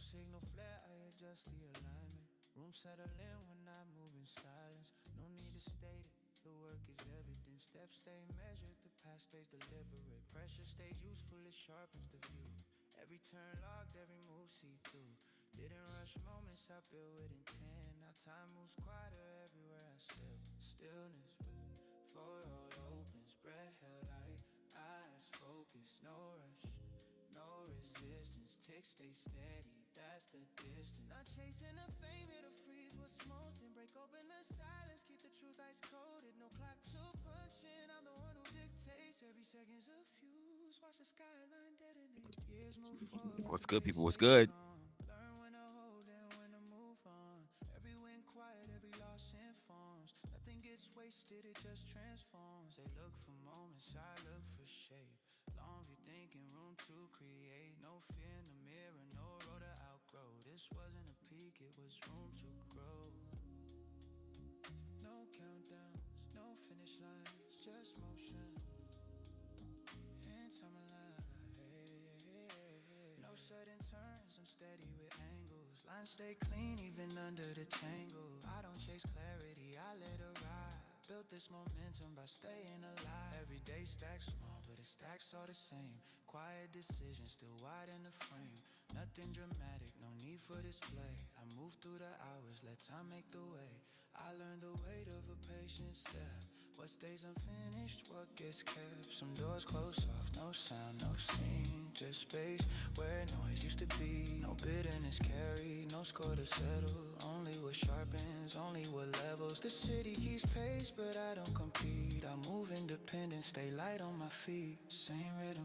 signal flare, I adjust the alignment. Room settle in when I move in silence. No need to state it, the work is evident. Steps stay measured, the path stays deliberate. Pressure stays useful, it sharpens the view. Every turn logged, every move see through. Didn't rush moments, I built with intent. Now time moves quieter everywhere I step. Stillness with photo opens, breath held light, eyes focused, no rush, no resistance. Tick stay steady, that's the distance. Not chasing the fame, here to freeze what's molten. Break open the silence, keep the truth ice coated. No clock to punch in, I'm the one who dictates. Every second's a fuse, watch the skyline detonate. Years move forward, but What's the good, pace people? What's stays good? calm. Learn when to hold and when to move on. Every win quiet, every loss informs. Nothing gets wasted, it just transforms. They look for moments, I look for shape. Long view thinking, room to create. No fear in the mirror, no road to outgrow. This wasn't a peak, it was room to grow. No countdowns, no finish lines, just motion. And time alive. No sudden turns, I'm steady with angles. Lines stay clean even under the tangle. I don't chase clarity, I let it ride. Built this momentum by staying alive. Every day stacks small, but it stacks all the same. Quiet decisions still wide in the frame. Nothing dramatic, no need for display. I move through the hours, let time make the way. I learned the weight of a patient step. What stays unfinished, what gets kept. Some doors close off, no sound, no scene. Just space where noise used to be. No bitterness carried, no score to settle. Only what sharpens, only what levels. The city keeps pace, but I don't compete. I move independent, stay light on my feet. Same rhythm,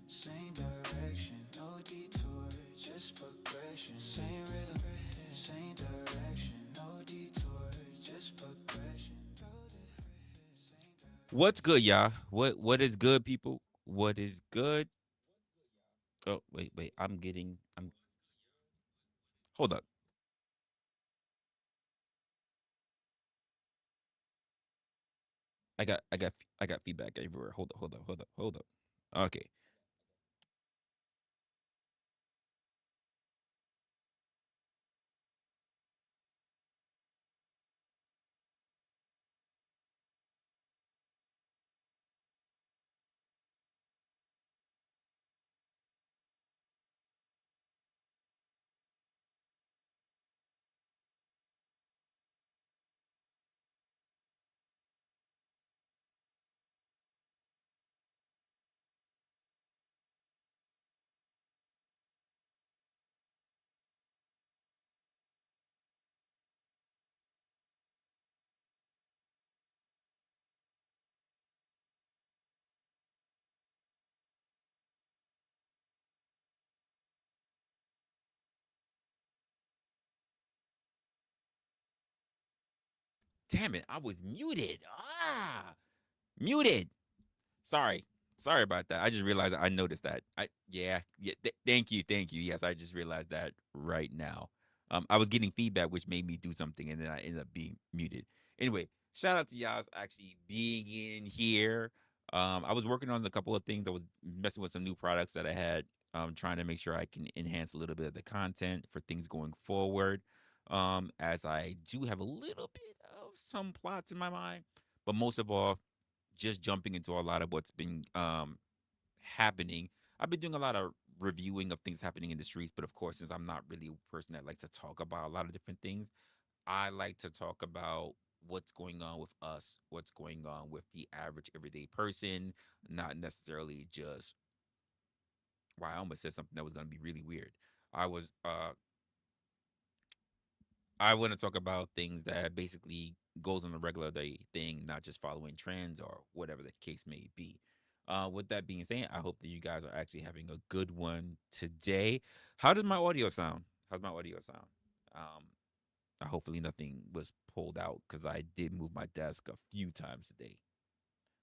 same direction, no detour, just progression. Same rhythm, same direction, no detour, just progression. What's good, y'all? What is good, people? What is good? Oh, wait. I'm hold up. I got feedback everywhere. Hold up. Okay. Damn it, I was muted. Muted. Sorry. Sorry about that. I just realized I noticed that. Thank you. Yes, I just realized that right now. I was getting feedback which made me do something and then I ended up being muted. Anyway, shout out to y'all actually being in here. I was working on a couple of things. I was messing with some new products that I had, trying to make sure I can enhance a little bit of the content for things going forward. As I do have a little bit of some plots in my mind, but most of all, just jumping into a lot of what's been happening. I've been doing a lot of reviewing of things happening in the streets, but of course, since I'm not really a person that likes to talk about a lot of different things, I like to talk about what's going on with us, what's going on with the average everyday person, not necessarily just why I almost said something that was gonna be really weird. I was I want to talk about things that basically goes on a regular day thing, not just following trends or whatever the case may be. With that being said, I hope that you guys are actually having a good one today. How does my audio sound? How's my audio sound? Um, hopefully nothing was pulled out because I did move my desk a few times today.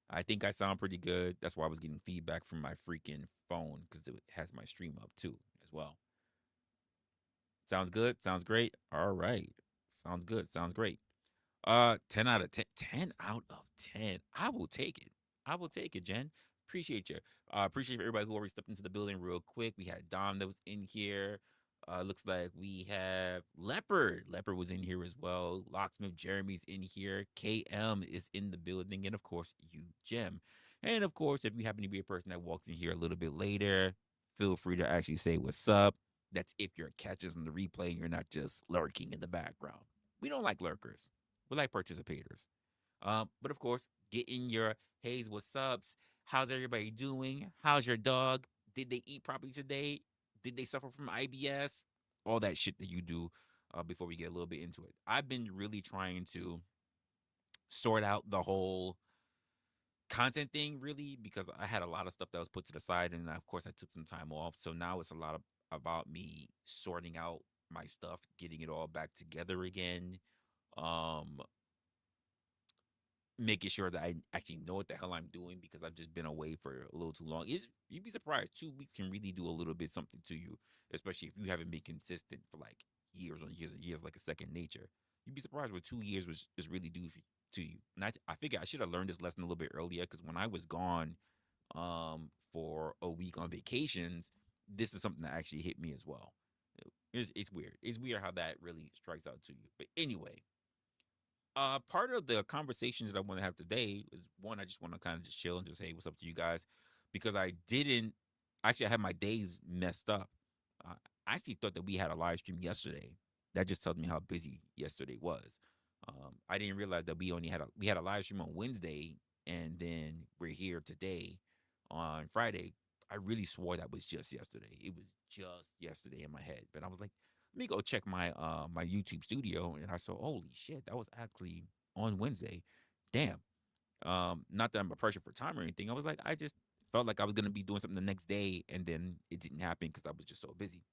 I think I sound pretty good. That's why I was getting feedback from my freaking phone because it has my stream up too as well. Sounds good. Sounds great. All right. Sounds good. Sounds great. 10 out of 10. 10 out of 10. I will take it. I will take it, Jen. Appreciate you. Appreciate everybody who already stepped into the building real quick. We had Dom that was in here. Looks like we have Leopard. Leopard was in here as well. Locksmith Jeremy's in here. KM is in the building. And of course, you, Jim. And of course, if you happen to be a person that walks in here a little bit later, feel free to actually say what's up. That's if you're catchers on the replay and you're not just lurking in the background. We don't like lurkers. We like participators. But of course, get in your hey, what's ups? How's everybody doing? How's your dog? Did they eat properly today? Did they suffer from IBS? All that shit that you do before we get a little bit into it. I've been really trying to sort out the whole content thing, really, because I had a lot of stuff that was put to the side, and of course, I took some time off. So now it's a lot about me sorting out my stuff, getting it all back together again. Um, Making sure that I actually know what the hell I'm doing because I've just been away for a little too long. You'd be surprised. 2 weeks can really do a little bit something to you, especially if you haven't been consistent for like years on years and years, like a second nature. You'd be surprised what 2 years was just really do to you. And I figure I should have learned this lesson a little bit earlier because when I was gone for a week on vacations, this is something that actually hit me as well. It's weird. It's weird how that really strikes out to you. But anyway, part of the conversations that I want to have today is one, I just want to kind of just chill and just say what's up to you guys because I didn't actually I had my days messed up. I actually thought that we had a live stream yesterday. That just tells me how busy yesterday was. I didn't realize that we had a live stream on Wednesday and then we're here today on Friday. I really swore that was just yesterday. It was just yesterday in my head, but I was like, let me go check my YouTube studio, and I saw, holy shit, that was actually on Wednesday. Damn. Not that I'm a pressure for time or anything. I was like, I just felt like I was gonna be doing something the next day, and then it didn't happen because I was just so busy.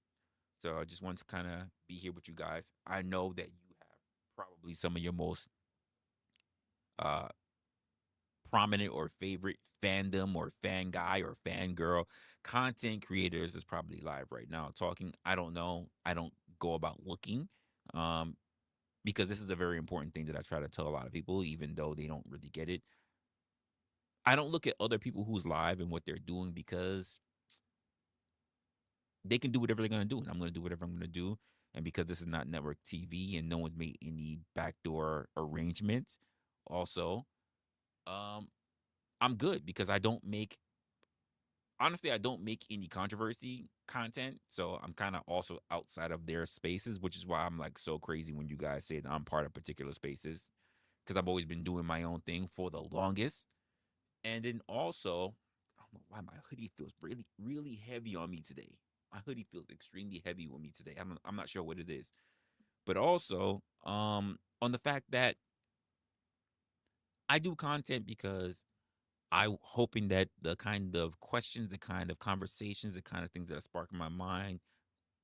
So I just wanted to kind of be here with you guys. I know that you have probably some of your most uh prominent or favorite fandom or fan guy or fangirl content creators is probably live right now talking. I don't know. I don't go about looking. Um, because this is a very important thing that I try to tell a lot of people, even though they don't really get it. I don't look at other people who's live and what they're doing because they can do whatever they're gonna do, and I'm gonna do whatever I'm gonna do. And because this is not network TV and no one's made any backdoor arrangements, also, um, I'm good because I don't make honestly, I don't make any controversy content. So I'm kind of also outside of their spaces, which is why I'm like so crazy when you guys say that I'm part of particular spaces because I've always been doing my own thing for the longest. And then also, I don't know why my hoodie feels really, really heavy on me today. My hoodie feels extremely heavy on me today. I'm not sure what it is. But also, on the fact that I do content because I hoping that the kind of questions, the kind of conversations, the kind of things that spark in my mind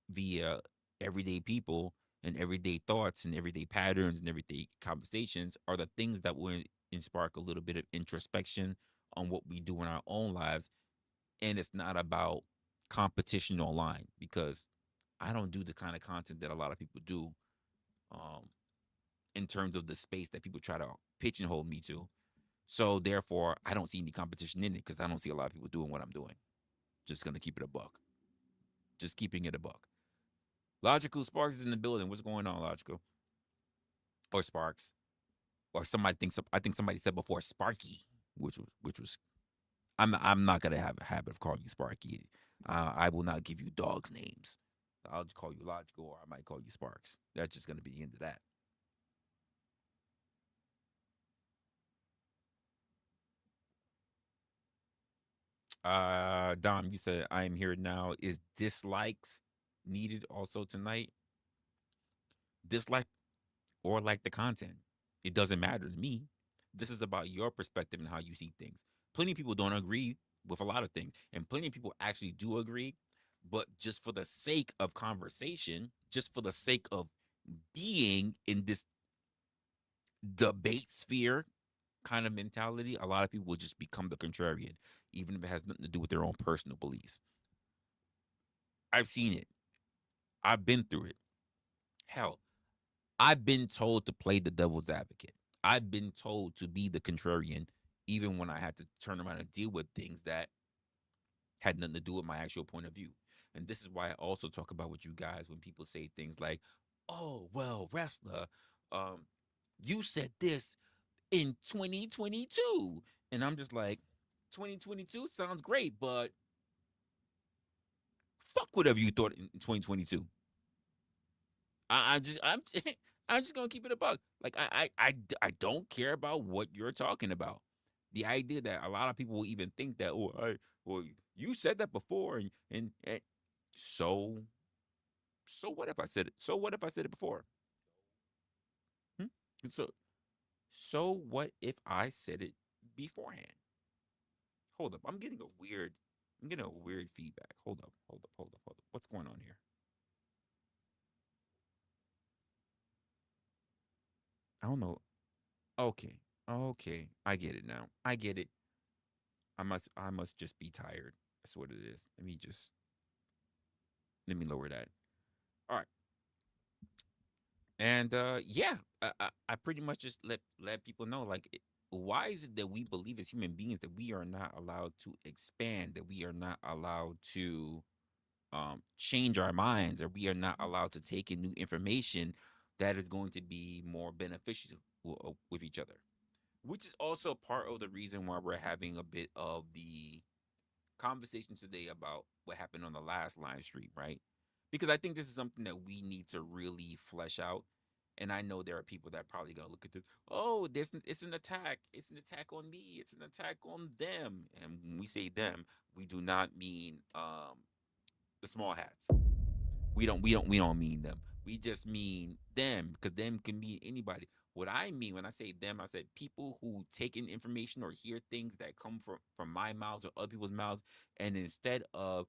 via everyday people and everyday thoughts and everyday patterns and everyday conversations are the things that will spark a little bit of introspection on what we do in our own lives. And it's not about competition online because I don't do the kind of content that a lot of people do um, in terms of the space that people try to pigeonhole me to. So therefore, I don't see any competition in it because I don't see a lot of people doing what I'm doing. Just gonna keep it a buck. Just keeping it a buck. Logical Sparks is in the building. What's going on, Logical? Or Sparks? Or somebody thinks I think somebody said before Sparky, which was I'm not gonna have a habit of calling you Sparky. I will not give you dogs' names. I'll just call you Logical, or I might call you Sparks. That's just gonna be the end of that. Dom, you said I am here now. Is dislikes needed also tonight? Dislike or like the content. It doesn't matter to me. This is about your perspective and how you see things. Plenty of people don't agree with a lot of things, and plenty of people actually do agree. But just for the sake of conversation, just for the sake of being in this debate sphere kind of mentality, a lot of people will just become the contrarian, even if it has nothing to do with their own personal beliefs. I've seen it. I've been through it. Hell, I've been told to play the devil's advocate. I've been told to be the contrarian, even when I had to turn around and deal with things that had nothing to do with my actual point of view. And this is why I also talk about with you guys when people say things like, "Oh, well, wrestler, um, you said this in 2022," and I'm just like, 2022 sounds great, but fuck whatever you thought in 2022. I'm I'm just gonna keep it a buck. Like I don't care about what you're talking about. The idea that a lot of people will even think that, oh, well, you said that before, and so so what if I said it? So what if I said it before? Hmm? So so what if I said it beforehand? Hold up, I'm getting a weird feedback. Hold up. What's going on here? I don't know. Okay, okay, I get it now. I get it. I must just be tired. That's what it is. Let me lower that. All right. And yeah, I pretty much just let people know, like, why is it that we believe as human beings that we are not allowed to expand, that we are not allowed to change our minds, or we are not allowed to take in new information that is going to be more beneficial with each other, which is also part of the reason why we're having a bit of the conversation today about what happened on the last live stream, right? Because I think this is something that we need to really flesh out. And I know there are people that probably gonna look at this. Oh, it's an attack. It's an attack on me. It's an attack on them. And when we say them, we do not mean the small hats. We don't mean them. We just mean them, because them can mean anybody. What I mean when I say them, I said people who take in information or hear things that come from my mouths or other people's mouths, and instead of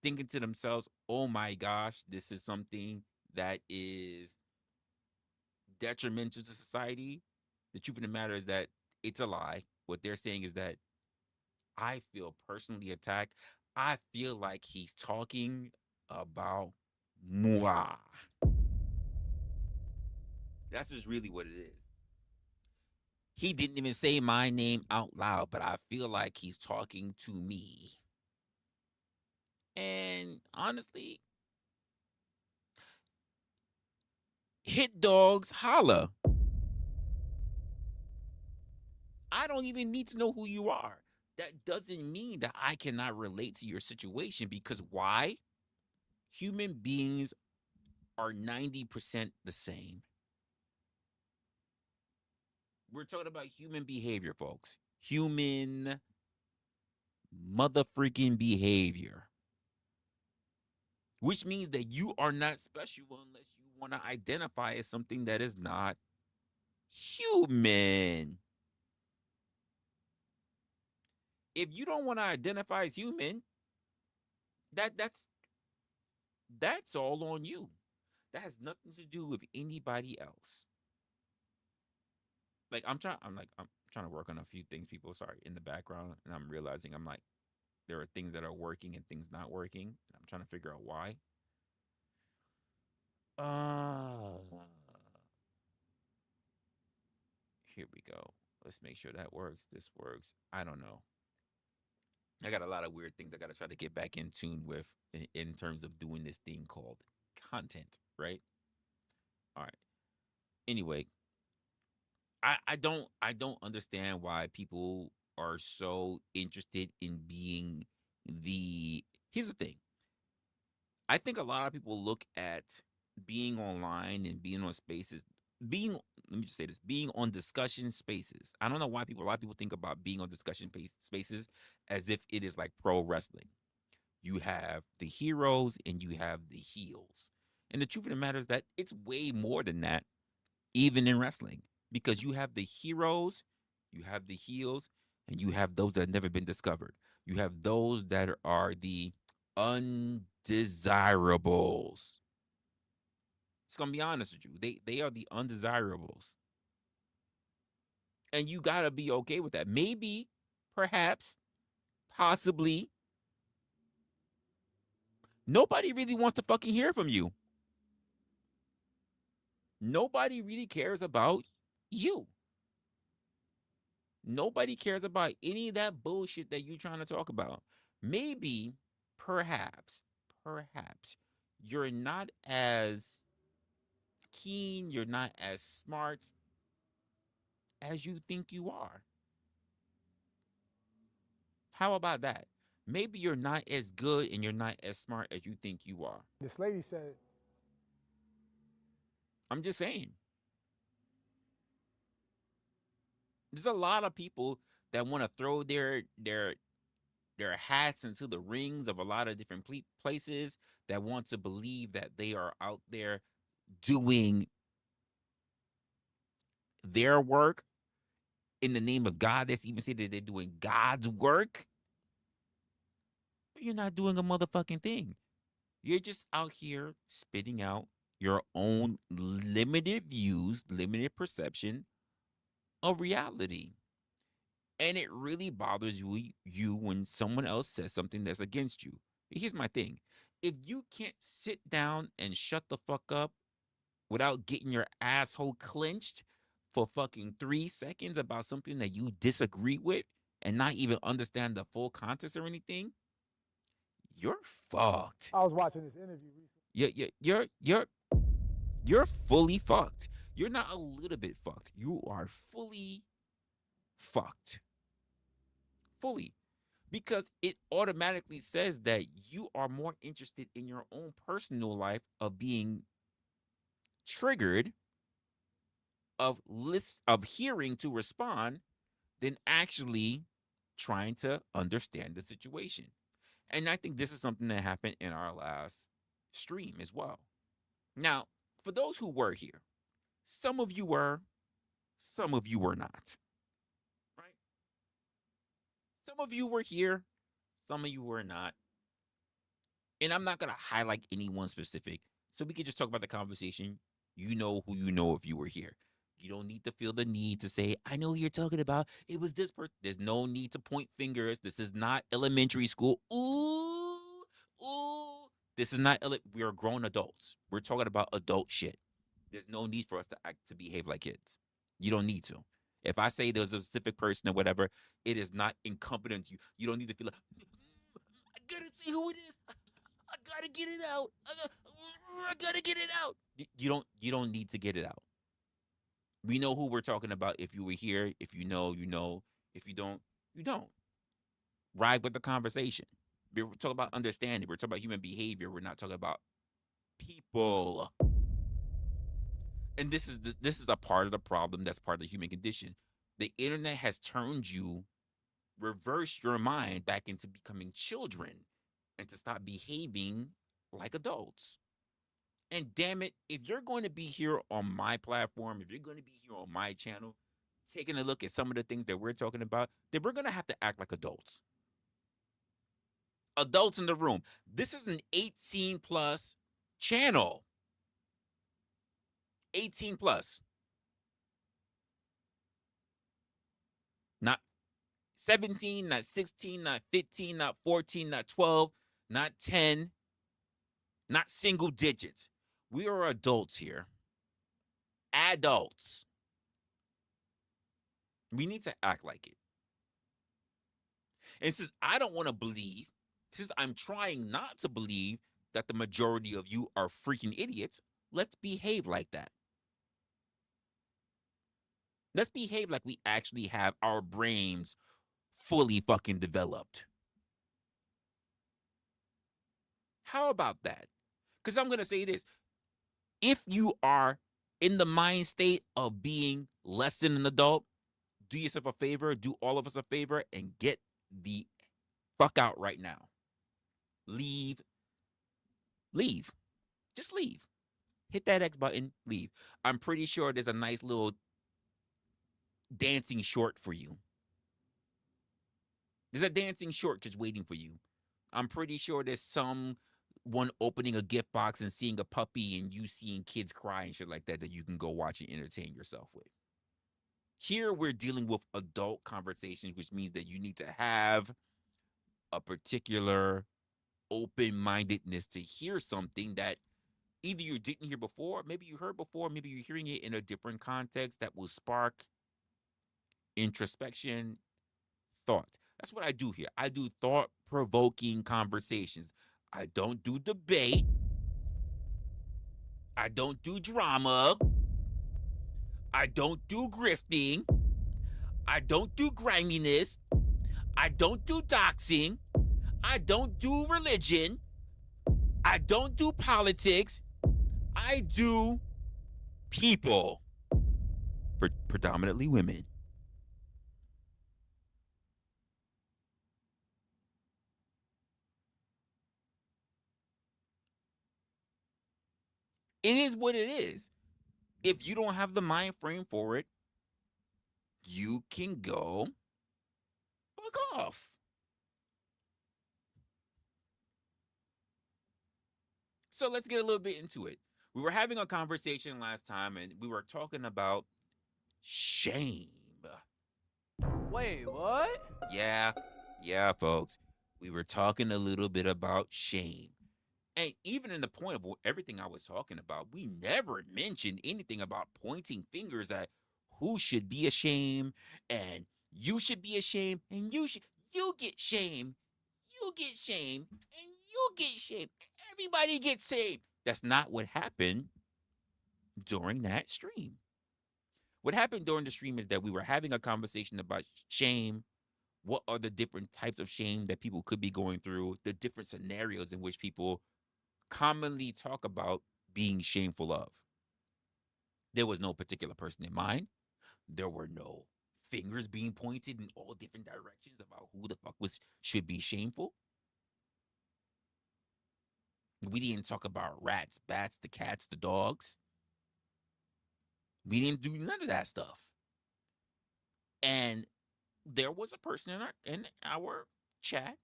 thinking to themselves, "Oh my gosh, this is something that is detrimental to society," the truth of the matter is that it's a lie. What they're saying is that I feel personally attacked. I feel like he's talking about moi. That's just really what it is. He didn't even say my name out loud, but I feel like he's talking to me. And honestly, hit dogs holla. I don't even need to know who you are. That doesn't mean that I cannot relate to your situation, because why? Human beings are 90% the same. We're talking about human behavior, folks. Human mother freaking behavior. Which means that you are not special unless you want to identify as something that is not human. If you don't want to identify as human, that that's that's all on you. That has nothing to do with anybody else. Like I'm trying to work on a few things, people. Sorry, in the background, and I'm realizing I'm like there are things that are working and things not working, and I'm trying to figure out why. Uh Here we go. Let's make sure that works. This works. I don't know. I got a lot of weird things I got to try to get back in tune with in terms of doing this thing called content, right? All right. Anyway, I don't understand why people are so interested in being the here's the thing. I think a lot of people look at being online and being on spaces, being let me just say this, being on discussion spaces. I don't know why people a lot of people think about being on spaces as if it is like pro wrestling. You have the heroes and you have the heels. And the truth of the matter is that it's way more than that, even in wrestling, because you have the heroes, you have the heels, and you have those that have never been discovered. You have those that are the undesirables. It's gonna be honest with you. They are the undesirables. And you gotta be okay with that. Maybe, perhaps, possibly, nobody really wants to fucking hear from you. Nobody really cares about you. Nobody cares about any of that bullshit that you're trying to talk about. Maybe, perhaps, perhaps you're not as keen, you're not as smart as you think you are. How about that? Maybe you're not as good and you're not as smart as you think you are. This lady said, I'm just saying. There's a lot of people that want to throw their hats into the rings of a lot of different places, that want to believe that they are out there doing their work in the name of God. That's even say that they're doing God's work. But you're not doing a motherfucking thing. You're just out here spitting out your own limited views, limited perception of reality. And it really bothers you when someone else says something that's against you. Here's my thing. If you can't sit down and shut the fuck up without getting your asshole clenched for fucking 3 seconds about something that you disagree with and not even understand the full context or anything, you're fucked. I was watching this interview recently. You're fully fucked. You're not a little bit fucked. You are fully fucked. Fully. Because it automatically says that you are more interested in your own personal life of being triggered, of hearing to respond, than actually trying to understand the situation. And I think this is something that happened in our last stream as well. Now, for those who were here, some of you were, some of you were not. Right? Some of you were here, some of you were not. And I'm not going to highlight anyone specific. So we can just talk about the conversation. You know who you know if you were here. You don't need to feel the need to say, I know who you're talking about. It was this person. There's no need to point fingers. This is not elementary school. Ooh. This is not, we are grown adults. We're talking about adult shit. There's no need for us to act, to behave like kids. You don't need to. If I say there's a specific person or whatever, it is not incumbent on you. You don't need to feel like, I gotta see who it is. I gotta get it out. I gotta get it out. You don't need to get it out. We know who we're talking about. If you were here, if you know, you know. If you don't, you don't. Ride with the conversation. We're talking about understanding. We're talking about human behavior. We're not talking about people. And this is a part of the problem. That's part of the human condition. The internet has turned you, reversed your mind back into becoming children, and to stop behaving like adults. And damn it, if you're going to be here on my platform, if you're going to be here on my channel, taking a look at some of the things that we're talking about, then we're going to have to act like adults. Adults in the room. This is an 18 plus channel. 18 plus. Not 17, not 16, not 15, not 14, not 12, not 10, not single digits. We are adults here. Adults. We need to act like it. And since I don't want to believe, since I'm trying not to believe that the majority of you are freaking idiots, let's behave like that. Let's behave like we actually have our brains fully fucking developed. How about that? Because I'm going to say this. If you are in the mind state of being less than an adult, do yourself a favor, do all of us a favor, and get the fuck out right now. Leave. Leave. Just leave. Hit that X button, leave. I'm pretty sure there's a nice little dancing short for you. There's a dancing short just waiting for you. I'm pretty sure there's someone opening a gift box and seeing a puppy and you seeing kids cry and shit like that you can go watch and entertain yourself with. Here we're dealing with adult conversations, which means that you need to have a particular open-mindedness to hear something that either you didn't hear before, maybe you heard before, maybe you're hearing it in a different context that will spark introspection, thought. That's what I do here. I do thought-provoking conversations. I don't do debate. I don't do drama. I don't do grifting. I don't do griminess. I don't do doxing. I don't do religion. I don't do politics. I do people. Predominantly women. It is what it is. If you don't have the mind frame for it, you can go fuck off. So let's get a little bit into it. We were having a conversation last time and we were talking about shame. Wait, what? Yeah, folks. We were talking a little bit about shame. And even in the point of everything I was talking about, we never mentioned anything about pointing fingers at who should be ashamed and you should be ashamed and you get shamed. You get shamed and you get shamed. Everybody gets shamed. That's not what happened during that stream. What happened during the stream is that we were having a conversation about shame. What are the different types of shame that people could be going through? The different scenarios in which people commonly talk about being shameful of. There was no particular person in mind. There were no fingers being pointed in all different directions about who the fuck should be shameful. We didn't talk about rats, bats, the cats, the dogs. We didn't do none of that stuff. And there was a person in our chat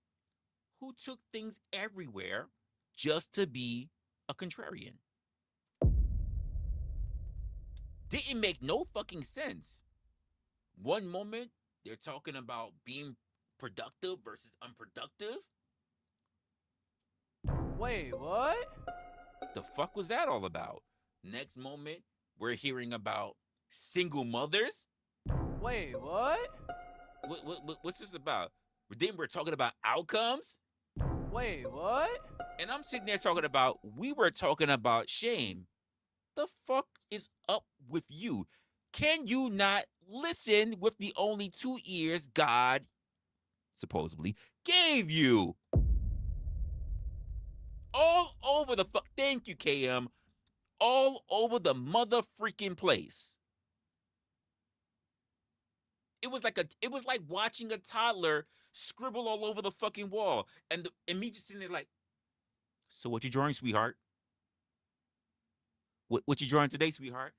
who took things everywhere just to be a contrarian. Didn't make no fucking sense. One moment, they're talking about being productive versus unproductive. Wait, what? The fuck was that all about? Next moment, we're hearing about single mothers. Wait, what? What's this about? Then we're talking about outcomes. Wait, what? And I'm sitting there talking about, we were talking about shame. The fuck is up with you? Can you not listen with the only 2 ears God supposedly gave you? All over the fuck. Thank you, KM. All over the mother freaking place. It was like watching a toddler scribble all over the fucking wall, and me just sitting there like, so what you drawing, sweetheart? What you drawing today, sweetheart?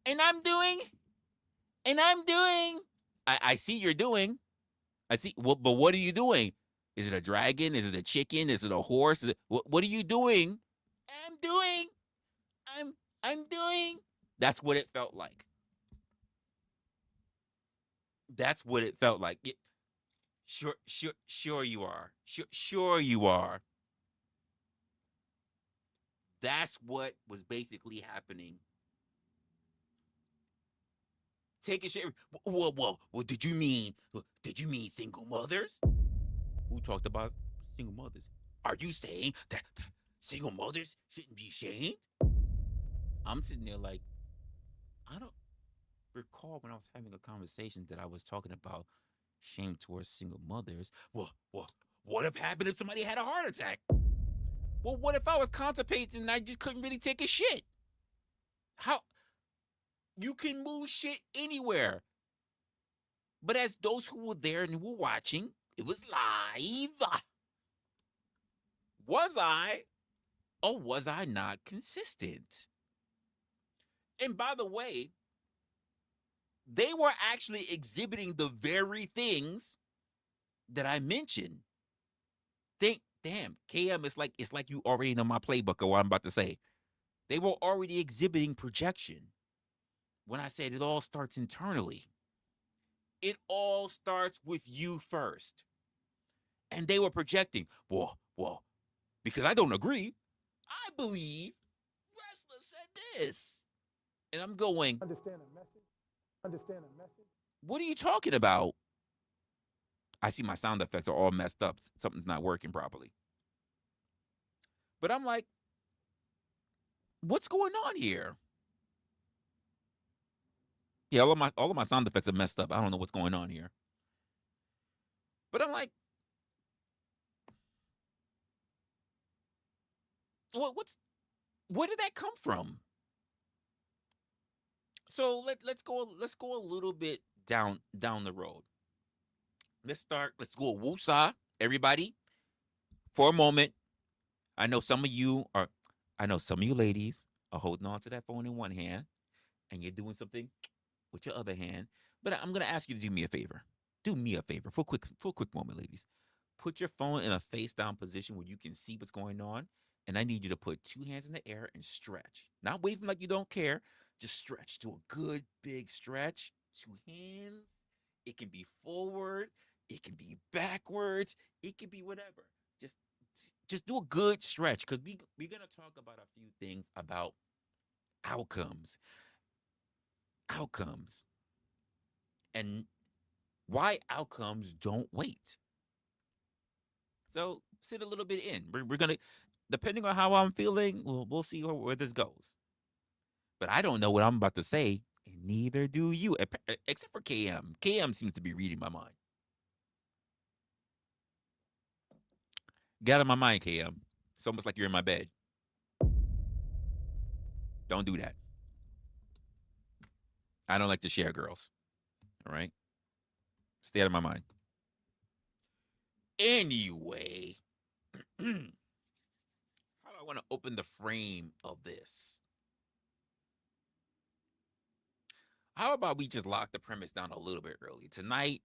And I'm doing. I see you're doing. I see. Well, but what are you doing? Is it a dragon? Is it a chicken? Is it a horse? What are you doing? I'm doing. That's what it felt like. That's what it felt like. Sure you are. Sure you are. That's what was basically happening. Take a share. Well, did you mean single mothers? Who talked about single mothers? Are you saying that single mothers shouldn't be shamed? I'm sitting there like, I don't recall when I was having a conversation that I was talking about shame towards single mothers. Well, what if happened if somebody had a heart attack? Well, what if I was constipated and I just couldn't really take a shit? How? You can move shit anywhere. But as those who were there and who were watching, it was live. Was I or was I not consistent? And by the way, they were actually exhibiting the very things that I mentioned. Damn, KM, it's like you already know my playbook or what I'm about to say. They were already exhibiting projection. When I said it all starts internally, it all starts with you first. And they were projecting, well, because I don't agree, I believe Resla said this. And I'm going, Understand a message? what are you talking about? I see my sound effects are all messed up. Something's not working properly. But I'm like, what's going on here? Yeah, all of my sound effects are messed up. I don't know what's going on here. But I'm like, where did that come from? So let's go a little bit down the road. Let's go woosah, everybody, for a moment. I know some of you ladies are holding on to that phone in one hand and you're doing something with your other hand. But I'm gonna ask you to do me a favor. Do me a favor for a quick moment, ladies. Put your phone in a face down position where you can see what's going on. And I need you to put two hands in the air and stretch. Not waving like you don't care. Just stretch. Do a good big stretch. Two hands. It can be forward. It can be backwards. It can be whatever. Just just do a good stretch because we're gonna talk about a few things about outcomes. Outcomes. And why outcomes don't wait. So sit a little bit in. We're gonna, depending on how I'm feeling, we'll see where this goes. But I don't know what I'm about to say, and neither do you, except for KM. KM seems to be reading my mind. Get out of my mind, KM. It's almost like you're in my bed. Don't do that. I don't like to share girls. All right? Stay out of my mind. Anyway, how do I want to open the frame of this? How about we just lock the premise down a little bit early? Tonight,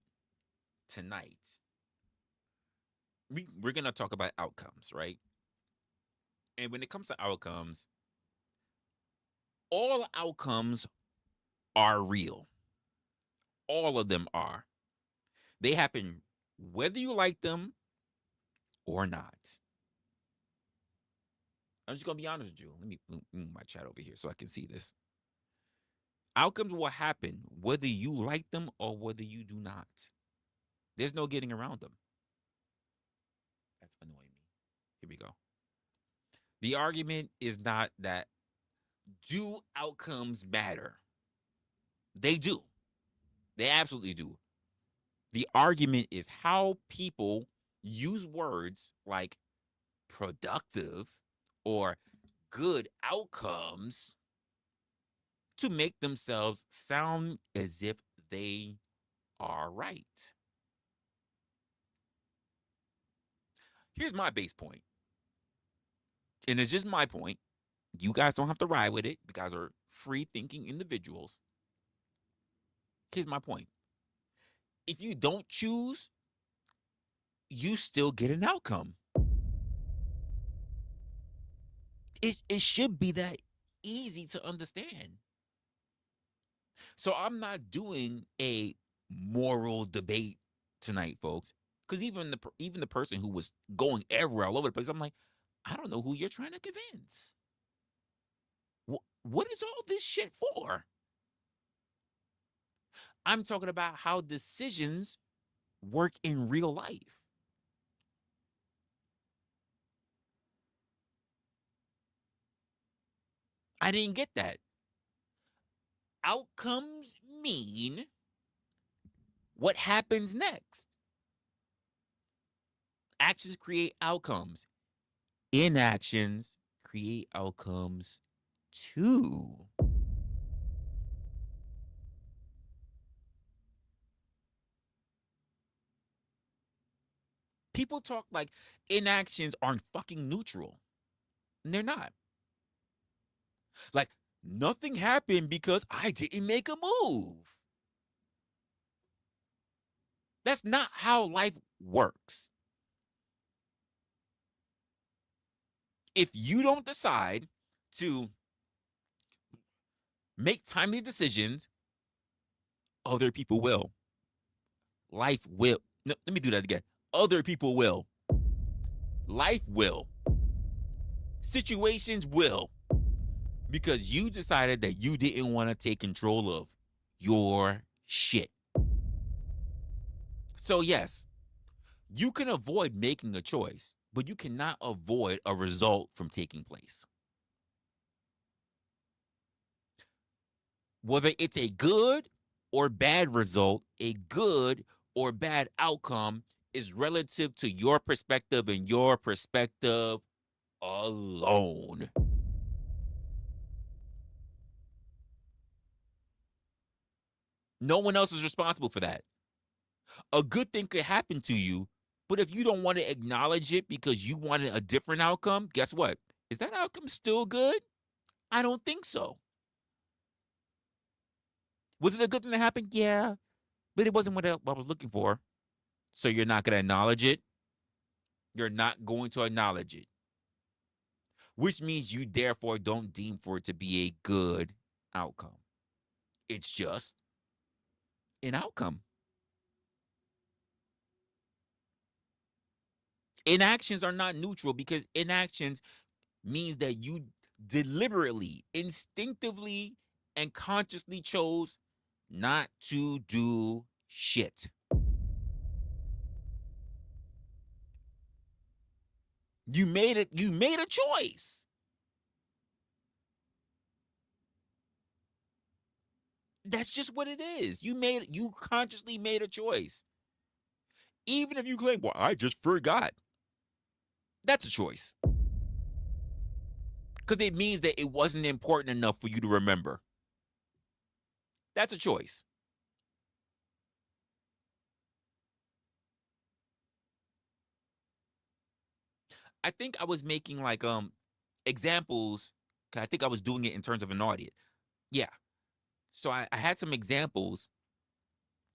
we're going to talk about outcomes, right? And when it comes to outcomes, all outcomes are real. All of them are. They happen whether you like them or not. I'm just going to be honest with you. Let me move my chat over here so I can see this. Outcomes will happen whether you like them or whether you do not. There's no getting around them. That's annoying me. Here we go. The argument is not that do outcomes matter? They do. They absolutely do. The argument is how people use words like productive or good outcomes to make themselves sound as if they are right. Here's my base point. And it's just my point. You guys don't have to ride with it. You guys are free thinking individuals. Here's my point. If you don't choose, you still get an outcome. It should be that easy to understand. So I'm not doing a moral debate tonight, folks. Because even the person who was going everywhere all over the place, I'm like, I don't know who you're trying to convince. What is all this shit for? I'm talking about how decisions work in real life. I didn't get that. Outcomes mean what happens next. Actions create outcomes. Inactions create outcomes too. People talk like inactions aren't fucking neutral. And they're not. Like, nothing happened because I didn't make a move. That's not how life works. If you don't decide to make timely decisions, other people will. Life will. No, let me do that again. Other people will. Life will. Situations will. Because you decided that you didn't want to take control of your shit. So yes, You can avoid making a choice, but you cannot avoid a result from taking place. Whether it's a good or bad result, a good or bad outcome is relative to your perspective and your perspective alone. No one else is responsible for that. A good thing could happen to you, but if you don't want to acknowledge it because you wanted a different outcome, guess what? Is that outcome still good? I don't think so. Was it a good thing that happened? Yeah, but it wasn't what I was looking for. So you're not going to acknowledge it. You're not going to acknowledge it, which means you therefore don't deem for it to be a good outcome. It's just an outcome. Inactions are not neutral because inactions means that you deliberately, instinctively, and consciously chose not to do shit. You made it. You made a choice. That's just what it is. You consciously made a choice. Even if you claim, well, I just forgot. That's a choice. Because it means that it wasn't important enough for you to remember. That's a choice. I think I was making like examples. 'Cause I think I was doing it in terms of an audit. Yeah. So I had some examples,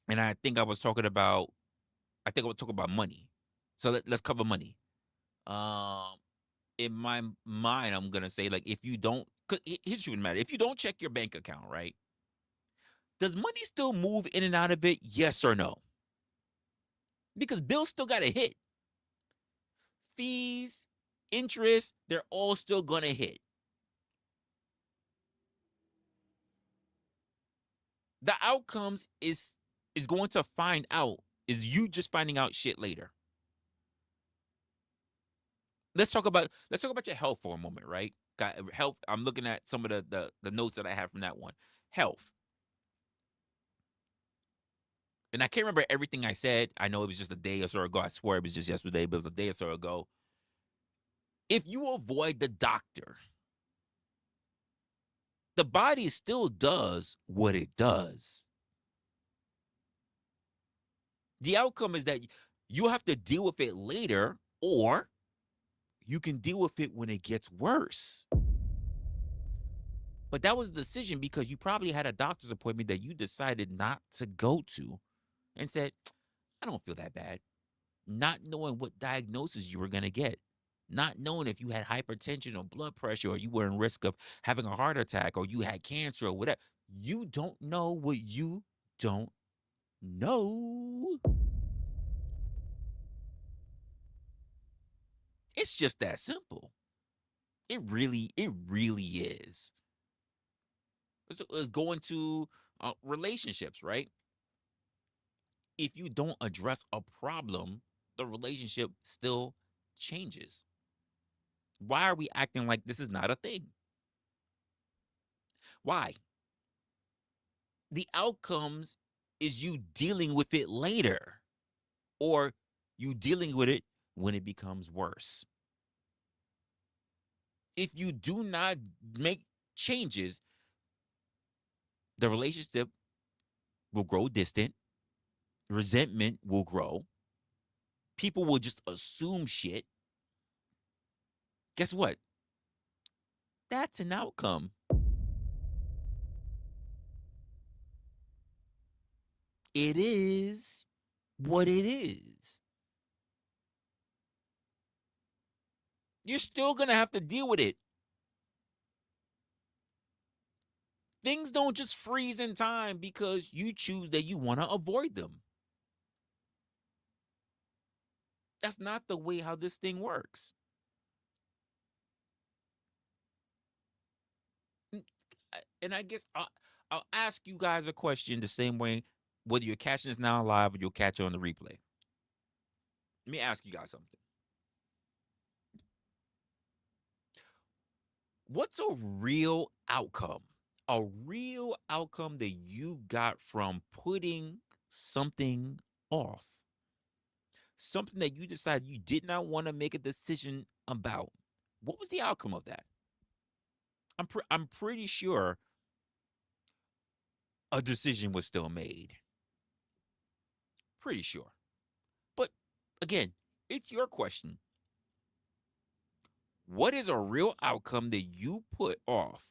and I think I was talking about. I think I was talking about money. So let's cover money. Um, in my mind, I'm gonna say like if you don't, cause here's the matter. If you don't check your bank account, right? Does money still move in and out of it? Yes or no? Because bills still got to hit. Fees, interest, they're all still gonna hit. The outcomes is going to find out is you just finding out shit later. Let's talk about your health for a moment, right? Got health. I'm looking at some of the notes that I have from that one. Health. And I can't remember everything I said. I know it was just a day or so ago. I swear it was just yesterday, but it was a day or so ago. If you avoid the doctor, the body still does what it does. The outcome is that you have to deal with it later, or you can deal with it when it gets worse. But that was a decision because you probably had a doctor's appointment that you decided not to go to and said, I don't feel that bad. Not knowing what diagnosis you were going to get, not knowing if you had hypertension or blood pressure or you were in risk of having a heart attack or you had cancer or whatever. You don't know what you don't know. It's just that simple. It really is. Let's go into relationships, right? If you don't address a problem, the relationship still changes. Why are we acting like this is not a thing? Why? The outcomes is you dealing with it later or you dealing with it when it becomes worse. If you do not make changes, the relationship will grow distant, resentment will grow, people will just assume shit. Guess what? That's an outcome. It is what it is. You're still going to have to deal with it. Things don't just freeze in time because you choose that you want to avoid them. That's not the way how this thing works. And I guess I'll ask you guys a question the same way, whether you're catching this now live or you'll catch it on the replay. Let me ask you guys something. What's a real outcome? A real outcome that you got from putting something off. Something that you decided you did not want to make a decision about. What was the outcome of that? I'm pretty sure a decision was still made. Pretty sure. But again, it's your question. What is a real outcome that you put off?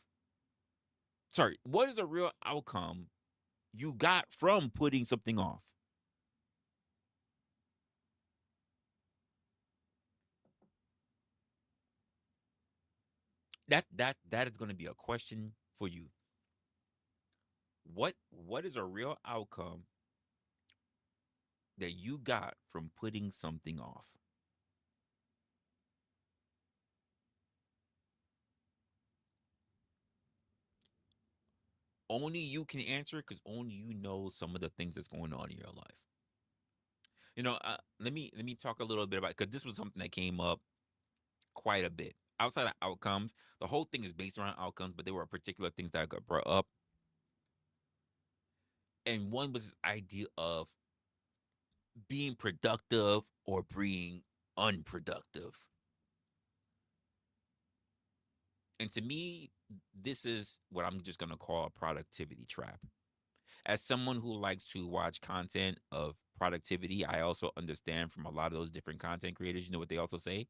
Sorry, what is a real outcome you got from putting something off? That is going to be a question for you. What is a real outcome that you got from putting something off? Only you can answer because only you know some of the things that's going on in your life. Let me talk a little bit about, because this was something that came up quite a bit. Outside of outcomes, the whole thing is based around outcomes, but there were particular things that got brought up. And one was this idea of being productive or being unproductive. And to me, this is what I'm just going to call a productivity trap. As someone who likes to watch content of productivity, I also understand from a lot of those different content creators, you know what they also say?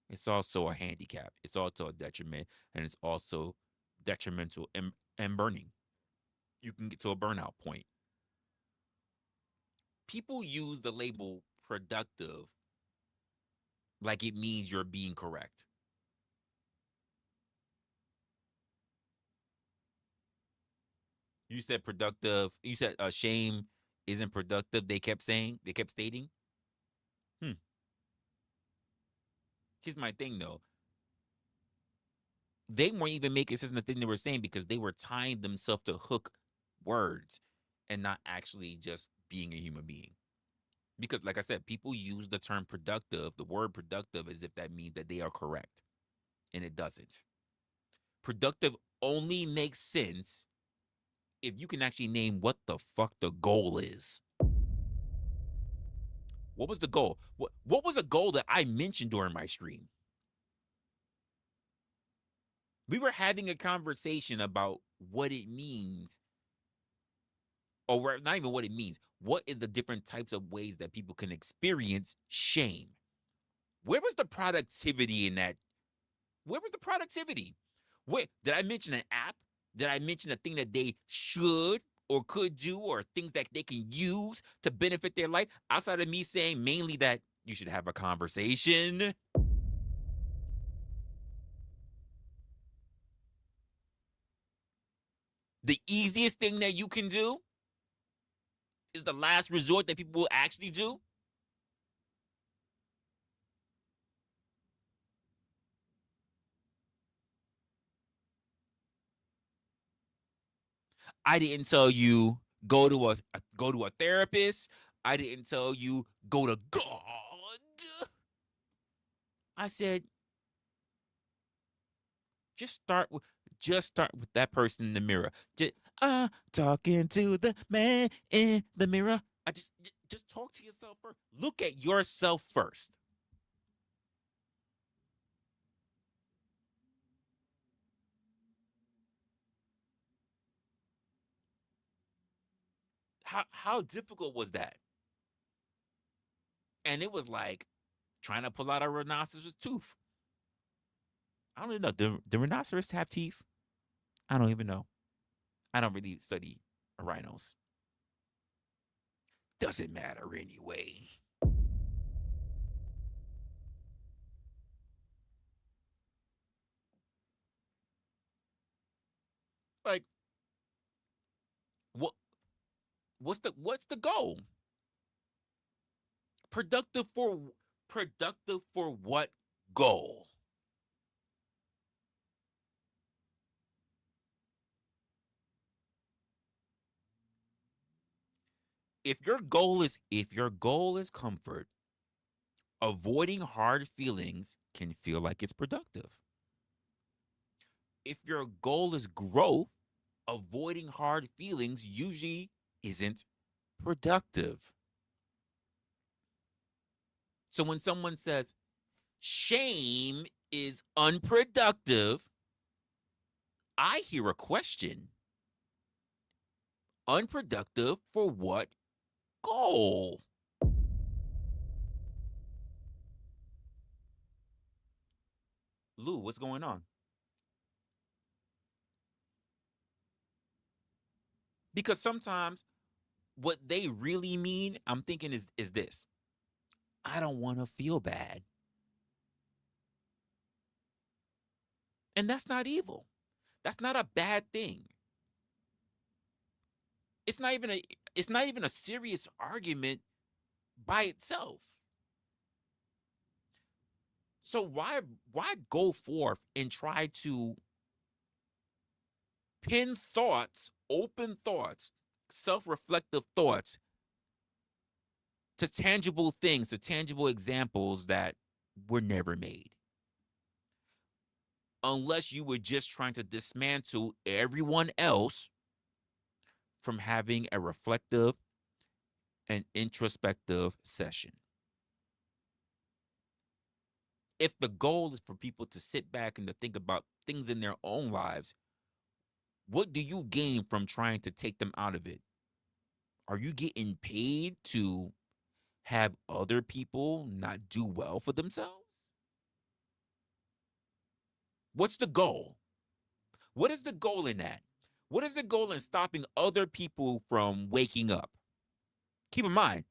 It's also a handicap. It's also a detriment, and it's also detrimental and burning. You can get to a burnout point. People use the label productive like it means you're being correct. You said productive. You said shame isn't productive. They kept stating. Hmm. Here's my thing though. They weren't even making sense of the thing they were saying because they were tying themselves to hook words and not actually just being a human being. Because, like I said, people use the term productive, the word productive, as if that means that they are correct. And it doesn't. Productive only makes sense if you can actually name what the fuck the goal is. What was the goal? What was a goal that I mentioned during my stream? We were having a conversation about what it means, or not even what it means. What is the different types of ways that people can experience shame? Where was the productivity in that? Where was the productivity? Where did I mention an app? Did I mention a thing that they should or could do, or things that they can use to benefit their life? Outside of me saying mainly that you should have a conversation. The easiest thing that you can do is the last resort that people will actually do. I didn't tell you go to a therapist. I didn't tell you go to God. I said just start with that person in the mirror. Just talking to the man in the mirror. Just talk to yourself first. Look at yourself first. How difficult was that? And it was like trying to pull out a rhinoceros tooth. I don't even know. Do rhinoceros have teeth? I don't even know. I don't really study rhinos. Doesn't matter anyway. Like, what what's the goal? Productive for what goal? if your goal is comfort, avoiding hard feelings can feel like it's productive. If your goal is growth, avoiding hard feelings usually isn't productive. So when someone says shame is unproductive, I hear a question. Unproductive for what goal? Lou, what's going on? Because sometimes what they really mean, I'm thinking is this. I don't want to feel bad. And that's not evil. That's not a bad thing. It's not even a serious argument by itself. So why go forth and try to pin thoughts, open thoughts, self-reflective thoughts to tangible things, to tangible examples that were never made? Unless you were just trying to dismantle everyone else from having a reflective and introspective session. If the goal is for people to sit back and to think about things in their own lives, what do you gain from trying to take them out of it? Are you getting paid to have other people not do well for themselves? What's the goal? What is the goal in that? What is the goal in stopping other people from waking up? Keep in mind,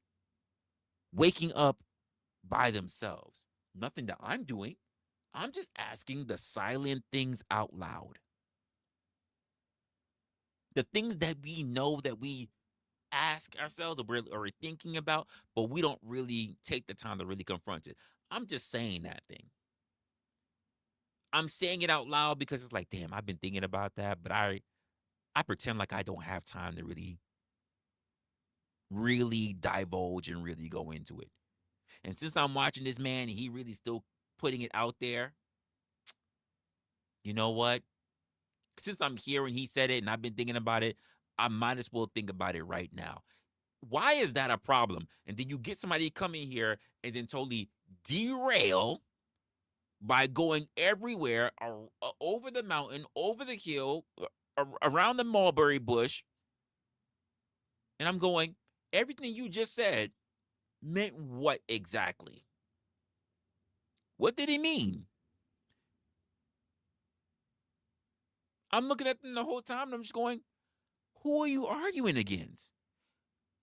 waking up by themselves. Nothing that I'm doing. I'm just asking the silent things out loud. The things that we know that we ask ourselves or we're thinking about, but we don't really take the time to really confront it. I'm just saying that thing. I'm saying it out loud because it's like, damn, I've been thinking about that, but I pretend like I don't have time to really divulge and really go into it. And since I'm watching this man, he really still putting it out there. You know what? Since I'm here and he said it and I've been thinking about it, I might as well think about it right now. Why is that a problem? And then you get somebody come in here and then totally derail by going everywhere, over the mountain, over the hill, around the mulberry bush. And I'm going, everything you just said meant what exactly? What did he mean? I'm looking at them the whole time and I'm just going, who are you arguing against?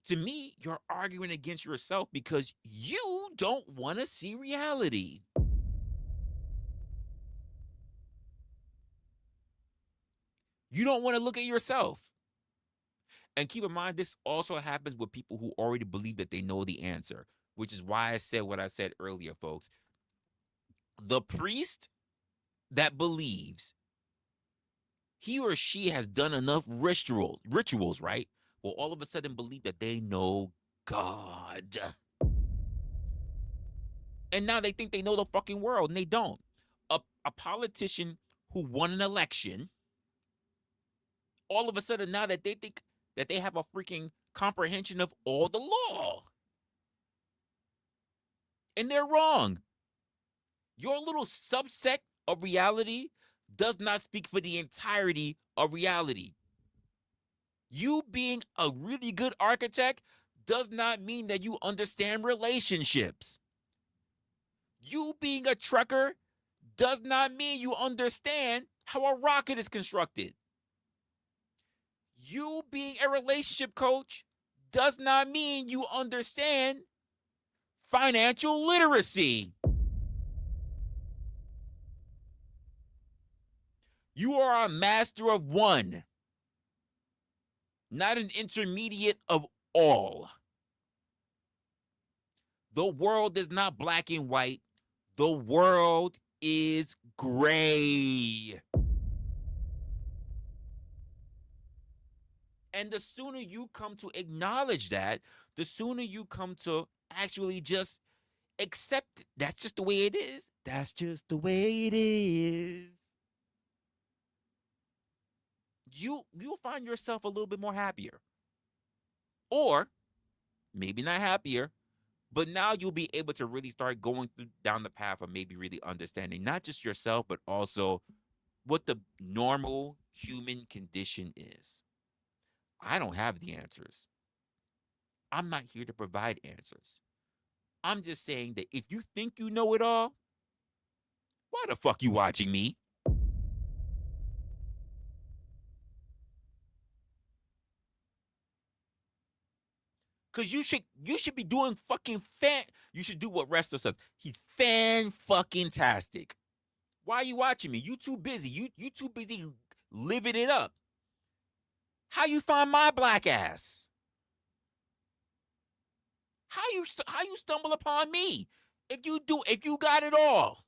To me, you're arguing against yourself because you don't want to see reality. You don't want to look at yourself. And keep in mind, this also happens with people who already believe that they know the answer, which is why I said what I said earlier, folks. The priest that believes he or she has done enough rituals, right? Will all of a sudden believe that they know God. And now they think they know the fucking world, and they don't. A politician who won an election, all of a sudden now that they think that they have a freaking comprehension of all the law. And they're wrong. Your little subset of reality does not speak for the entirety of reality. You being a really good architect does not mean that you understand relationships. You being a trucker does not mean you understand how a rocket is constructed. You being a relationship coach does not mean you understand financial literacy. You are a master of one, not an intermediate of all. The world is not black and white. The world is gray. And the sooner you come to acknowledge that, the sooner you come to actually just accept it. That's just the way it is. That's just the way it is. You'll find yourself a little bit more happier. Or maybe not happier, but now you'll be able to really start going down the path of maybe really understanding not just yourself, but also what the normal human condition is. I don't have the answers. I'm not here to provide answers. I'm just saying that if you think you know it all, why the fuck you watching me? Cause you should be doing you should do what Resto says. He's fan fucking tastic. Why are you watching me? You too busy. You too busy living it up. How you find my black ass? How you stumble upon me? If you got it all.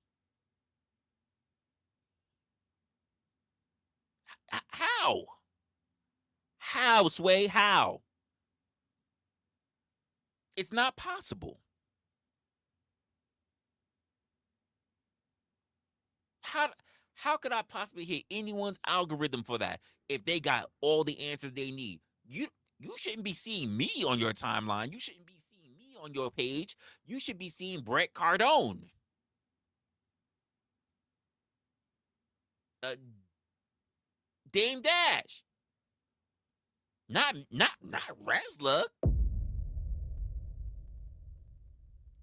How? How, Sway? How? It's not possible. How could I possibly hit anyone's algorithm for that if they got all the answers they need? You shouldn't be seeing me on your timeline. You shouldn't be seeing me on your page. You should be seeing Brett Cardone. Dame Dash. Not Resla.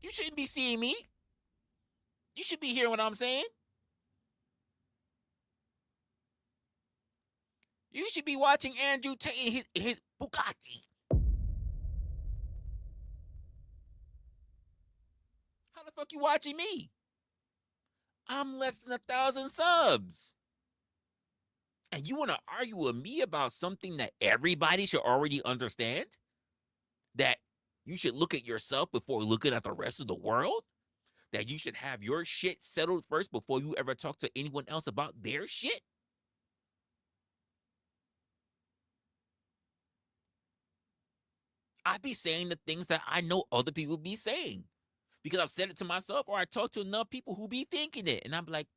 You shouldn't be seeing me. You should be hearing what I'm saying. You should be watching Andrew Tate and his Bugatti. How the fuck you watching me? I'm less than 1,000 subs. And you want to argue with me about something that everybody should already understand? That you should look at yourself before looking at the rest of the world? That you should have your shit settled first before you ever talk to anyone else about their shit? I be saying the things that I know other people be saying because I've said it to myself, or I talk to enough people who be thinking it. And I'm like,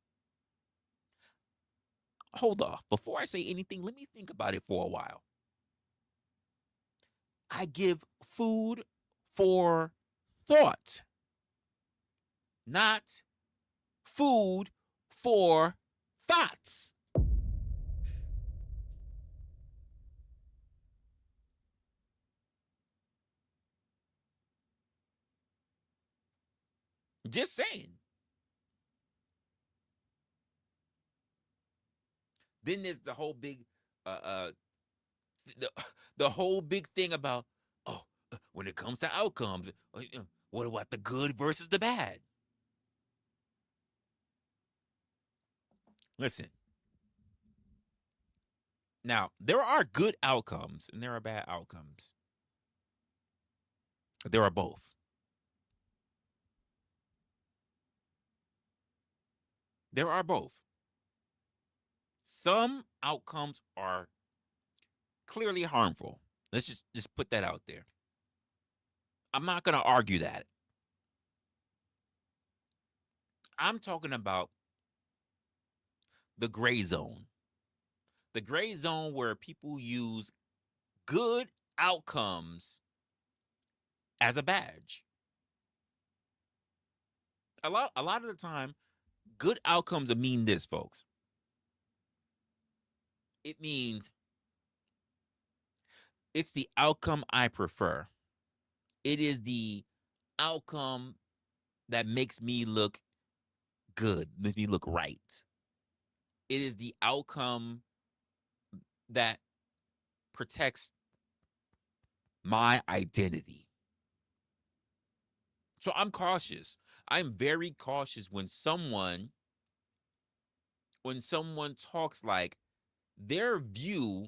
hold off. Before I say anything, let me think about it for a while. I give food for thought, not food for thoughts. Just saying. Then there's the whole big the whole big thing about, when it comes to outcomes, what about the good versus the bad? Listen. Now, there are good outcomes and there are bad outcomes. There are both. There are both. Some outcomes are clearly harmful. Let's just put that out there. I'm not going to argue that. I'm talking about the gray zone. The gray zone where people use good outcomes as a badge. A lot of the time, good outcomes mean this, folks. It means it's the outcome I prefer. It is the outcome that makes me look good, makes me look right. It is the outcome that protects my identity. So I'm cautious. I'm very cautious when someone talks like their view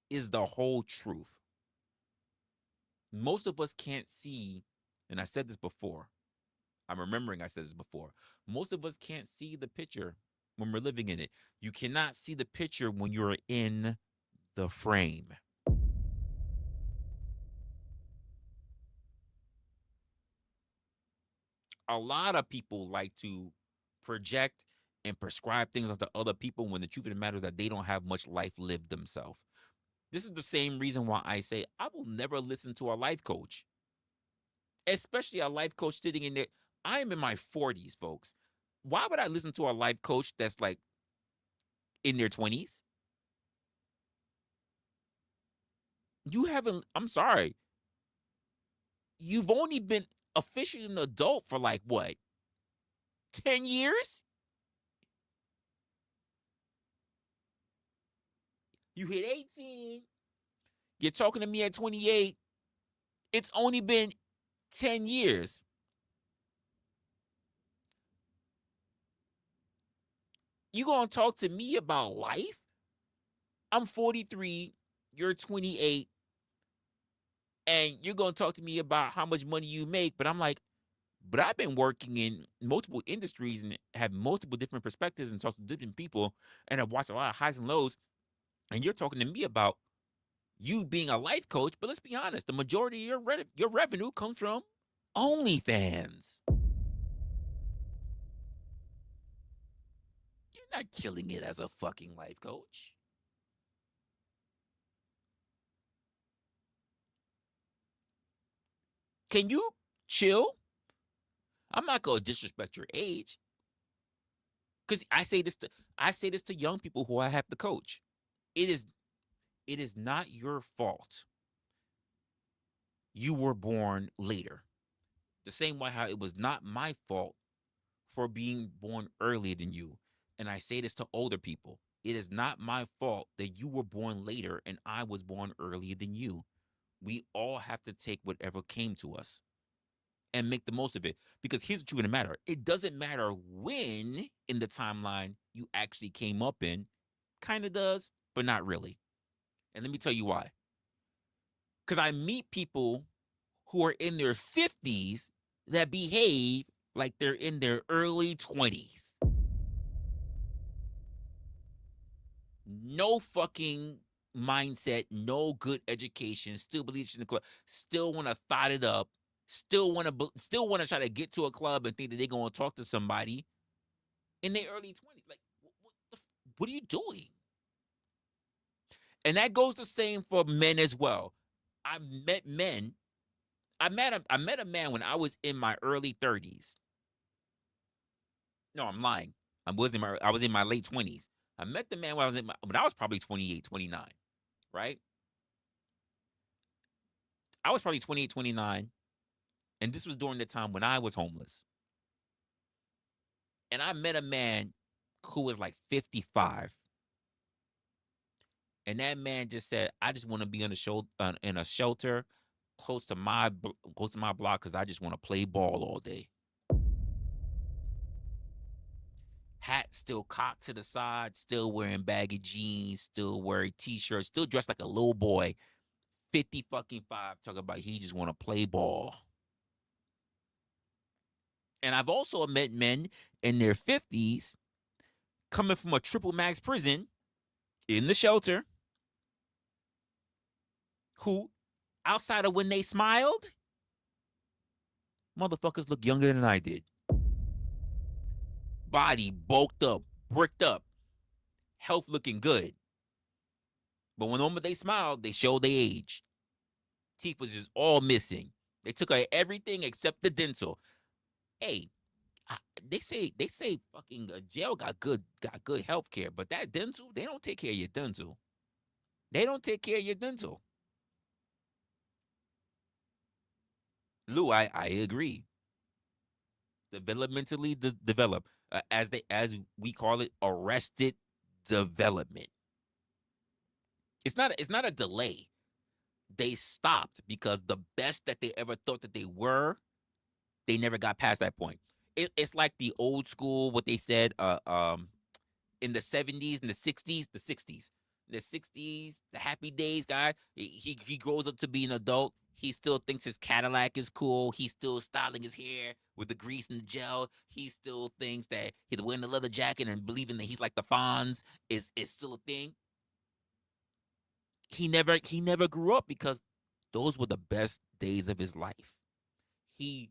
is the whole truth. Most of us can't see, and I said this before. I'm remembering I said this before. Most of us can't see the picture when we're living in it. You cannot see the picture when you're in the frame. A lot of people like to project and prescribe things onto other people when the truth of the matter is that they don't have much life lived themselves. This is the same reason why I say I will never listen to a life coach, especially a life coach sitting in there. I am in my 40s, folks. Why would I listen to a life coach that's like in their 20s? You haven't, I'm sorry, you've only been officially an adult for like what, 10 years? You hit 18, you're talking to me at 28. It's only been 10 years. You gonna talk to me about life? I'm 43, you're 28, and you're gonna talk to me about how much money you make, but I'm like, but I've been working in multiple industries and have multiple different perspectives and talked to different people and I've watched a lot of highs and lows. And you're talking to me about you being a life coach, but let's be honest, the majority of your revenue comes from OnlyFans. You're not killing it as a fucking life coach. Can you chill? I'm not gonna disrespect your age, because I say this to young people who I have to coach. It is not your fault. You were born later. The same way how it was not my fault for being born earlier than you. And I say this to older people. It is not my fault that you were born later and I was born earlier than you. We all have to take whatever came to us and make the most of it. Because here's the truth of the matter. It doesn't matter when in the timeline you actually came up in. Kind of does, but not really. And let me tell you why. Because I meet people who are in their 50s that behave like they're in their early 20s. No fucking mindset, no good education, still believes in the club, still want to thought it up, still want to try to get to a club and think that they're going to talk to somebody in their early 20s. Like, what are you doing? And that goes the same for men as well. I met men. I met a man when I was in my early 30s. No, I'm lying. I was in my late 20s. I met the man when I was probably 28, 29, right? I was probably 28, 29, and this was during the time when I was homeless. And I met a man who was like 55. And that man just said, "I just want to be in a shelter close to my block because I just want to play ball all day." Hat still cocked to the side, still wearing baggy jeans, still wearing t-shirts, still dressed like a little boy. 50 fucking 5, talking about he just want to play ball. And I've also met men in their 50s coming from a triple max prison in the shelter who, outside of when they smiled, motherfuckers look younger than I did. Body bulked up, bricked up, health looking good. But when the moment they smiled, they showed their age. Teeth was just all missing. They took away everything except the dental. Hey, they say fucking jail got good health care, but that dental, they don't take care of your dental. They don't take care of your dental. Lou, I agree. Developmentally develop, as we call it, arrested development. It's not a delay. They stopped because the best that they ever thought that they were, they never got past that point. It's like the old school, what they said, in the 70s and the 60s, the happy days guy. He grows up to be an adult. He still thinks his Cadillac is cool. He's still styling his hair with the grease and the gel. He still thinks that he's wearing the leather jacket and believing that he's like the Fonz is still a thing. He never grew up because those were the best days of his life. He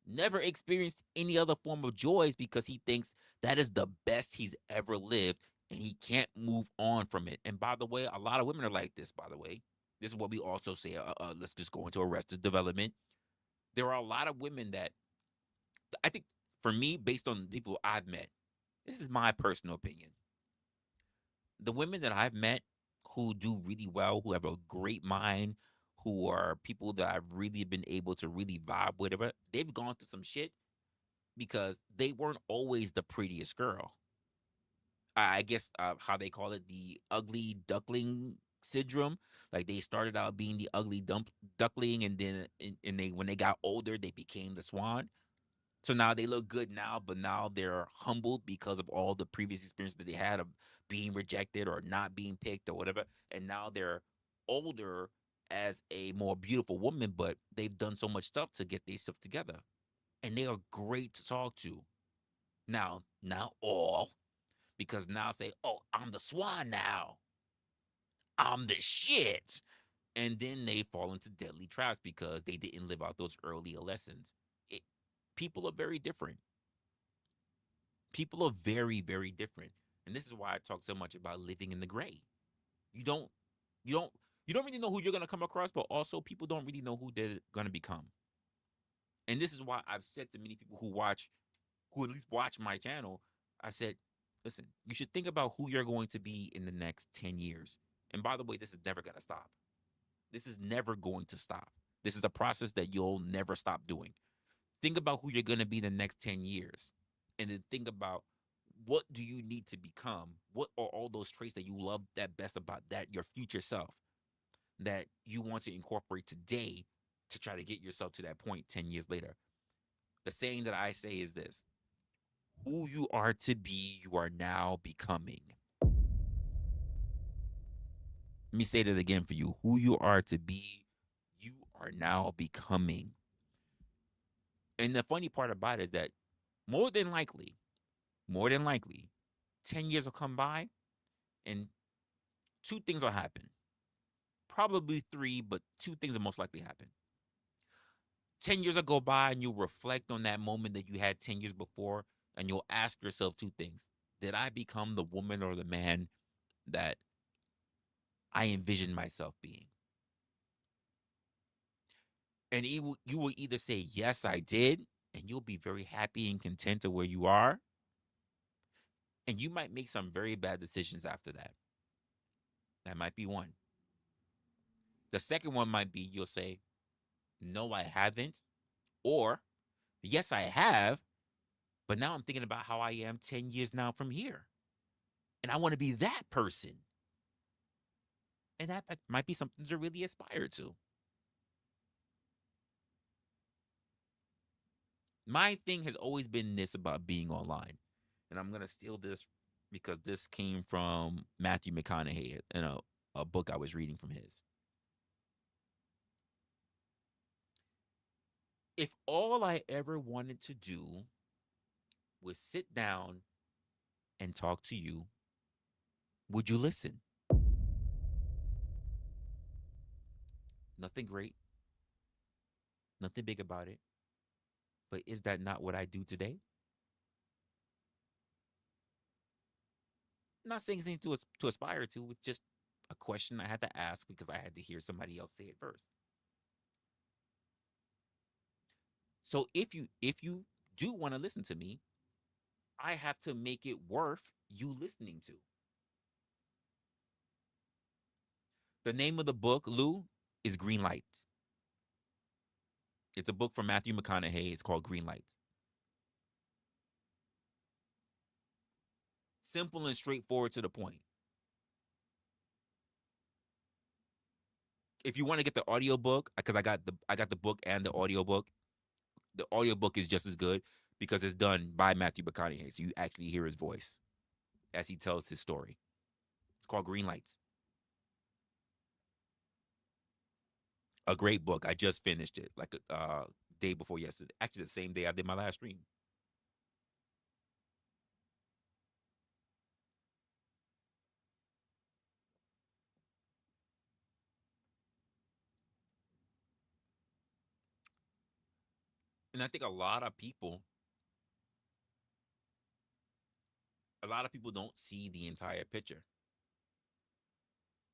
never experienced any other form of joys because he thinks that is the best he's ever lived and he can't move on from it. And by the way, a lot of women are like this, by the way. This is what we also say. Let's just go into arrested development. There are a lot of women that I think, for me, based on people I've met, this is my personal opinion. The women that I've met who do really well, who have a great mind, who are people that I've really been able to really vibe with, whatever, they've gone through some shit because they weren't always the prettiest girl. I guess how they call it, the ugly duckling syndrome. Like they started out being the ugly duckling, and then and they when they got older, they became the swan. So now they look good now, but now they're humbled because of all the previous experience that they had of being rejected or not being picked or whatever. And now they're older as a more beautiful woman, but they've done so much stuff to get themselves together. And they are great to talk to. Now, not all, because now say, oh, I'm the swan now. I'm the shit. And then they fall into deadly traps because they didn't live out those earlier lessons. It, People are very different. People are very, very different. And this is why I talk so much about living in the gray. You don't, you don't, you don't really know who you're gonna come across, but also people don't really know who they're gonna become. And this is why I've said to many people who at least watch my channel, I said, listen, you should think about who you're going to be in the next 10 years. And by the way, this is never gonna stop. This is never going to stop. This is a process that you'll never stop doing. Think about who you're gonna be the next 10 years. And then think about, what do you need to become? What are all those traits that you love that best about that your future self that you want to incorporate today to try to get yourself to that point 10 years later? The saying that I say is this: who you are to be, you are now becoming. Let me say that again for you. Who you are to be, you are now becoming. And the funny part about it is that more than likely, more than likely, 10 years will come by and two things will happen. Probably three, but two things will most likely happen. 10 years will go by and you'll reflect on that moment that you had 10 years before, and you'll ask yourself two things. Did I become the woman or the man that I envisioned myself being? And you will either say, yes, I did, and you'll be very happy and content to where you are. And you might make some very bad decisions after that. That might be one. The second one might be you'll say, no, I haven't. Or, yes, I have, but now I'm thinking about how I am 10 years now from here. And I want to be that person. And that might be something to really aspire to. My thing has always been this about being online. And I'm going to steal this because this came from Matthew McConaughey in a book I was reading from his. If all I ever wanted to do was sit down and talk to you, would you listen? Nothing great, nothing big about it. But is that not what I do today? I'm not saying it's anything to aspire to. It's just a question I had to ask because I had to hear somebody else say it first. So if you do want to listen to me, I have to make it worth you listening to. The name of the book, Lou, is Green Lights. It's a book from Matthew McConaughey. It's called Green Lights. Simple and straightforward to the point. If you want to get the audiobook, because I got the book and the audiobook, the audiobook is just as good because it's done by Matthew McConaughey. So you actually hear his voice as he tells his story. It's called Green Lights. A great book. I just finished it like a day before yesterday. Actually, the same day I did my last stream. And I think a lot of people don't see the entire picture.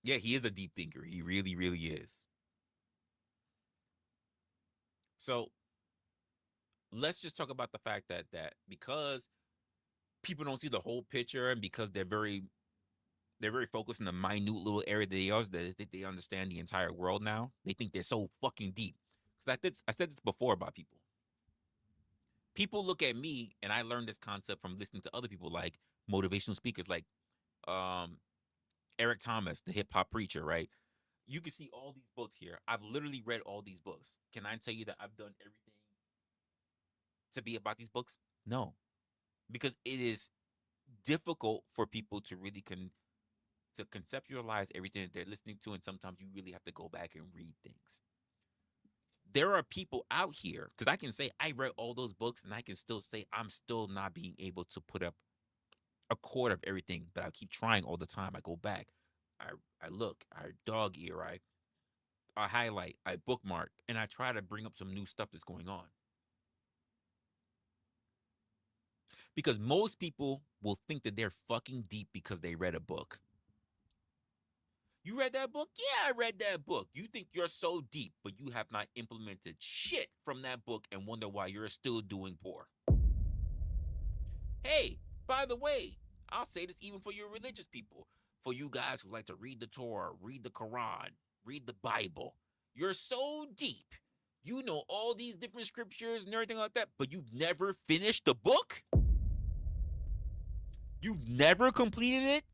Yeah, he is a deep thinker. He really, really is. So let's just talk about the fact that because people don't see the whole picture, and because they're very focused on the minute little area that they are, that they think they understand the entire world now. They think they're so fucking deep. Because I said this before about people. People look at me, and I learned this concept from listening to other people, like motivational speakers, like um, Eric Thomas, the hip hop preacher, right? You can see all these books here. I've literally read all these books. Can I tell you that I've done everything to be about these books? No, because it is difficult for people to really to conceptualize everything that they're listening to, and sometimes you really have to go back and read things. There are people out here, because I can say I read all those books, and I can still say I'm still not being able to put up a quarter of everything, but I keep trying all the time. I go back, I look, I dog ear, I highlight, I bookmark, and I try to bring up some new stuff that's going on. Because most people will think that they're fucking deep because they read a book. You read that book? Yeah, I read that book. You think you're so deep, but you have not implemented shit from that book and wonder why you're still doing poor. Hey, by the way, I'll say this even for your religious people. For you guys who like to read the Torah, read the Quran, read the Bible, you're so deep. You know all these different scriptures and everything like that, but you've never finished the book? You've never completed it?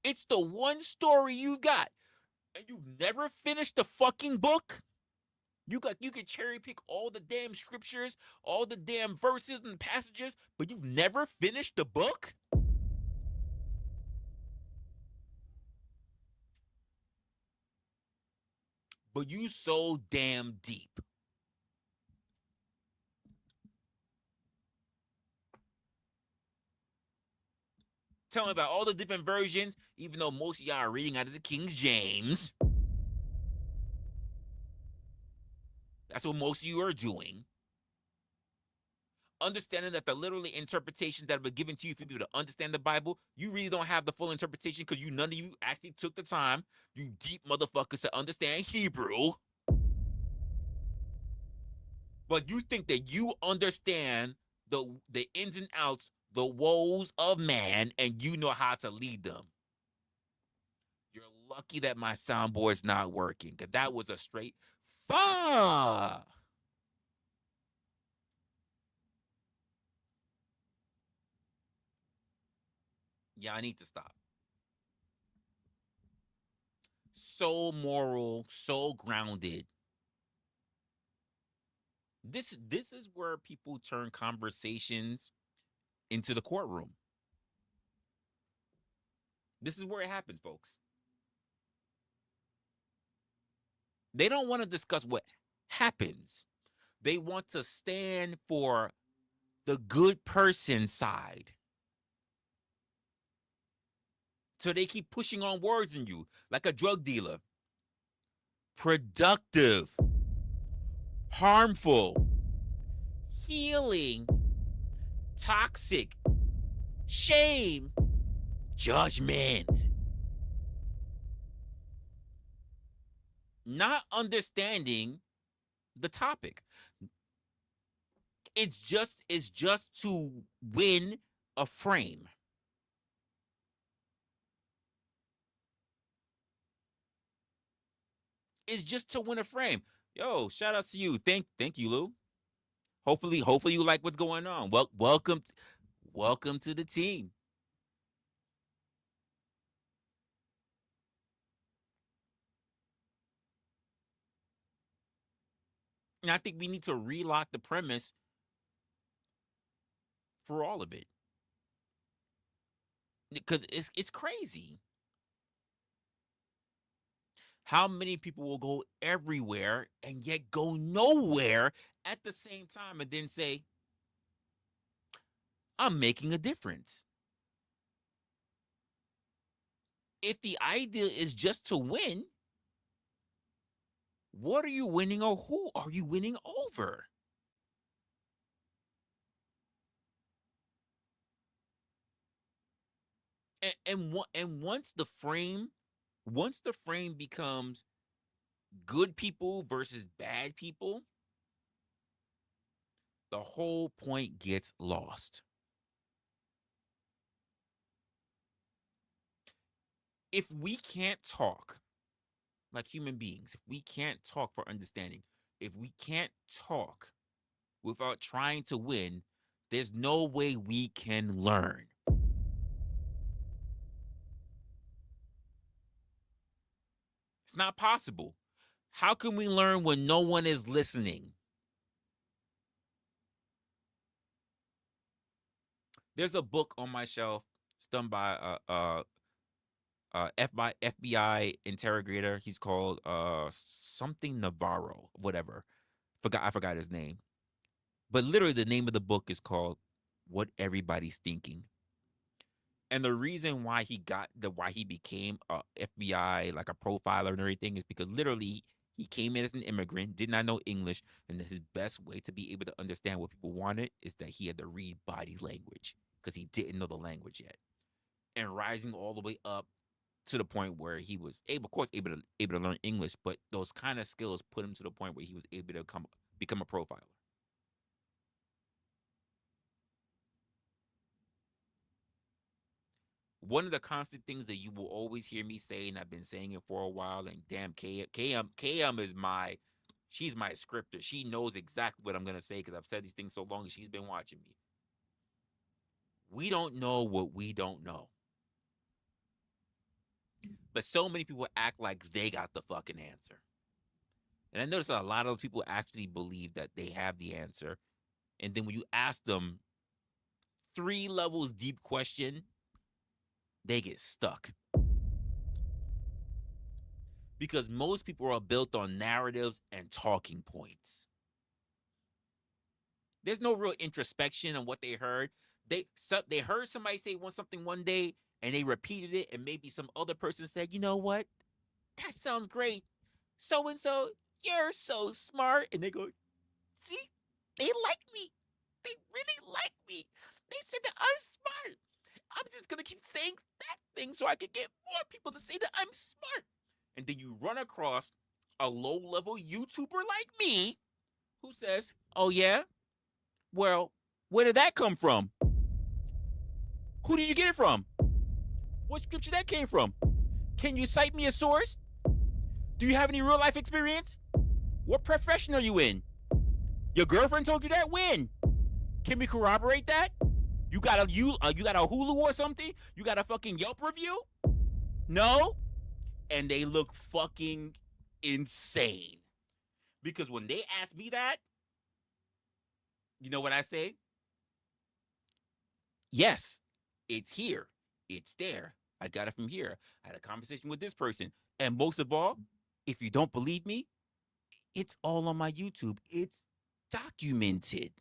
It's the one story you got, and you've never finished the fucking book? You can cherry pick all the damn scriptures, all the damn verses and passages, but you've never finished the book? But you so damn deep. Tell me about all the different versions, even though most of y'all are reading out of the King James. That's what most of you are doing. Understanding that the literally interpretations that have been given to you for people to understand the Bible, you really don't have the full interpretation because none of you actually took the time, you deep motherfuckers, to understand Hebrew. But you think that you understand the ins and outs, the woes of man, and you know how to lead them. You're lucky that my soundboard's not working, because that was a straight fuck. Yeah, I need to stop. So moral, so grounded. This is where people turn conversations into the courtroom. This is where it happens, folks. They don't want to discuss what happens. They want to stand for the good person side. So they keep pushing on words in you like a drug dealer. Productive, harmful, healing, toxic, shame, judgment. Not understanding the topic. It's just to win a frame. It's just to win a frame. Yo, shout out to you. Thank you, Lou. Hopefully you like what's going on. Welcome to the team. And I think we need to relock the premise for all of it. Because it's crazy. How many people will go everywhere and yet go nowhere at the same time and then say, I'm making a difference? If the idea is just to win, what are you winning, or who are you winning over? And once the frame becomes good people versus bad people, the whole point gets lost. If we can't talk like human beings, if we can't talk for understanding, if we can't talk without trying to win, there's no way we can learn. It's not possible. How can we learn when no one is listening? There's a book on my shelf. It's done by FBI interrogator. He's called something Navarro, whatever. I forgot his name. But literally the name of the book is called What Everybody's Thinking. And the reason why why he became a FBI, like a profiler and everything, is because literally he came in as an immigrant, did not know English, and his best way to be able to understand what people wanted is that he had to read body language because he didn't know the language yet. And rising all the way up to the point where he was able to learn English, but those kind of skills put him to the point where he was able to become a profiler. One of the constant things that you will always hear me say, and I've been saying it for a while, and damn, KM is she's my scripter. She knows exactly what I'm going to say because I've said these things so long and she's been watching me. We don't know what we don't know. But so many people act like they got the fucking answer. And I notice that a lot of those people actually believe that they have the answer. And then when you ask them 3 levels deep question, they get stuck. Because most people are built on narratives and talking points. There's no real introspection on what they heard. They heard somebody say something one day and they repeated it, and maybe some other person said, "You know what? That sounds great. So and so, you're so smart." And they go, "See, they like me. They really like me. They said that I'm smart. I'm just gonna keep saying that thing so I can get more people to say that I'm smart." And then you run across a low-level YouTuber like me who says, "Oh yeah? Well, where did that come from? Who did you get it from? What scripture that came from? Can you cite me a source? Do you have any real-life experience? What profession are you in? Your girlfriend told you that? When? Can we corroborate that? You got a Hulu or something? You got a fucking Yelp review? No?" And they look fucking insane. Because when they ask me that, you know what I say? Yes, it's here. It's there. I got it from here. I had a conversation with this person. And most of all, if you don't believe me, it's all on my YouTube. It's documented.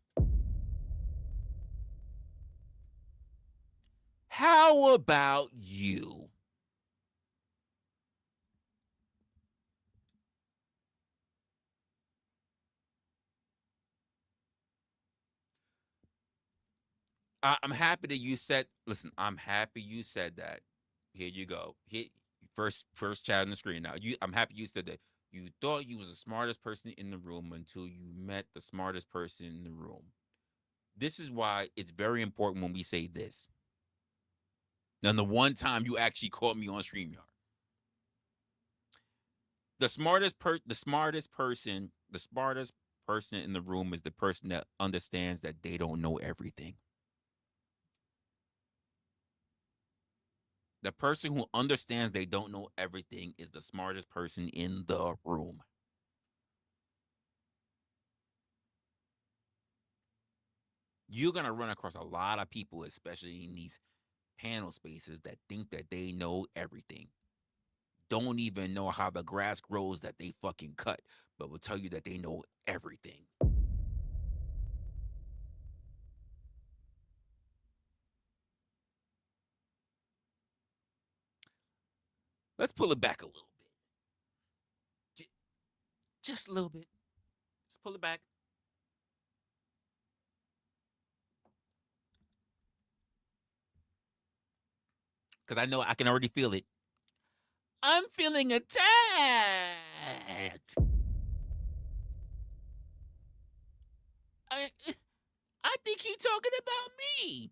How about you? I'm happy that you said, listen, I'm happy you said that. Here you go. First chat on the screen now. I'm happy you said that. You thought you was the smartest person in the room until you met the smartest person in the room. This is why it's very important when we say this. Now, the one time you actually caught me on StreamYard. The smartest person in the room is the person that understands that they don't know everything. The person who understands they don't know everything is the smartest person in the room. You're going to run across a lot of people, especially in these panel spaces, that think that they know everything. Don't even know how the grass grows that they fucking cut, but will tell you that they know everything. Let's pull it back a little bit. Just a little bit. Just pull it back. because I know I can already feel it. I'm feeling attacked. I I think he's talking about me.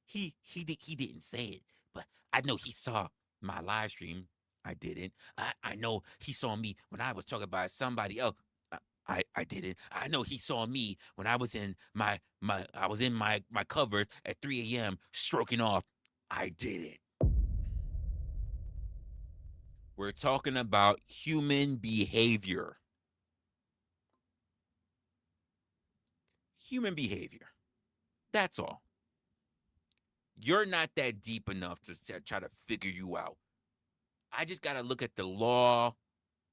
He didn't say it, but I know he saw my live stream. I didn't. I know he saw me when I was talking about somebody else. I didn't. I know he saw me when I was in my covers at 3 a.m. stroking off. I didn't. We're talking about human behavior. Human behavior. That's all. You're not that deep enough to try to figure you out. I just got to look at the law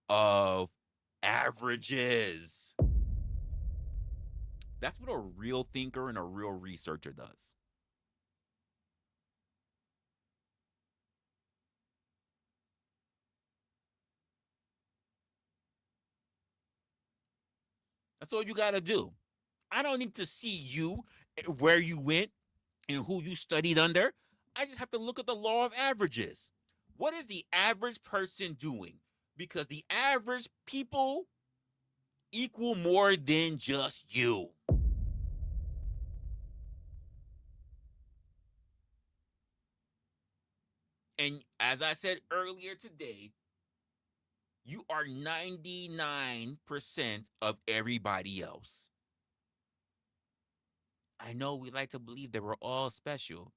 of averages. That's what a real thinker and a real researcher does. That's all you got to do. I don't need to see you, where you went, and who you studied under. I just have to look at the law of averages. What is the average person doing? Because the average people equal more than just you. And as I said earlier today, you are 99% of everybody else. I know we like to believe that we're all special,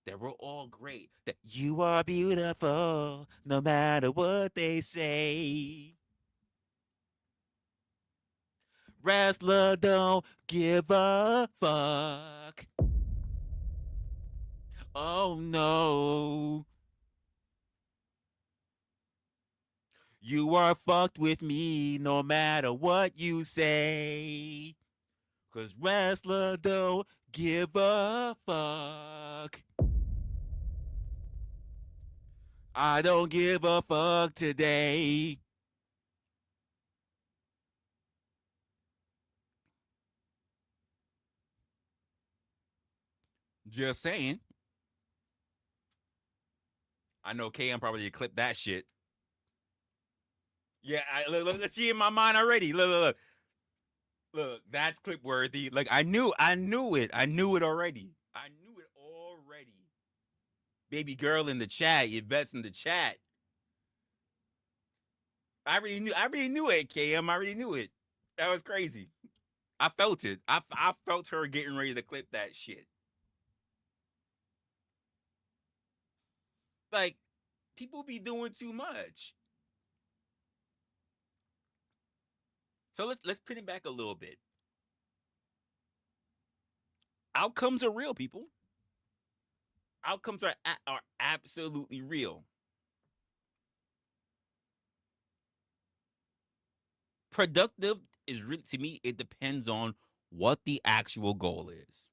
that we're all great, that you are beautiful no matter what they say. Wrestler don't give a fuck. Oh no. You are fucked with me no matter what you say. Cause wrestler don't give a fuck. I don't give a fuck today. Just saying. I know KM probably clipped that shit. Yeah, look, she in my mind already. Look, that's clip worthy. Like I knew it. I knew it already. I knew it already. Baby girl in the chat, Yvette's in the chat. I already knew it, KM. I already knew it. That was crazy. I felt it. I felt her getting ready to clip that shit. Like, people be doing too much. So let's pin it back a little bit. Outcomes are real, people. Outcomes are absolutely real. Productive is really, to me, it depends on what the actual goal is.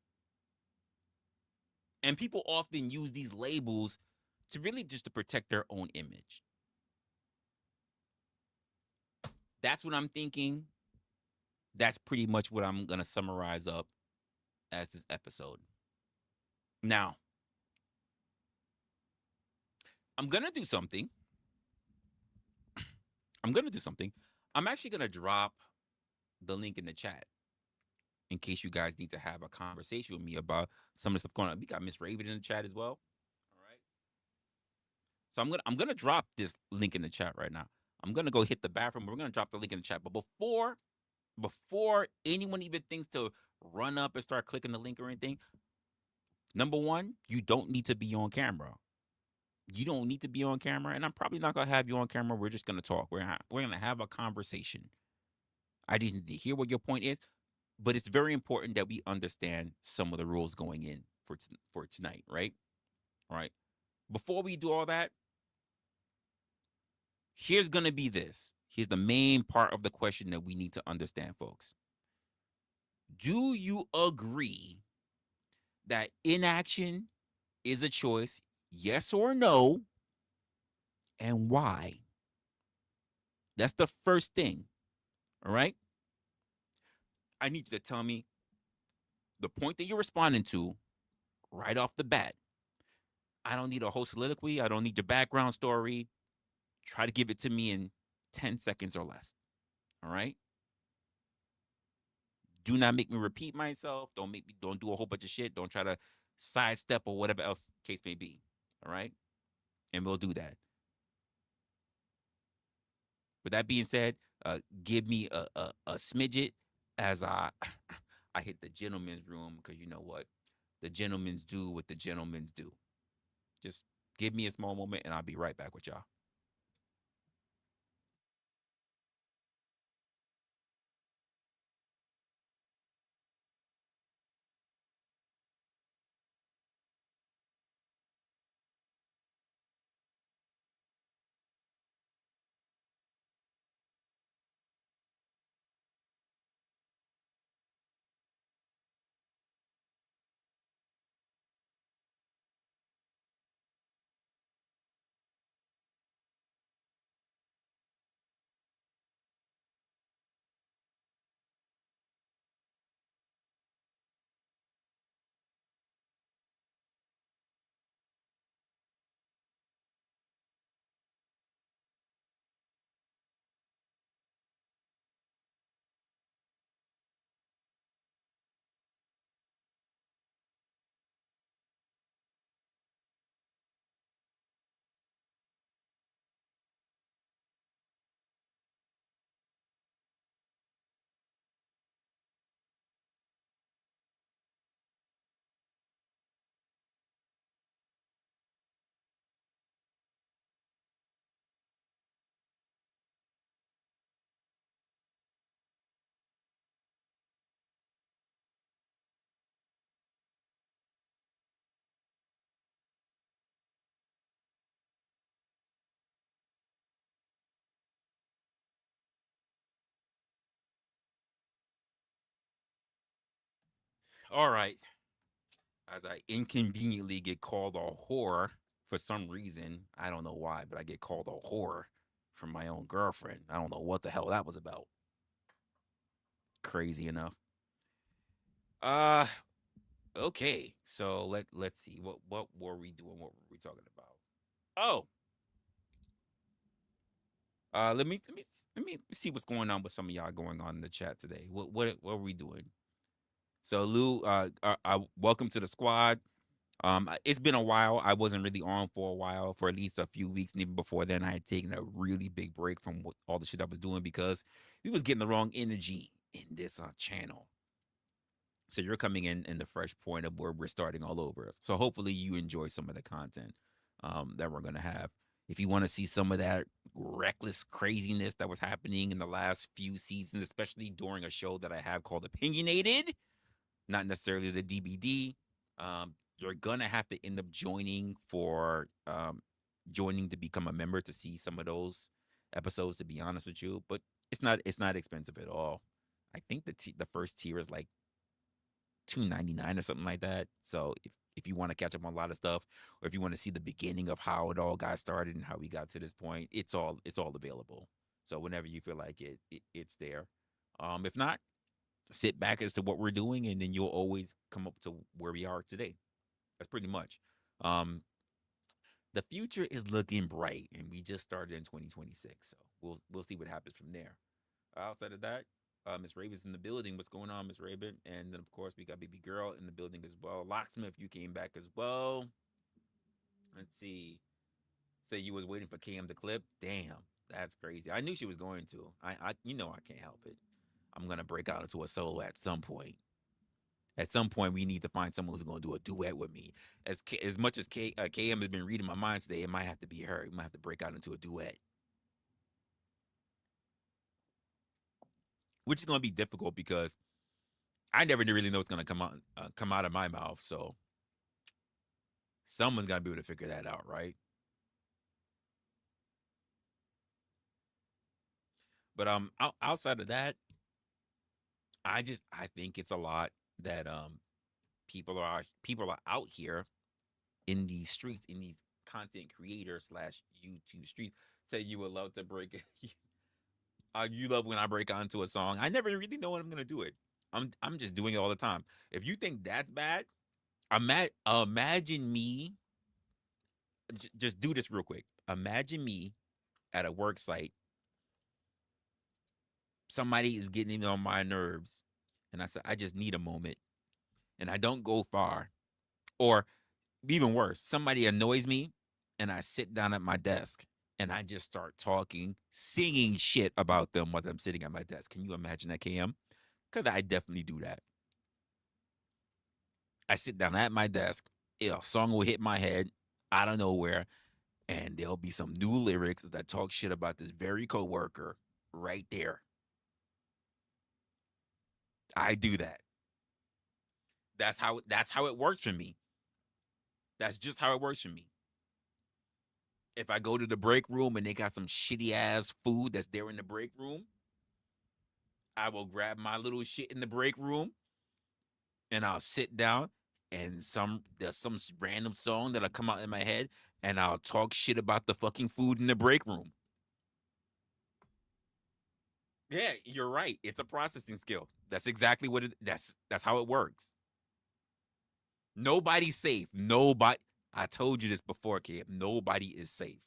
And people often use these labels to really just to protect their own image. That's what I'm thinking. That's pretty much what I'm going to summarize up as this episode. Now, I'm going to do something. I'm actually going to drop the link in the chat in case you guys need to have a conversation with me about some of the stuff going on. We got Miss Raven in the chat as well. All right. So I'm gonna drop this link in the chat right now. I'm gonna go hit the bathroom. We're gonna drop the link in the chat. But before anyone even thinks to run up and start clicking the link or anything, number one, you don't need to be on camera. You don't need to be on camera, and I'm probably not gonna have you on camera. We're just gonna talk. We're gonna have a conversation. I just need to hear what your point is, but it's very important that we understand some of the rules going in for tonight, right? All right. Before we do all that, here's gonna be this. Here's the main part of the question that we need to understand, folks. Do you agree that inaction is a choice? Yes or no? And why? That's the first thing. All right. I need you to tell me the point that you're responding to right off the bat. I don't need a whole soliloquy. I don't need your background story. Try to give it to me in 10 seconds or less. All right. Do not make me repeat myself. Don't do a whole bunch of shit. Don't try to sidestep or whatever else case may be. All right. And we'll do that. With that being said, give me a smidget as I I hit the gentleman's room because you know what? The gentlemen's do what the gentlemen's do. Just give me a small moment and I'll be right back with y'all. All right. As I inconveniently get called a whore for some reason. I don't know why, but I get called a whore from my own girlfriend. I don't know what the hell that was about. Crazy enough. Uh okay. So let's see. What were we doing? What were we talking about? Oh, let me see what's going on with some of y'all going on in the chat today. What are we doing? So Lou, welcome to the squad. It's been a while. I wasn't really on for a while, for at least a few weeks, and even before then, I had taken a really big break from all the shit I was doing because we was getting the wrong energy in this channel. So you're coming in the fresh point of where we're starting all over. So hopefully you enjoy some of the content that we're gonna have. If you want to see some of that reckless craziness that was happening in the last few seasons, especially during a show that I have called Opinionated, not necessarily the DBD. You're gonna have to end up joining to become a member to see some of those episodes. To be honest with you, but it's not expensive at all. I think the first tier is like $2.99 or something like that. So if you want to catch up on a lot of stuff, or if you want to see the beginning of how it all got started and how we got to this point, it's all available. So whenever you feel like it's there. If not, sit back as to what we're doing, and then you'll always come up to where we are today. That's pretty much. Um, the future is looking bright, and we just started in 2026, so we'll see what happens from there. Outside of that, Miss Raven's in the building. What's going on, Miss Raven? And then of course we got Baby Girl in the building as well. Locksmith, you came back as well. Let's see. Say you was waiting for KM to clip. Damn, that's crazy. I knew she was going to. I can't help it. I'm gonna break out into a solo at some point. At some point, we need to find someone who's going to do a duet with me. As much as KM has been reading my mind today, it might have to be her. We might have to break out into a duet, which is going to be difficult because I never really know what's going to come out of my mouth. So someone's got to be able to figure that out, right? But outside of that, I think it's a lot that people are out here in these streets, in these content creator slash YouTube streets. Say you would love to break it. You love when I break onto a song. I never really know when I'm gonna do it. I'm just doing it all the time. If you think that's bad, imagine me just do this real quick. Imagine me at a work site. Somebody is getting on my nerves, and I said, I just need a moment, and I don't go far. Or even worse, somebody annoys me, and I sit down at my desk and I just start talking, singing shit about them while I'm sitting at my desk. Can you imagine that, KM? Because I definitely do that. I sit down at my desk, a song will hit my head out of nowhere, and there'll be some new lyrics that talk shit about this very coworker right there. I do that. That's how it works for me. That's just how it works for me. If I go to the break room and they got some shitty ass food that's there in the break room, I will grab my little shit in the break room and I'll sit down and there's some random song that'll come out in my head and I'll talk shit about the fucking food in the break room. Yeah, you're right. It's a processing skill. That's exactly what that's how it works. Nobody's safe. Nobody. I told you this before, kid. Nobody is safe.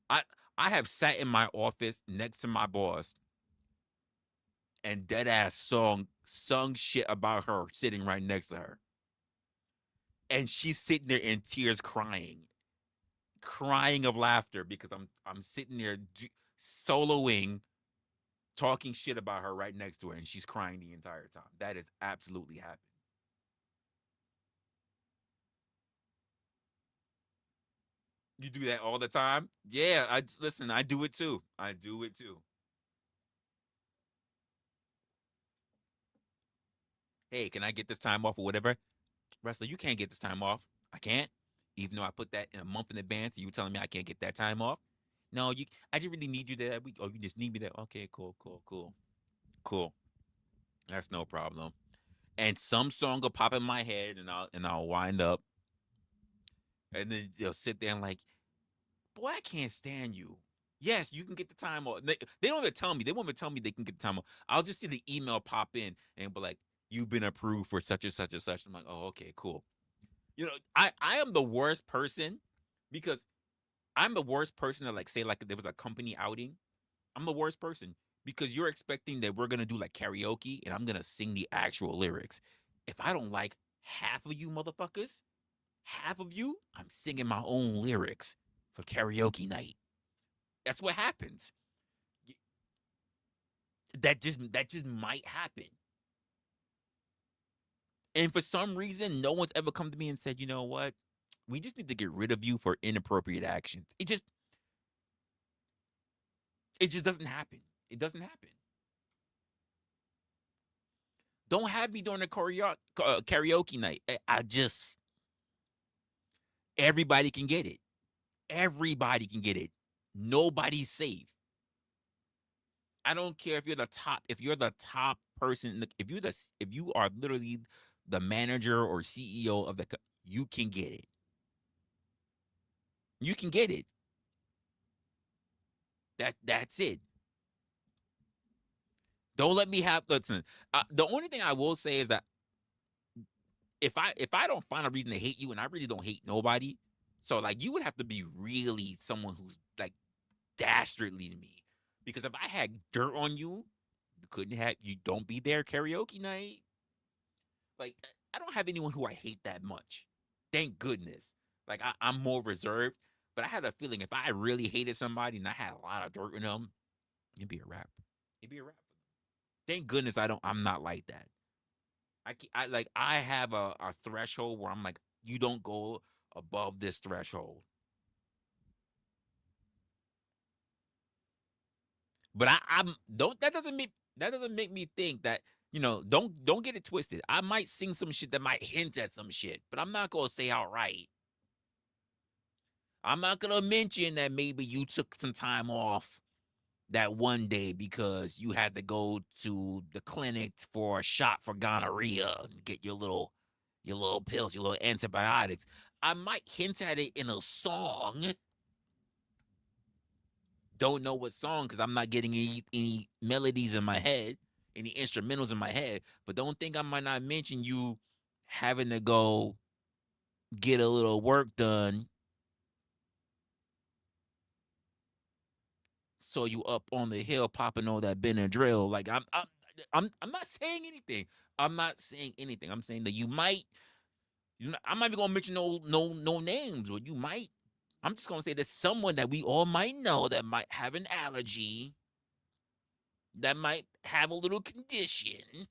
I I have sat in my office next to my boss and dead ass sung shit about her sitting right next to her. And she's sitting there in tears crying of laughter because I'm sitting there soloing, talking shit about her right next to her, and she's crying the entire time. That is absolutely happened. You do that all the time? Yeah, listen, I do it too. I do it too. Hey, can I get this time off or whatever? Wrestler, you can't get this time off. I can't. Even though I put that in a month in advance, and you telling me I can't get that time off? No, I just really need you that week. Oh, you just need me there. Okay, cool, cool, cool. Cool. That's no problem. And some song will pop in my head and I'll wind up. And then they'll sit there and like, boy, I can't stand you. Yes, you can get the time off. They don't even tell me. They won't even tell me they can get the time off. I'll just see the email pop in and be like, you've been approved for such and such and such. I'm like, oh, okay, cool. You know, I am the worst person because I'm the worst person to like say like if there was a company outing. I'm the worst person because you're expecting that we're gonna do like karaoke and I'm gonna sing the actual lyrics. If I don't like half of you motherfuckers, half of you, I'm singing my own lyrics for karaoke night. That's what happens. That just might happen. And for some reason, no one's ever come to me and said, you know what? We just need to get rid of you for inappropriate actions. It just doesn't happen. It doesn't happen. Don't have me during the karaoke night. I just everybody can get it. Everybody can get it. Nobody's safe. I don't care if you're the top. If you're the top person, if you are literally the manager or CEO of you can get it. You can get it. That's it. Don't let me have. Listen, the only thing I will say is that if I don't find a reason to hate you, and I really don't hate nobody, so like you would have to be really someone who's like dastardly to me, because if I had dirt on you, you don't be there karaoke night. Like I don't have anyone who I hate that much. Thank goodness. Like I'm more reserved, but I had a feeling if I really hated somebody and I had a lot of dirt on them, it'd be a rap. It'd be a rap. Thank goodness I'm not like that. I have a threshold where I'm like, you don't go above this threshold. But I'm don't that doesn't make me think that, don't get it twisted. I might sing some shit that might hint at some shit, but I'm not gonna say outright. I'm not gonna mention that maybe you took some time off that one day because you had to go to the clinic for a shot for gonorrhea and get your little pills, your little antibiotics. I might hint at it in a song. Don't know what song because I'm not getting any melodies in my head, any instrumentals in my head. But don't think I might not mention you having to go get a little work done Saw you up on the hill popping all that Benadryl. Like I'm not saying anything. I'm not saying anything. I'm saying that you might. I'm not even gonna mention no names. Or you might. I'm just gonna say there's someone that we all might know that might have an allergy. That might have a little condition.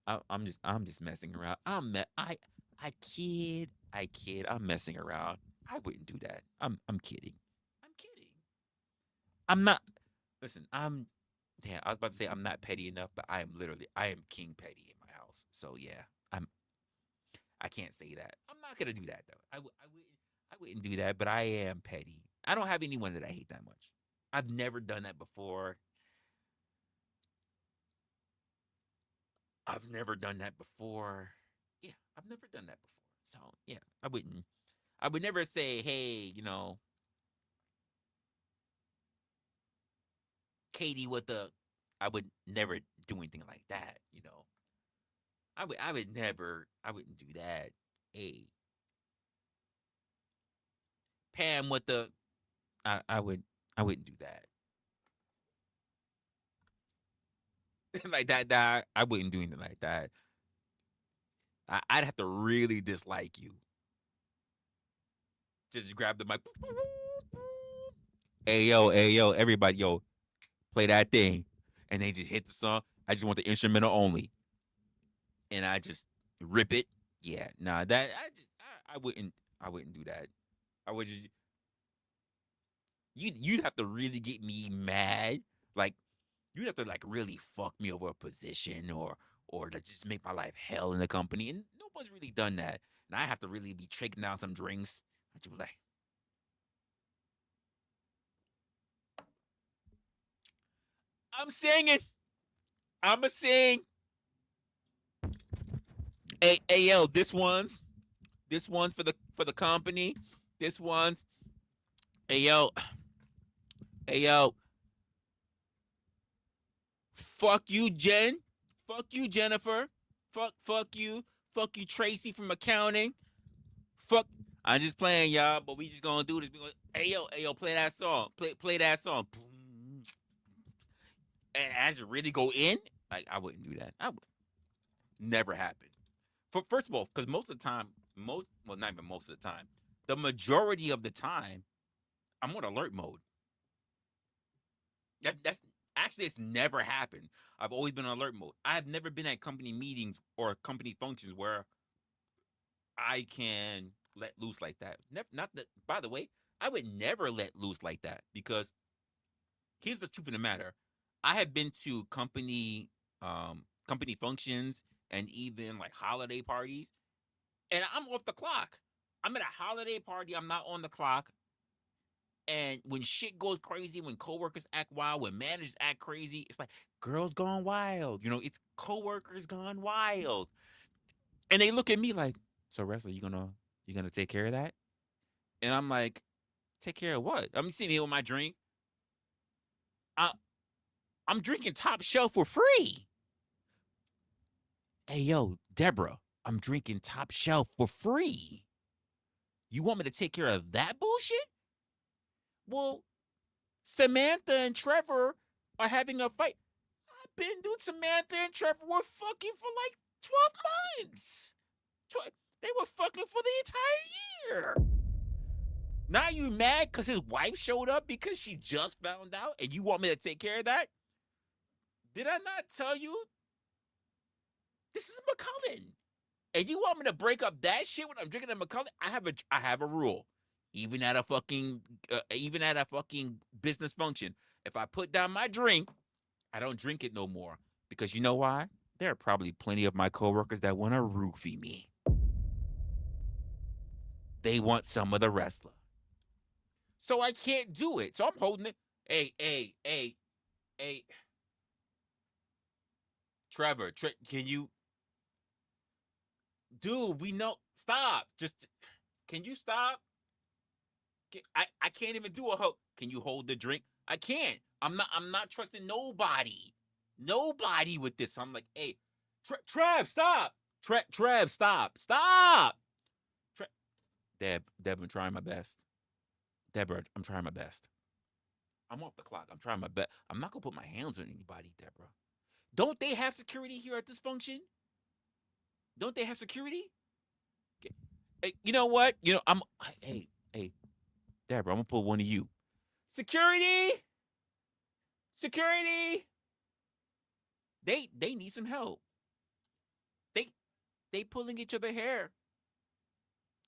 I'm just messing around. I kid. I'm messing around. I wouldn't do that. I'm kidding. I'm kidding. I'm not. Listen, Damn, I was about to say I'm not petty enough, but I am king petty in my house. So yeah, I can't say that. I'm not gonna do that though. I wouldn't do that, but I am petty. I don't have anyone that I hate that much. I've never done that before. I've never done that before. Yeah, I've never done that before. So yeah, I wouldn't. I would never say, hey, Katie with the. I would never do anything like that. I would never. I wouldn't do that. Hey, Pam with the. I would. I wouldn't do that. Like that. I wouldn't do anything like that. I'd have to really dislike you to just grab the mic. Hey yo, everybody, yo, play that thing, and they just hit the song. I just want the instrumental only, and I just rip it. Yeah, nah, that I wouldn't do that. I would just you'd have to really get me mad, like you'd have to like really fuck me over a position or to just make my life hell in the company, and no one's really done that. And I have to really be taking down some drinks. I just be like, I'm singing. I'ma sing. Hey yo, this one's for the company. This one's hey yo, hey yo, fuck you, Jen. Fuck you, Jennifer. Fuck you, Tracy from accounting. Fuck. I'm just playing, y'all, but we just gonna do this. We gonna, hey yo, play that song. Play that song. And as it really go in, like I wouldn't do that. I would never happen. First of all, because most of the time, not even most of the time, the majority of the time, I'm on alert mode. That's actually it's never happened. I've always been on alert mode. I have never been at company meetings or company functions where I can let loose like that. Not that. By the way, I would never let loose like that because here's the truth of the matter. I have been to company functions and even like holiday parties, and I'm off the clock. I'm at a holiday party. I'm not on the clock. And when shit goes crazy, when coworkers act wild, when managers act crazy, it's like girls gone wild. It's coworkers gone wild. And they look at me like, so wrestler, you gonna take care of that? And I'm like, take care of what? I'm sitting here with my drink. I, I'm drinking top shelf for free. Hey yo, Deborah, I'm drinking top shelf for free. You want me to take care of that bullshit? Well, Samantha and Trevor are having a fight. I've been doing Samantha and Trevor were fucking for like 12 months. They were fucking for the entire year. Now you mad because his wife showed up because she just found out and you want me to take care of that? Did I not tell you? This is McCullen. And you want me to break up that shit when I'm drinking a McCullen? I have a rule. Even at a fucking business function, if I put down my drink, I don't drink it no more. Because you know why? There are probably plenty of my coworkers that want to roofie me. They want some of the wrestler. So I can't do it. So I'm holding it. Hey. Trevor, can you? Dude, we know. Stop. Just, can you stop? I can't even do a hold. Can you hold the drink? I can't. I'm not trusting nobody. Nobody with this. I'm like, hey, Trev, stop. Trev, stop. Stop. Deb, I'm trying my best. Deborah, I'm trying my best. I'm off the clock. I'm trying my best. I'm not gonna put my hands on anybody, Deborah. Don't they have security here at this function? Don't they have security? Hey, you know what? Hey, Deborah, I'm gonna pull one of you. Security, security. They need some help. They they pulling each other hair.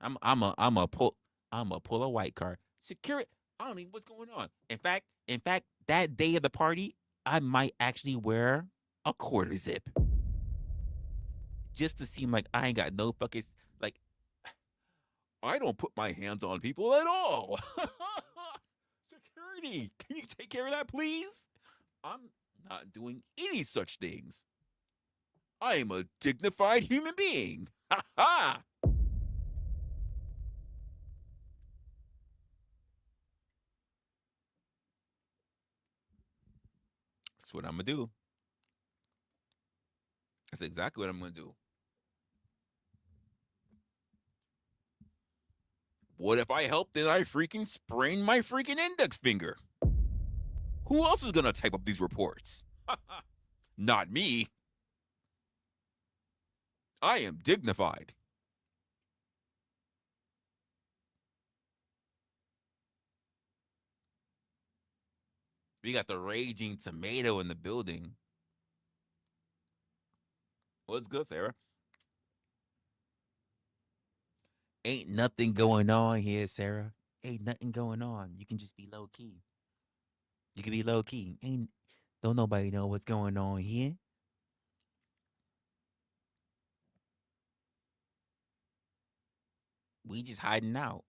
I'm a pull a white card. Security. I don't even what's going on. In fact, that day of the party, I might actually wear a quarter zip just to seem like I ain't got no fucking like. I don't put my hands on people at all. Security, can you take care of that, please? I'm not doing any such things. I am a dignified human being. Ha ha! That's what I'm gonna do. That's exactly what I'm gonna do. What if I helped and I freaking sprained my freaking index finger? Who else is gonna type up these reports? Not me. I am dignified. We got the raging tomato in the building. What's good, Sarah? Ain't nothing going on here, Sarah. Ain't nothing going on. You can just be low key. You can be low key. Ain't don't nobody know what's going on here. We just hiding out.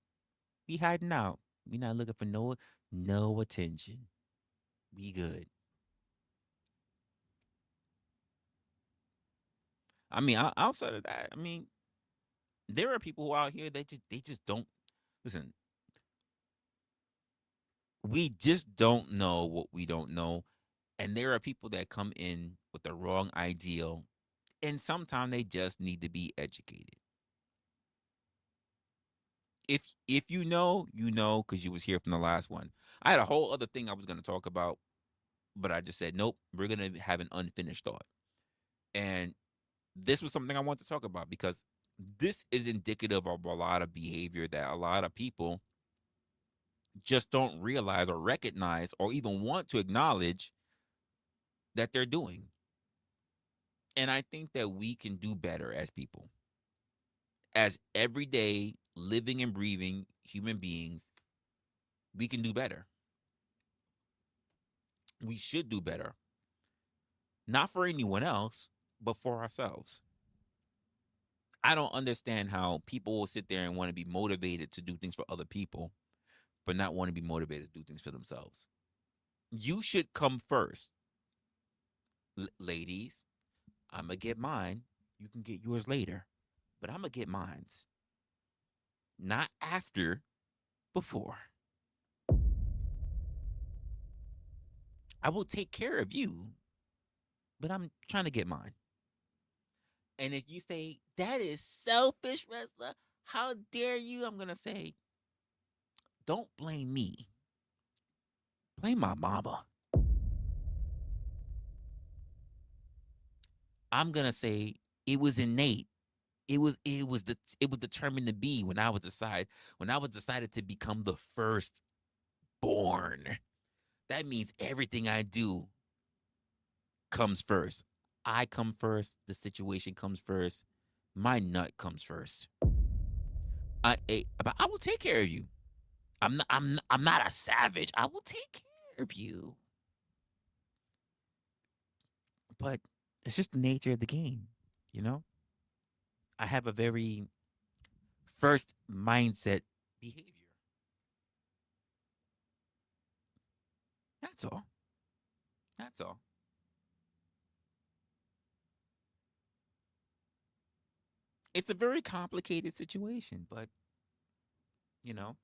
We hiding out. We not looking for no attention. We good. I mean, outside of that, I mean, there are people who out here they just don't listen. We just don't know what we don't know, and there are people that come in with the wrong ideal, and sometimes they just need to be educated. If you know, because you was here from the last one. I had a whole other thing I was going to talk about, but I just said nope. We're gonna have an unfinished thought, and this was something I want to talk about because this is indicative of a lot of behavior that a lot of people just don't realize or recognize or even want to acknowledge that they're doing. And I think that we can do better as people, as everyday living and breathing human beings. We can do better. We should do better, not for anyone else, but for ourselves. I don't understand how people will sit there and want to be motivated to do things for other people, but not want to be motivated to do things for themselves. You should come first. Ladies, I'm going to get mine. You can get yours later, but I'm going to get mine's. Not after, before. I will take care of you, but I'm trying to get mine. And if you say, that is selfish, wrestler, how dare you? I'm going to say, don't blame me. Blame my mama. I'm going to say, it was innate. It was determined to be when I was decided to become the first born. That means everything I do comes first. I come first, the situation comes first, my nut comes first. But I will take care of you. I'm not a savage. I will take care of you. But it's just the nature of the game, you know? I have a very first mindset behavior. That's all. That's all. It's a very complicated situation, but you know,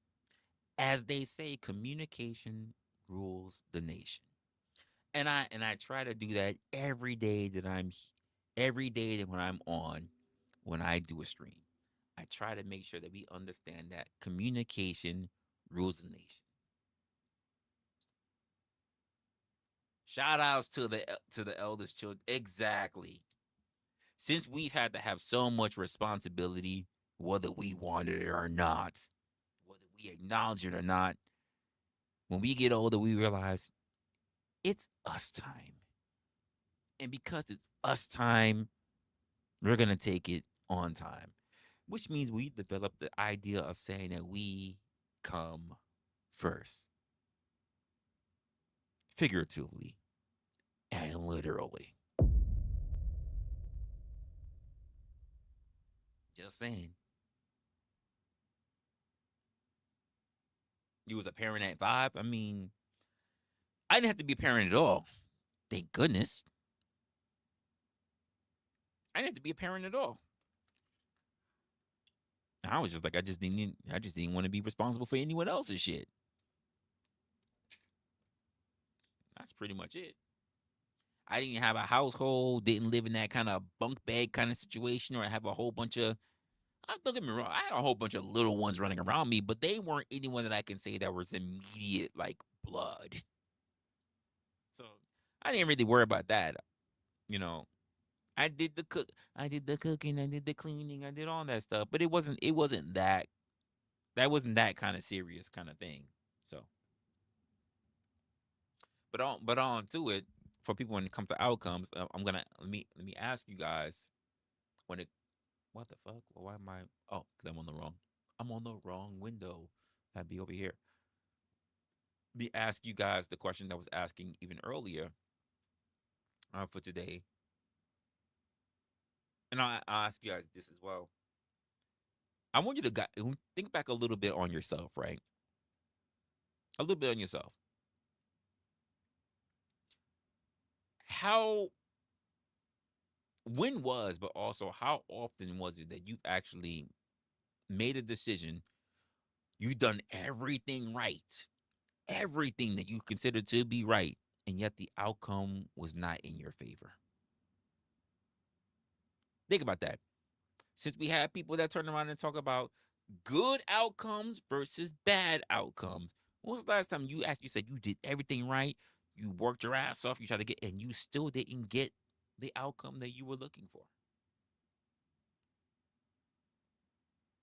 as they say, communication rules the nation. And I try to do that every day that when I'm on, when I do a stream. I try to make sure that we understand that communication rules the nation. Shout outs to the eldest children. Exactly. Since we've had to have so much responsibility, whether we wanted it or not, whether we acknowledge it or not, when we get older, we realize it's us time. And because it's us time, we're going to take it on time, which means we develop the idea of saying that we come first, figuratively and literally. Just saying. You was a parent at 5. I mean, I didn't have to be a parent at all. Thank goodness. I didn't have to be a parent at all. I was just like, I just didn't want to be responsible for anyone else's shit. That's pretty much it. I didn't have a household, didn't live in that kind of bunk bed kind of situation, or I have a whole bunch of, don't get me wrong, I had a whole bunch of little ones running around me, but they weren't anyone that I can say that was immediate, like, blood. So I didn't really worry about that. You know, I did the cooking, I did the cleaning, I did all that stuff, but it wasn't that wasn't that kind of serious kind of thing. So, but on to it. For people when it comes to outcomes, I'm gonna let me ask you guys when it. What the fuck? Well, why am I? Oh, because I'm on the wrong window. I'd be over here. Me ask you guys the question that I was asking even earlier for today, and I'll ask you guys this as well. I want you to think back a little bit on yourself, right? A little bit on yourself. When was, but also how often was it that you've actually made a decision, you done everything right, everything that you consider to be right, and yet the outcome was not in your favor? Think about that. Since we have people that turn around and talk about good outcomes versus bad outcomes, when was the last time you actually said you did everything right, you worked your ass off, you tried to get, and you still didn't get the outcome that you were looking for?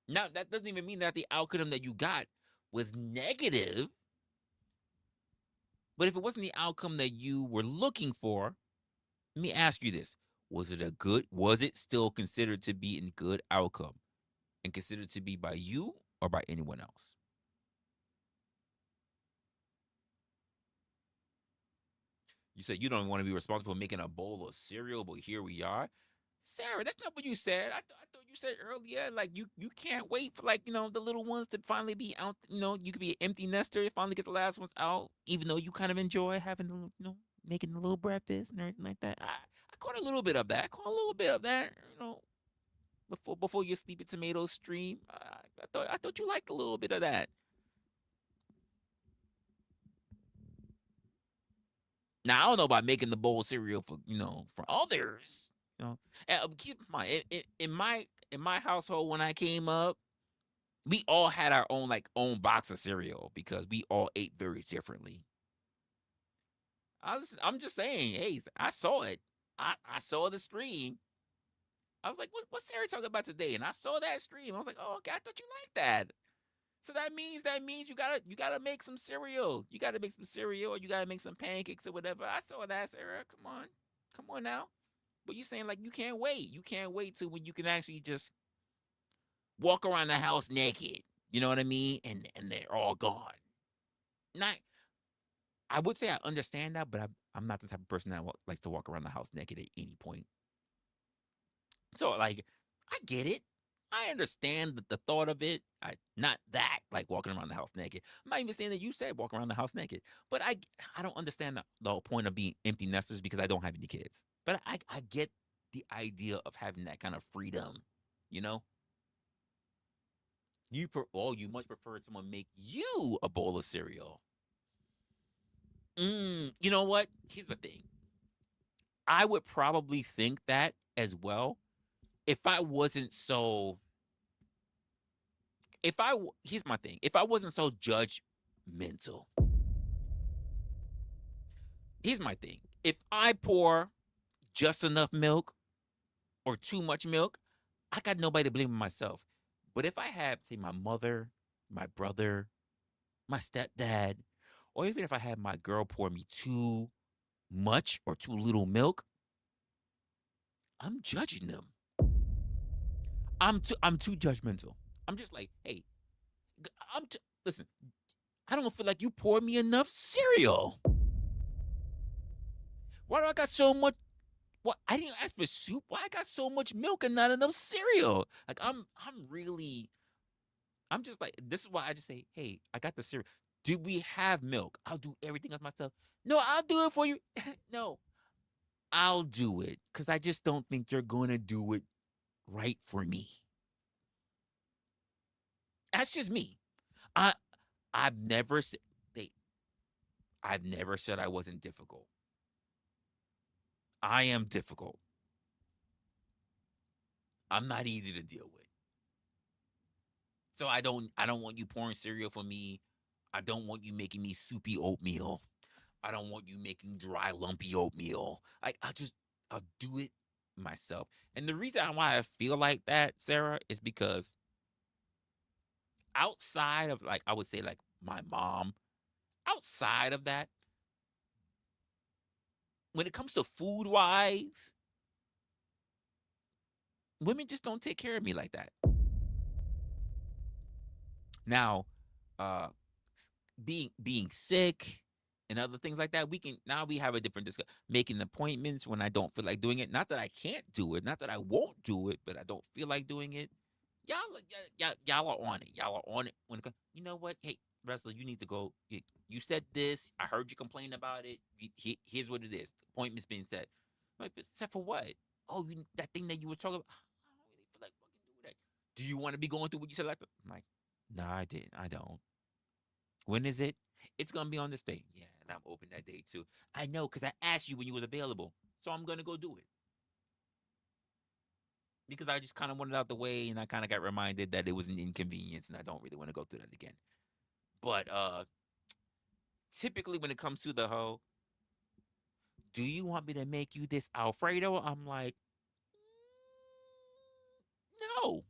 Now, that doesn't even mean that the outcome that you got was negative. But if it wasn't the outcome that you were looking for, let me ask you this. Was it still considered to be a good outcome and considered to be by you or by anyone else? You said you don't want to be responsible for making a bowl of cereal, but here we are. Sarah, that's not what you said. I thought you said earlier, like you can't wait for, like, the little ones to finally be out. You could be an empty nester, finally get the last ones out, even though you kind of enjoy having making the little breakfast and everything like that. I caught a little bit of that. Before your sleepy tomatoes stream. I thought you liked a little bit of that. Now I don't know about making the bowl of cereal for others. Keep in mind, in my household when I came up, we all had our own box of cereal because we all ate very differently. I'm just saying, hey, I saw it. I saw the stream. I was like, what's Sarah talking about today? And I saw that stream. I was like, oh, okay, I thought you liked that. So that means you gotta make some cereal. You gotta make some cereal, or you gotta make some pancakes or whatever. I saw that, Sarah. Come on now. But you saying like you can't wait. You can't wait till when you can actually just walk around the house naked. You know what I mean? And they're all gone. Not. I would say I understand that, but I'm not the type of person that likes to walk around the house naked at any point. So like, I get it. I understand the thought of it. Not that like walking around the house naked. I'm not even saying that you said walk around the house naked, but I don't understand the whole point of being empty nesters because I don't have any kids. But I get the idea of having that kind of freedom. You know, you much prefer someone make you a bowl of cereal. You know what? Here's the thing. I would probably think that as well if I wasn't so Here's my thing. If I wasn't so judgmental, here's my thing. If I pour just enough milk or too much milk, I got nobody to blame but myself. But if I had, say, my mother, my brother, my stepdad, or even if I had my girl pour me too much or too little milk, I'm judging them. I'm too judgmental. I'm just like, hey, listen. I don't feel like you poured me enough cereal. Why do I got so much? What, I didn't ask for soup. Why I got so much milk and not enough cereal? Like I'm just like, this is why I just say, hey, I got the cereal. Do we have milk? I'll do everything else myself. No, I'll do it for you. No, I'll do it because I just don't think you're going to do it right for me. That's just me. I I've never said they I've never said I wasn't difficult. I am difficult. I'm not easy to deal with. So I don't want you pouring cereal for me. I don't want you making me soupy oatmeal. I don't want you making dry lumpy oatmeal. I'll do it myself. And the reason why I feel like that, Sarah, is because outside of, like, I would say, like, my mom, outside of that, when it comes to food wise, women just don't take care of me like that. Now, uh being sick and other things like that, we have a different discussion. Making appointments when I don't feel like doing it. Not that I can't do it, not that I won't do it, but I don't feel like doing it. Y'all are on it. Y'all are on it when it comes. You know what? Hey, wrestler, you need to go. You said this. I heard you complain about it. Here's what it is. The appointment's being set. Like, set for what? Oh, that thing that you were talking about. I don't really feel like fucking doing that. Do you want to be going through what you said? Like, I'm like, nah, I didn't. I don't. When is it? It's gonna be on this day. Yeah, and I'm open that day too. I know, because I asked you when you was available. So I'm gonna go do it. Because I just kind of wanted it out the way, and I kind of got reminded that it was an inconvenience and I don't really want to go through that again. But typically when it comes to the whole, do you want me to make you this Alfredo? I'm like, no.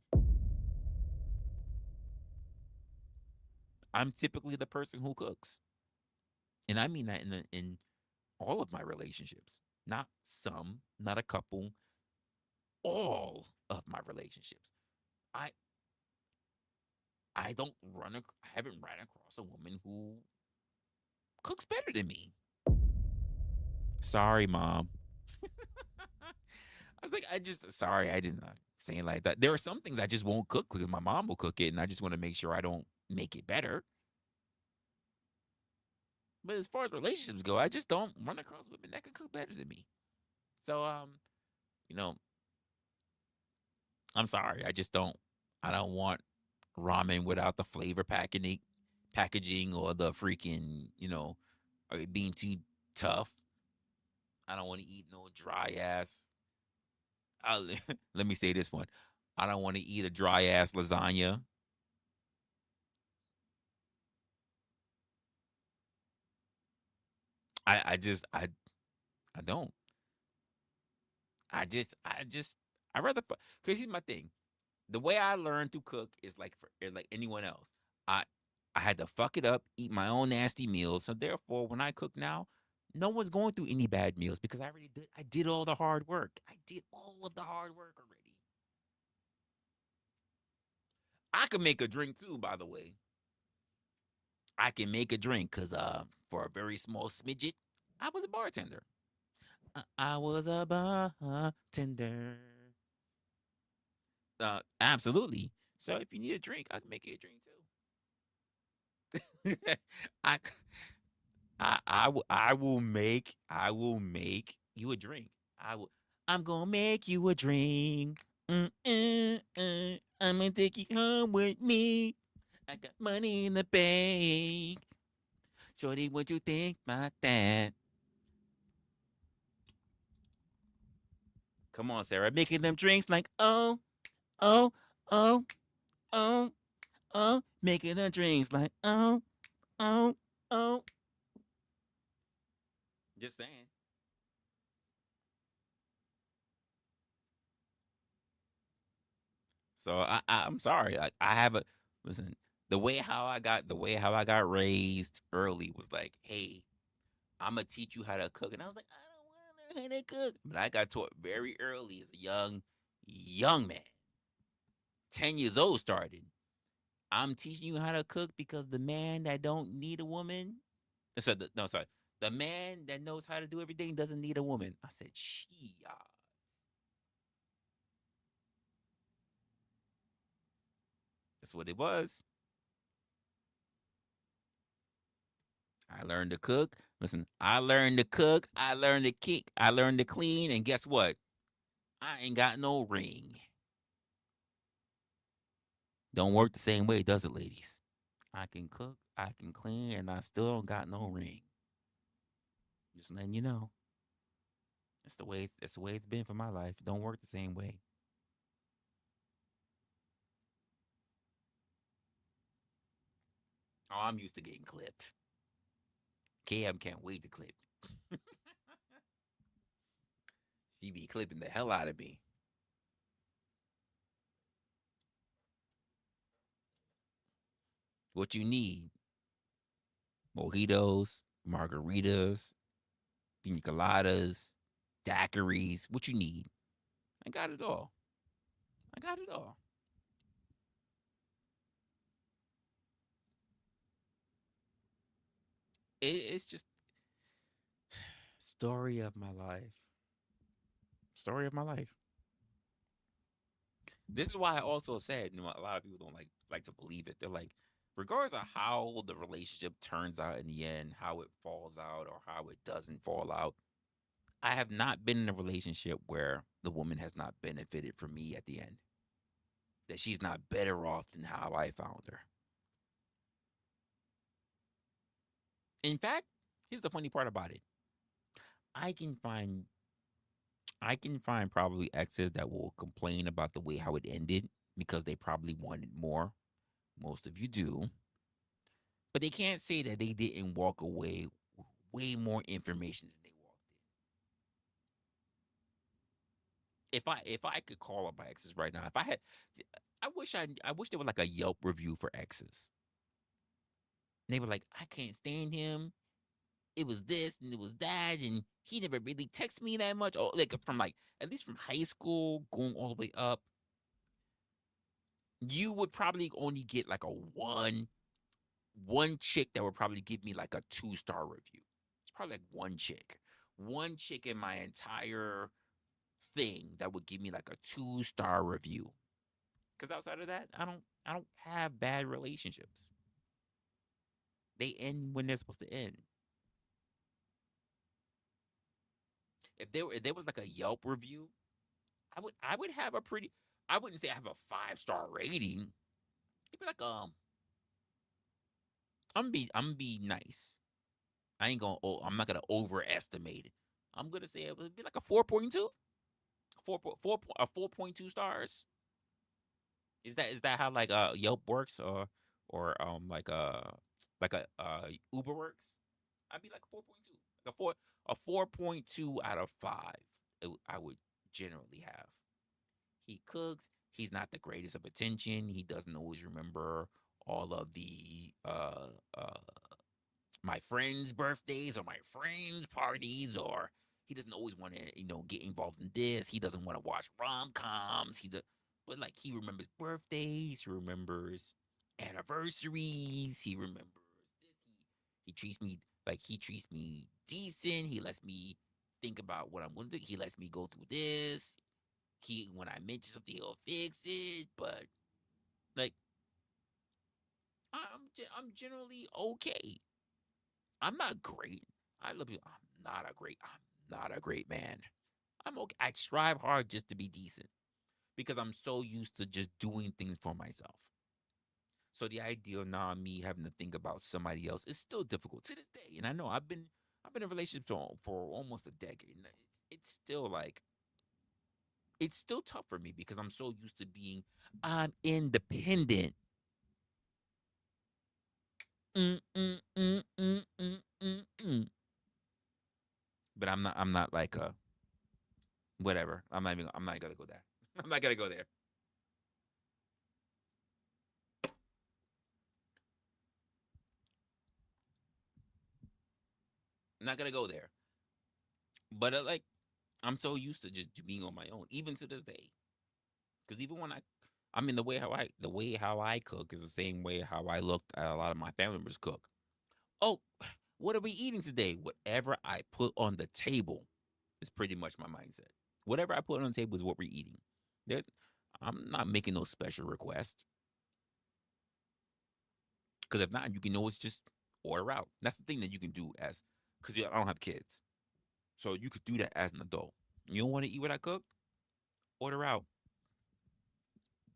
I'm typically the person who cooks. And I mean that in all of my relationships. Not some, not a couple, all of my relationships. I I don't I haven't ran across a woman who cooks better than me. Sorry, mom. Sorry, I didn't say it like that. There are some things I just won't cook because my mom will cook it, and I just want to make sure I don't make it better. But as far as relationships go, I just don't run across women that can cook better than me. So, you know, I'm sorry. I don't want ramen without the flavor packaging or the freaking, or it being too tough. I don't want to eat no dry ass. Let me say this one. I don't want to eat a dry ass lasagna. I don't. I rather, because here's my thing. The way I learned to cook is like anyone else. I I had to fuck it up, eat my own nasty meals. So therefore, when I cook now, no one's going through any bad meals because I did all the hard work. I did all of the hard work already. I can make a drink too, by the way. I can make a drink because for a very small smidget, I was a bartender. I was a bartender. Absolutely. So if you need a drink, I can make you a drink too. I I will make you a drink. I'm gonna make you a drink. I'm gonna take you home with me. I got money in the bank. Shorty, what you think about that? Come on, Sarah, making them drinks like oh, oh, oh, oh. making the drinks like oh, oh. Just saying. So I'm sorry. I have a listen. The way how I got raised early was like, hey, I'm gonna teach you how to cook, and I was like, I don't want to learn how to cook, but I got taught very early as a young man, 10 years old started. I'm teaching you how to cook because the man that don't need a woman, no, sorry, the man that knows how to do everything doesn't need a woman. I said, she, that's what it was. I learned to cook. Listen, I learned to cook. I learned to kick. I learned to clean. And guess what? I ain't got no ring. Don't work the same way, does it, ladies? I can cook, I can clean, and I still don't got no ring. Just letting you know. It's the way it's been for my life. It don't work the same way. Oh, I'm used to getting clipped. Cam can't wait to clip. She be clipping the hell out of me. What you need? Mojitos, margaritas, pina coladas, daiquiris. What you need? I got it all. I got it all. It's just story of my life. Story of my life. This is why I also said, a lot of people don't like to believe it. They're like, regardless of how the relationship turns out in the end, how it falls out or how it doesn't fall out, I have not been in a relationship where the woman has not benefited from me at the end. That she's not better off than how I found her. In fact, here's the funny part about it. I can find I can find probably exes that will complain about the way how it ended because they probably wanted more. Most of you do. But they can't say that they didn't walk away with way more information than they walked in. If I could call up my exes right now, if I had, I wish there was like a Yelp review for exes. And they were like, I can't stand him. It was this and it was that, and he never really texted me that much. Or like from like at least from high school going all the way up, you would probably only get like a one chick that would probably give me like a 2-star review. It's probably like one chick in my entire thing that would give me like a 2-star review. Because outside of that, I don't have bad relationships. They end when they're supposed to end. If there was like a Yelp review, I would have a pretty. I wouldn't say I have a 5-star rating. It'd be like I'm gonna be nice. I ain't gonna. Oh, I'm not gonna overestimate it. I'm gonna say it would be like a 4.2, 4.2 stars. Is that how like Yelp works or like a Uber works? I'd be like a 4.2, like a 4.2 out of 5. I would generally have. He cooks. He's not the greatest of attention. He doesn't always remember all of the my friends' birthdays or my friends' parties, or he doesn't always want to, get involved in this. He doesn't want to watch rom coms. But like he remembers birthdays. He remembers anniversaries. He remembers this. He treats me like he treats me decent. He lets me think about what I'm going to do. He lets me go through this. When I mention something, he'll fix it. But like I'm generally okay. I'm not great. I love you. I'm not a great man. I'm okay. I strive hard just to be decent because I'm so used to just doing things for myself. So the idea of now me having to think about somebody else is still difficult to this day. And I know I've been in relationships for almost a decade. And it's still like it's still tough for me because I'm so used to being I'm independent. Mm, mm, mm, mm, mm, mm, mm. But I'm not like a whatever. I'm not gonna go there. I'm not gonna go there. I'm not gonna go there. But like I'm so used to just being on my own, even to this day. Because even when I mean the way how I cook is the same way how I looked at a lot of my family members cook. Oh, what are we eating today? Whatever I put on the table is pretty much my mindset. Whatever I put on the table is what we're eating. There's, I'm not making no special request because if not, you can always just order out. That's the thing that you can do as because I don't have kids, so you could do that as an adult. You don't want to eat what I cook? Order out.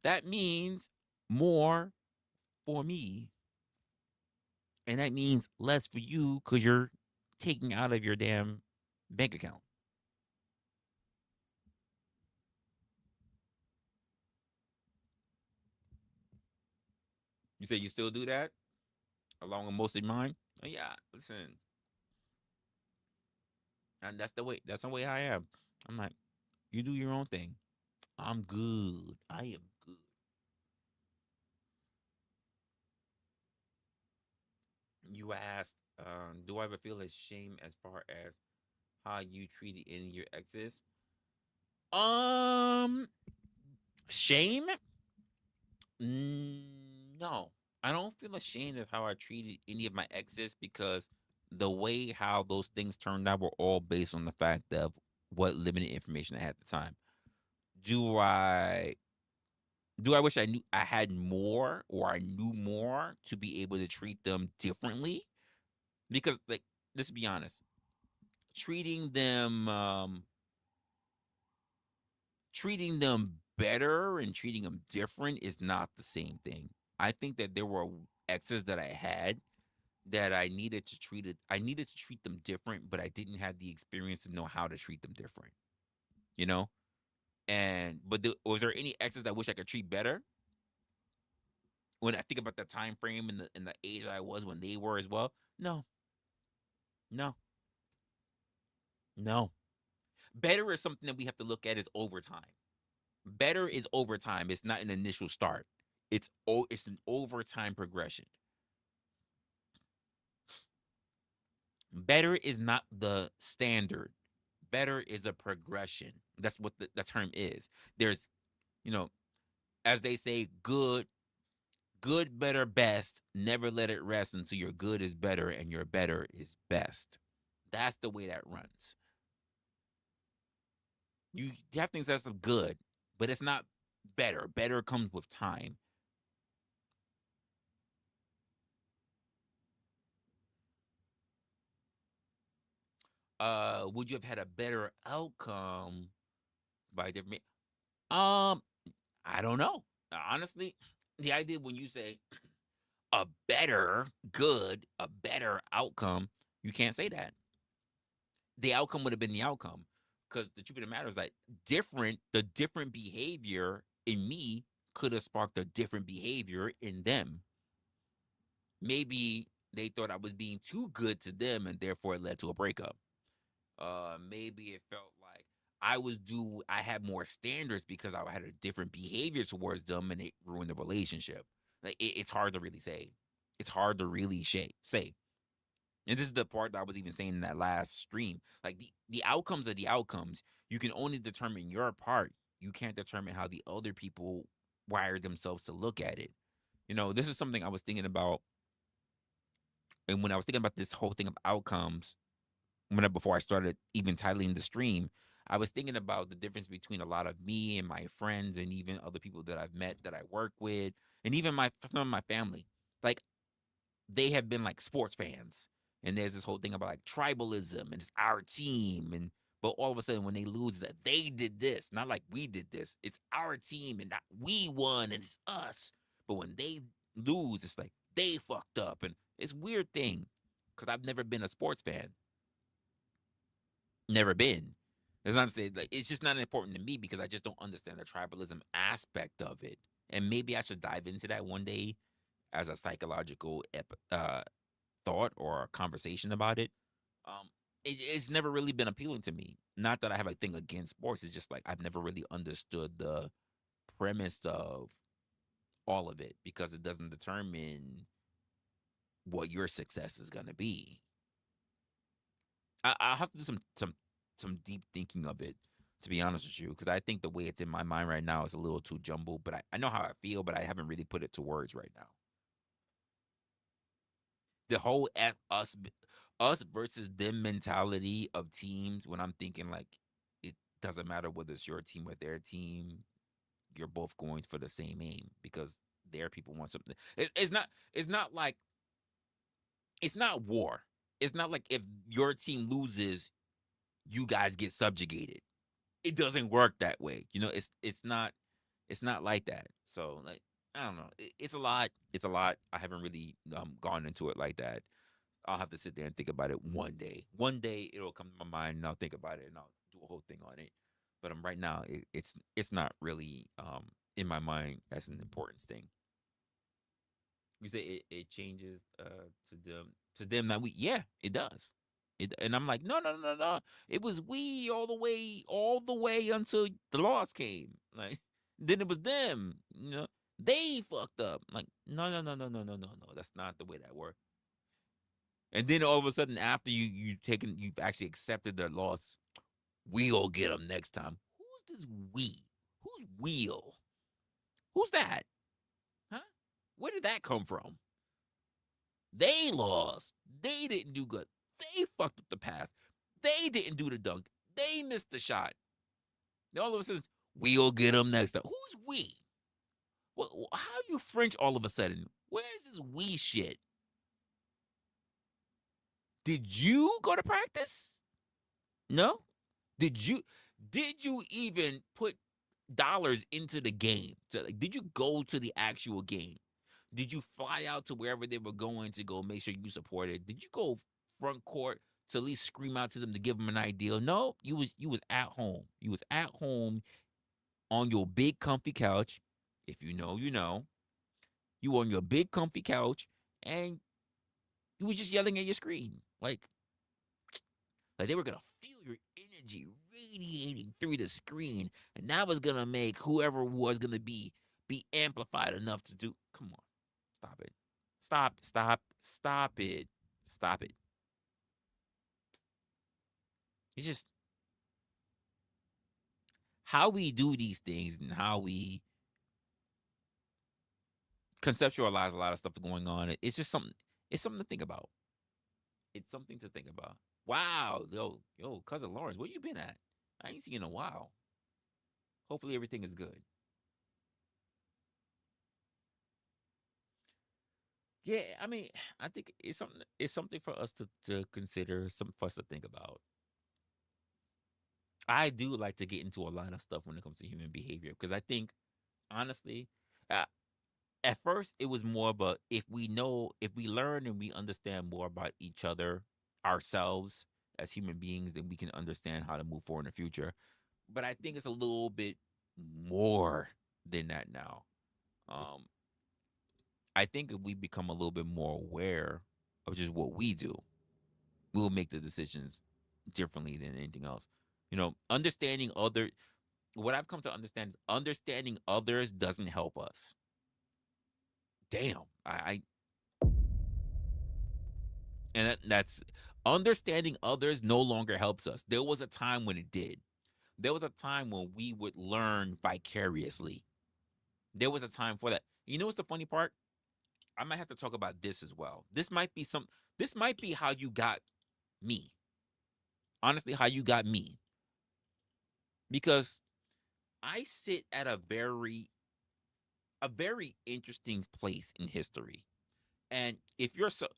That means more for me, and that means less for you because you're taking out of your damn bank account. You say you still do that along with most of mine? Oh, yeah, listen, and that's the way. That's the way I am. I'm like, you do your own thing. I'm good. I am good. You asked, do I ever feel ashamed as far as how you treated any of your exes? Um, shame? No, I don't feel ashamed of how I treated any of my exes because the way how those things turned out were all based on the fact of what limited information I had at the time. Do I do I wish I had more or I knew more to be able to treat them differently? Because like let's be honest, treating them treating them better and treating them different is not the same thing. I think that there were exes that I had that I needed to treat them different, but I didn't have the experience to know how to treat them different, you know? And was there any exes that I wish I could treat better? When I think about the time frame and the age I was when they were as well, no, no, no. Better is something that we have to look at as over time. Better is over time. It's not an initial start. It's an overtime progression. Better is not the standard. Better is a progression. That's what the term is. There's, you know, as they say, good, better, best. Never let it rest until your good is better and your better is best. That's the way that runs. You have things that's good, but it's not better. Better comes with time. Would you have had a better outcome by different? Um, I don't know. Honestly, the idea when you say a better good, a better outcome, you can't say that. The outcome would have been the outcome. Because the truth of the matter is that the different behavior in me could have sparked a different behavior in them. Maybe they thought I was being too good to them and therefore it led to a breakup. Maybe it felt like I had more standards because I had a different behavior towards them and it ruined the relationship. Like it's hard to really say. It's hard to really say. And this is the part that I was even saying in that last stream. Like the outcomes are the outcomes. You can only determine your part. You can't determine how the other people wire themselves to look at it. This is something I was thinking about. And when I was thinking about this whole thing of outcomes, before I started even titling the stream, I was thinking about the difference between a lot of me and my friends and even other people that I've met that I work with, and even some of my family. Like they have been like sports fans, and there's this whole thing about like tribalism and it's our team, and but all of a sudden when they lose, that they did this, not like we did this. It's our team and not we won and it's us. But when they lose, it's like they fucked up, and it's a weird thing because I've never been a sports fan. Never been. It's not to say like it's just not important to me because I just don't understand the tribalism aspect of it. And maybe I should dive into that one day. as a psychological thought or a conversation about it, um, it's never really been appealing to me. Not that I have a thing against sports. It's just like I've never really understood the premise of all of it because it doesn't determine what your success is going to be. I'll have to do some deep thinking of it, to be honest with you, because I think the way it's in my mind right now is a little too jumbled. But I know how I feel, but I haven't really put it to words right now. The whole us versus them mentality of teams. When I'm thinking like it doesn't matter whether it's your team or their team, you're both going for the same aim because their people want something. It's not. It's not like it's not war. It's not like if your team loses, you guys get subjugated. It doesn't work that way. It's not like that. So like I don't know. It's a lot. It's a lot. I haven't really gone into it like that. I'll have to sit there and think about it one day. One day it'll come to my mind and I'll think about it and I'll do a whole thing on it. But right now it's not really in my mind as an importance thing. You say it changes to them that we, yeah, it does. And I'm like, no, no, no, no. It was we all the way until the loss came. Like then it was them. They fucked up. Like no, no, no, no, no, no, no, no. That's not the way that works. And then all of a sudden, after you've actually accepted their loss, we'll get them next time. Who's this we? Who's we'll? Who's that? Huh? Where did that come from? They lost. They didn't do good. They fucked up the pass. They didn't do the dunk. They missed the shot. Then all of a sudden, we'll get them next time. Who's we? Well, how you French all of a sudden? Where's this we shit? Did you go to practice? No? Did you even put dollars into the game? So, like, did you go to the actual game? Did you fly out to wherever they were going to go make sure you supported? Did you go front court to at least scream out to them to give them an idea? No, you was at home. You was at home on your big comfy couch. If you know, you know. You were on your big comfy couch and you were just yelling at your screen. Like they were gonna feel your energy radiating through the screen, and that was gonna make whoever was gonna be amplified enough to do. Come on, stop it, stop it, stop it. It's just how we do these things and how we conceptualize a lot of stuff going on. It's just something. It's something to think about. It's something to think about. Wow, yo, cousin Lawrence, where you been at? I ain't seen you in a while. Hopefully everything is good. Yeah, I mean, I think it's something for us to consider, something for us to think about. I do like to get into a lot of stuff when it comes to human behavior because I think honestly, uh, at first it was more of a if we learn and we understand more about each other, ourselves as human beings, then we can understand how to move forward in the future. But I think it's a little bit more than that now. Um, I think if we become a little bit more aware of just what we do, we'll make the decisions differently than anything else. Understanding other what I've come to understand is understanding others doesn't help us. Damn. And that's understanding others no longer helps us. There was a time when it did. There was a time when we would learn vicariously. There was a time for that. You know what's the funny part? I might have to talk about this as well. This might be how you got me. Honestly, how you got me. Because I sit at a very interesting place in history. And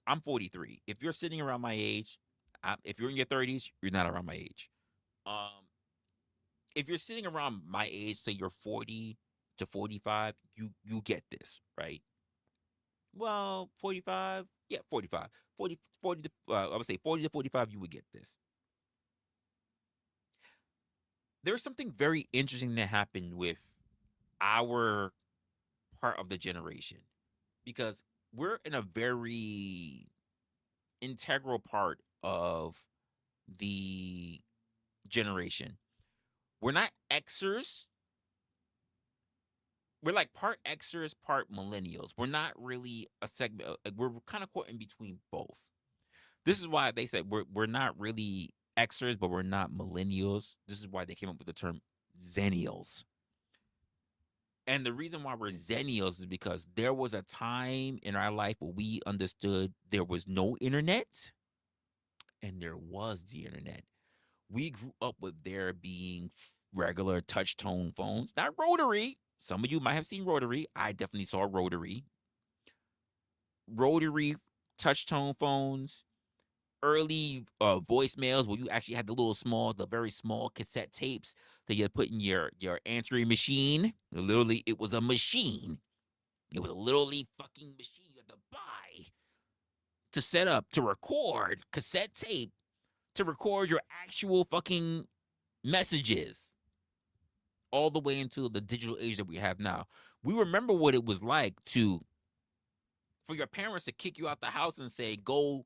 I'm 43. If you're sitting around my age, if you're in your 30s, you're not around my age. Um, if you're sitting around my age, say you're 40 to 45, you get this, right? Well, 45, yeah, 45. 40 to, I would say 40 to 45, you would get this. There's something very interesting that happened with our part of the generation because we're in a very integral part of the generation. We're not Xers. We're like part Xers, part millennials. We're not really a segment. Like, we're kind of caught in between both. This is why they said we're not really Xers, but we're not millennials. This is why they came up with the term Zennials. And the reason why we're Zennials is because there was a time in our life where we understood there was no internet and there was the internet. We grew up with there being regular touch tone phones, not rotary. Some of you might have seen rotary. I definitely saw rotary. Rotary touch tone phones, early voicemails where you actually had the very small cassette tapes that you put in your answering machine. Literally, it was a machine. It was a literally fucking machine you had to buy to set up to record cassette tape to record your actual fucking messages all the way into the digital age that we have now. We remember what it was like for your parents to kick you out the house and say, go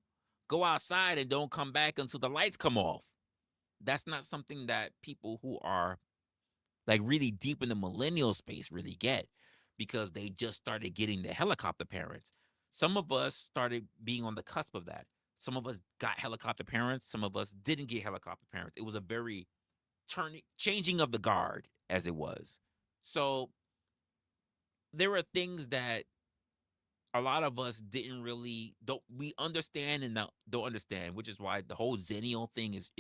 outside and don't come back until the lights come off. That's not something that people who are like really deep in the millennial space really get, because they just started getting the helicopter parents. Some of us started being on the cusp of that. Some of us got helicopter parents. Some of us didn't get helicopter parents. It was a very changing of the guard, as it was. So there are things that a lot of us didn't really don't we understand and don't understand, which is why the whole Zennial thing is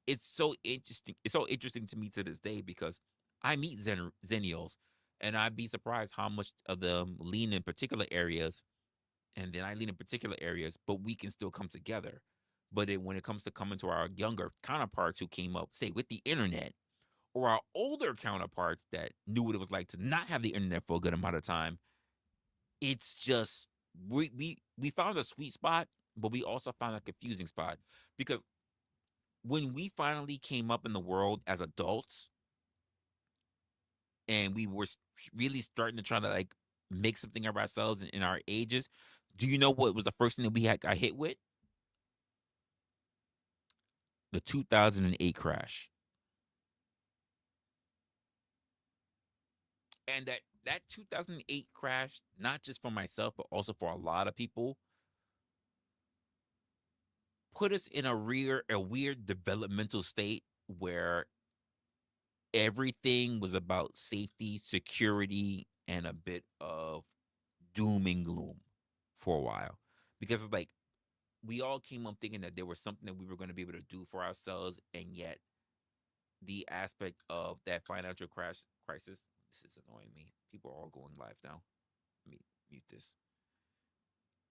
it's so interesting. It's so interesting to me to this day, because I meet Zennials, and I'd be surprised how much of them lean in particular areas, and then I lean in particular areas, but we can still come together. But when it comes to coming to our younger counterparts who came up, say, with the internet, or our older counterparts that knew what it was like to not have the internet for a good amount of time, it's just we found a sweet spot, but we also found a confusing spot, because when we finally came up in the world as adults and we were really starting to try to like make something of ourselves in our ages, do you know what was the first thing that we got hit with? The 2008 crash. And that 2008 crash, not just for myself, but also for a lot of people, put us in a weird developmental state where everything was about safety, security, and a bit of doom and gloom for a while. Because it's like we all came up thinking that there was something that we were going to be able to do for ourselves, and yet the aspect of that financial crisis. This is annoying me. People are all going live now. Let me mute this.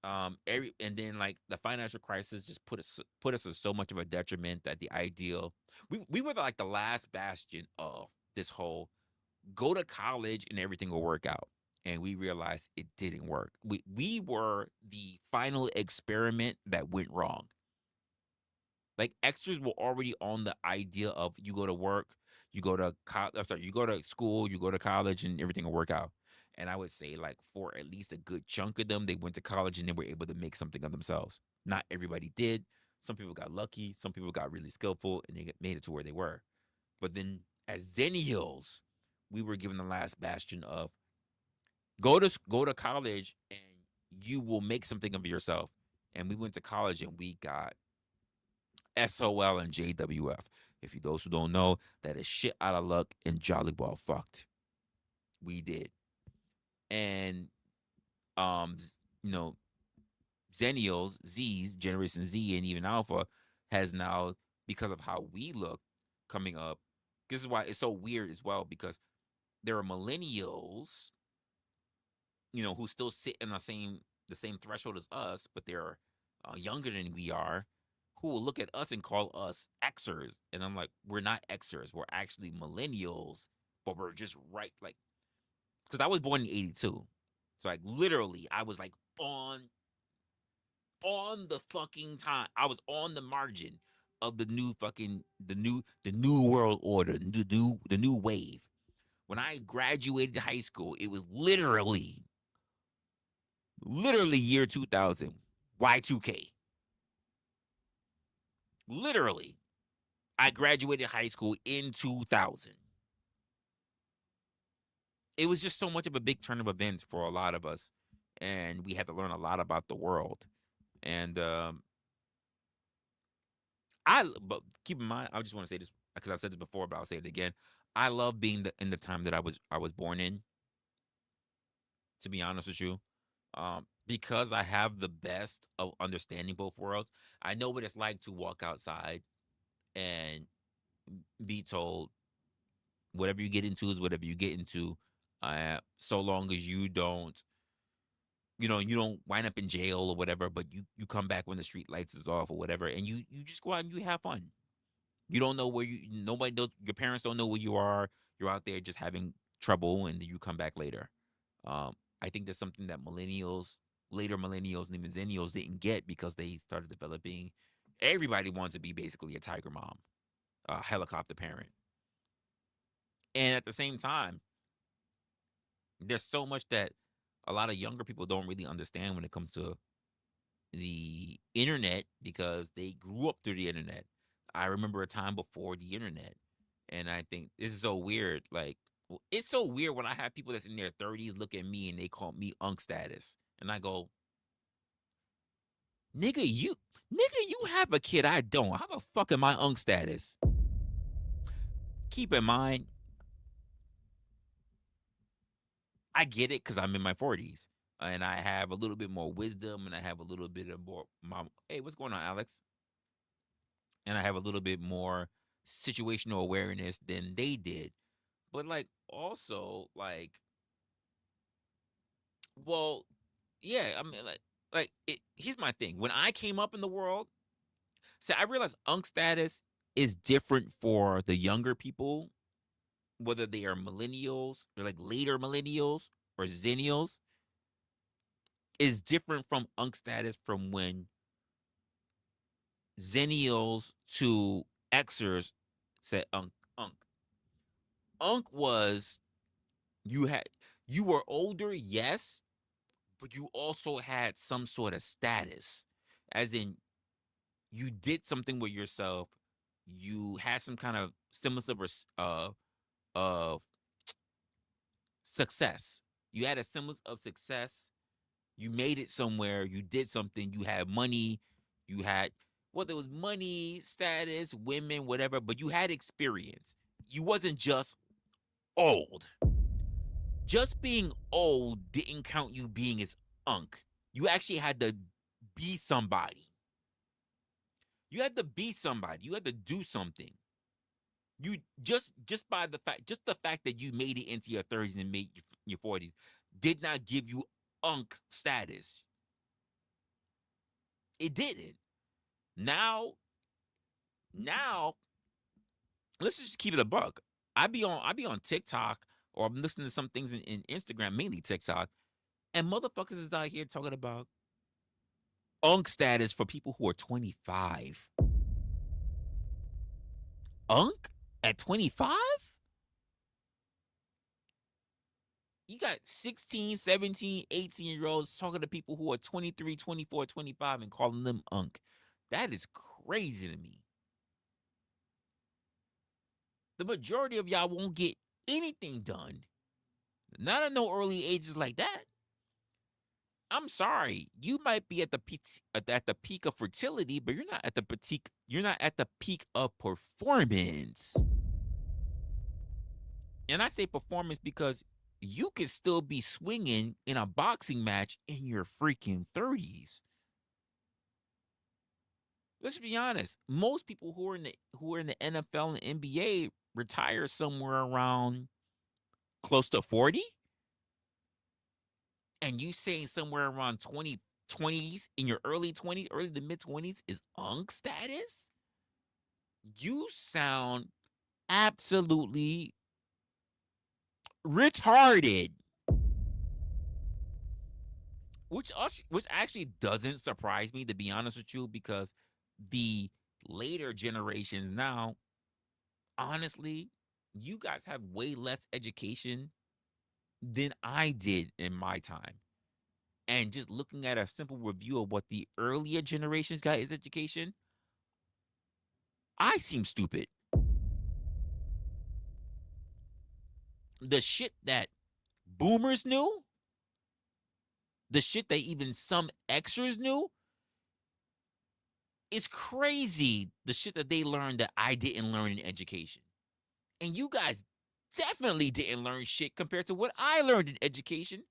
And then like the financial crisis just put us in so much of a detriment that the ideal we were like the last bastion of this whole go to college and everything will work out. And we realized it didn't work. We were the final experiment that went wrong. Like, extras were already on the idea of you go to work, you go to you go to school, you go to college, and everything will work out. And I would say, like, for at least a good chunk of them, they went to college and they were able to make something of themselves. Not everybody did. Some people got lucky. Some people got really skillful and they made it to where they were. But then, as Zennials, we were given the last bastion of go to college and you will make something of yourself. And we went to college and we got SOL and JWF. If you those who don't know, that is shit out of luck and jolly well fucked. We did. And you know, Zennials, Z's, Generation Z, and even Alpha has now, because of how we look coming up. This is why it's so weird as well, because there are millennials, who still sit in the same threshold as us, but they're younger than we are, who will look at us and call us Xers. And I'm like, we're not Xers. We're actually millennials, but we're just right. Like, because I was born in 82. So, like, literally, I was like on the fucking time. I was on the margin of the new world order, the new wave. When I graduated high school, it was literally literally year 2000, Y2K. Literally, I graduated high school in 2000. It was just so much of a big turn of events for a lot of us, and we had to learn a lot about the world. And but keep in mind, I just want to say this because I've said this before, but I'll say it again. I love being in the time that I was born in. To be honest with you, because I have the best of understanding both worlds. I know what it's like to walk outside and be told whatever you get into is whatever you get into, so long as you don't, you don't wind up in jail or whatever, but you come back when the street lights is off or whatever, and you just go out and you have fun. You don't know where nobody knows, your parents don't know where you are. You're out there just having trouble, and then you come back later. I think that's something that later millennials and millennials didn't get because they started developing. Everybody wants to be basically a tiger mom, a helicopter parent. And at the same time, there's so much that a lot of younger people don't really understand when it comes to the internet because they grew up through the internet. I remember a time before the internet, and I think this is so weird. Like, it's so weird when I have people that's in their 30s look at me and they call me unk status, and I go, nigga, you have a kid, I don't. How the fuck am I unk status? Keep in mind, I get it because I'm in my 40s and I have a little bit more wisdom and I have a little bit of more. Hey, what's going on, Alex? And I have a little bit more situational awareness than they did. But like, also, like, well, yeah, I mean, here's my thing. When I came up in the world, see, I realized unk status is different for the younger people, whether they are millennials or like later millennials or zennials, is different from unk status from when zennials to Xers said unk. Unk. Unk was you had you were older, yes, but you also had some sort of status. As in you did something with yourself, you had some kind of semblance of success. You had a semblance of success. You made it somewhere, you did something, you had money, you had whether it was money, status, women, whatever, but you had experience. You wasn't just old. Just being old didn't count you being as unk. You actually had to be somebody. You had to be somebody. You had to do something. You just by the fact that you made it into your 30s and made your 40s did not give you unk status. It didn't. Now, let's just keep it a buck. I be on TikTok or I'm listening to some things in Instagram, mainly TikTok, and motherfuckers is out here talking about unk status for people who are 25. Unk at 25? You got 16, 17, 18-year-olds talking to people who are 23, 24, 25 and calling them unk. That is crazy to me. The majority of y'all won't get anything done. Not at no early ages like that. I'm sorry. You might be at the peak of fertility, but you're not at the peak of performance. And I say performance because you could still be swinging in a boxing match in your freaking 30s. Let's be honest. Most people who are in the NFL and NBA retire somewhere around close to 40. And you saying somewhere around 20s in your early 20s, early to mid 20s is unk status? You sound absolutely retarded. Which actually doesn't surprise me, to be honest with you, because the later generations now, honestly, you guys have way less education than I did in my time. and just looking at a simple review of what the earlier generations got as education, I seem stupid. The shit that boomers knew, the shit that even some Xers knew, is crazy. The shit that they learned that I didn't learn in education. And you guys definitely didn't learn shit compared to what I learned in education.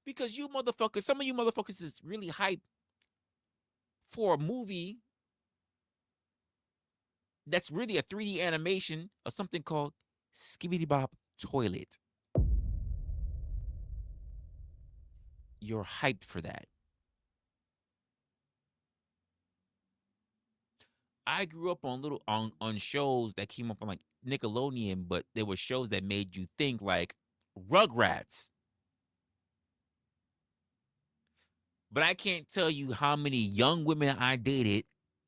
Because you motherfuckers, some of you motherfuckers is really hyped for a movie that's really a 3D animation of something called Skibbity Bop Toilet. You're hyped for that. I grew up on on shows that came up on like Nickelodeon, but there were shows that made you think, like Rugrats. But I can't tell you how many young women I dated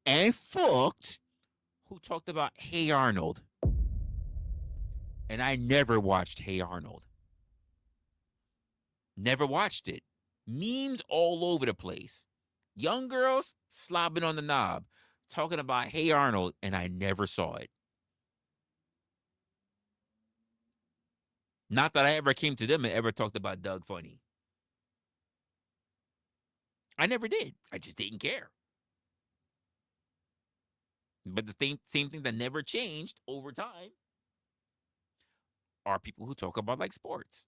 and fucked who talked about Hey Arnold. And I never watched Hey Arnold. Never watched it. Memes all over the place. Young girls slobbing on the knob, talking about Hey Arnold, and I never saw it. Not that I ever came to them and ever talked about Doug Funny. I never did. I just didn't care. But the same thing that never changed over time are people who talk about like sports.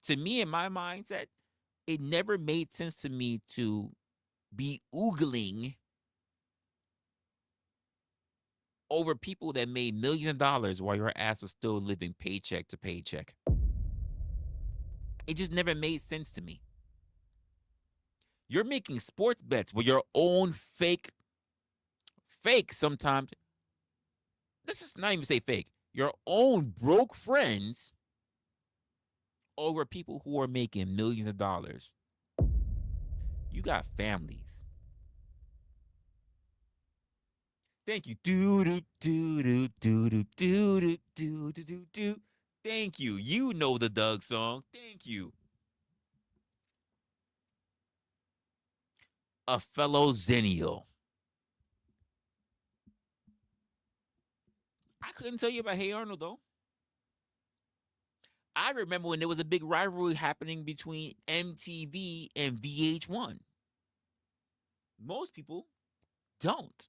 To me, in my mindset, it never made sense to me to be oogling over people that made millions of dollars while your ass was still living paycheck to paycheck. It just never made sense to me. You're making sports bets with your own fake sometimes. Let's just not even say fake. Your own broke friends over people who are making millions of dollars. You got families. Thank you. Do do do do do do do do do do do. Thank you. You know the Doug song. Thank you. A fellow Zennial. I couldn't tell you about Hey Arnold though. I remember when there was a big rivalry happening between MTV and VH1. Most people don't.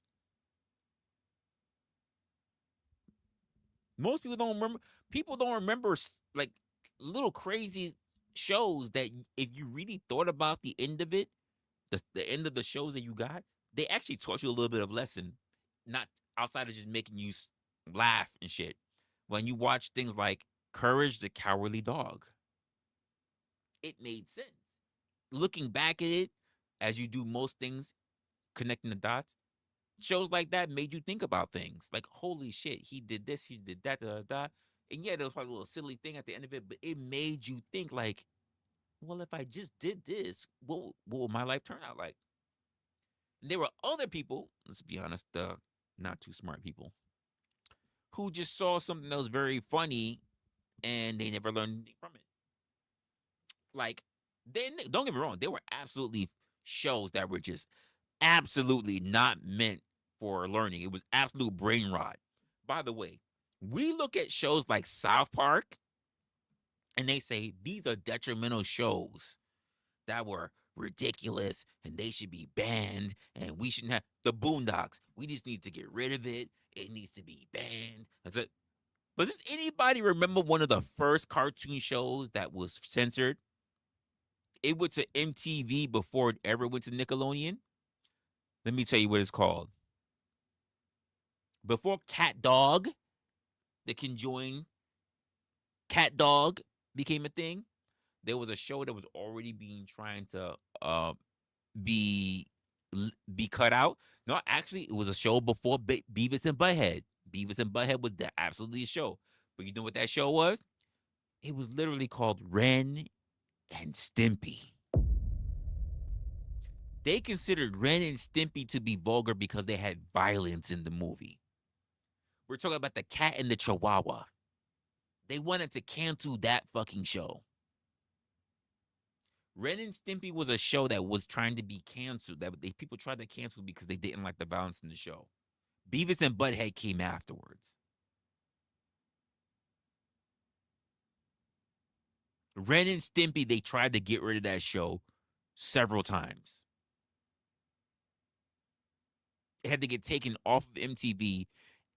Most people don't remember. People don't remember like little crazy shows that if you really thought about the end of it, the end of the shows that you got, they actually taught you a little bit of lesson, not outside of just making you laugh and shit. When you watch things like Courage the Cowardly Dog, it made sense. Looking back at it, as you do most things, connecting the dots, shows like that made you think about things. Like, holy shit, he did this, he did that, da, da, da. And yeah, there was probably a little silly thing at the end of it, but it made you think like, well, if I just did this, what would my life turn out like? And there were other people, let's be honest, not too smart people, who just saw something that was very funny and they never learned anything from it. Like, don't get me wrong, there were absolutely shows that were just absolutely not meant for learning. It was absolute brain rot. By the way, we look at shows like South Park and they say these are detrimental shows that were ridiculous and they should be banned and we shouldn't have the Boondocks. We just need to get rid of it. It needs to be banned. That's it. But does anybody remember one of the first cartoon shows that was censored? It went to MTV before it ever went to Nickelodeon. Let me tell you what it's called. Before Cat Dog, the conjoined Cat Dog became a thing, there was a show that was already being trying to be cut out. No, actually, it was a show before Beavis and Butthead. Beavis and Butthead was the absolutely show. But you know what that show was? It was literally called Ren and Stimpy. They considered Ren and Stimpy to be vulgar because they had violence in the movie. We're talking about the cat and the chihuahua. They wanted to cancel that fucking show. Ren and Stimpy was a show that was trying to be canceled. People tried to cancel because they didn't like the violence in the show. Beavis and Butthead came afterwards. Ren and Stimpy, they tried to get rid of that show several times. It had to get taken off of MTV,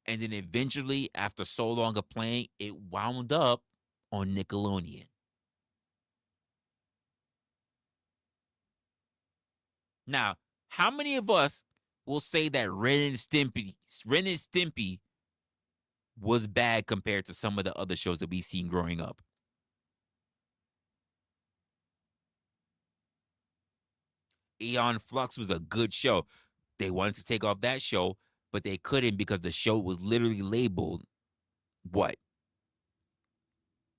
and then eventually, after so long of playing, it wound up on Nickelodeon. Now, how many of us will say that Ren and Stimpy was bad compared to some of the other shows that we've seen growing up? Aeon Flux was a good show. They wanted to take off that show, but they couldn't because the show was literally labeled what?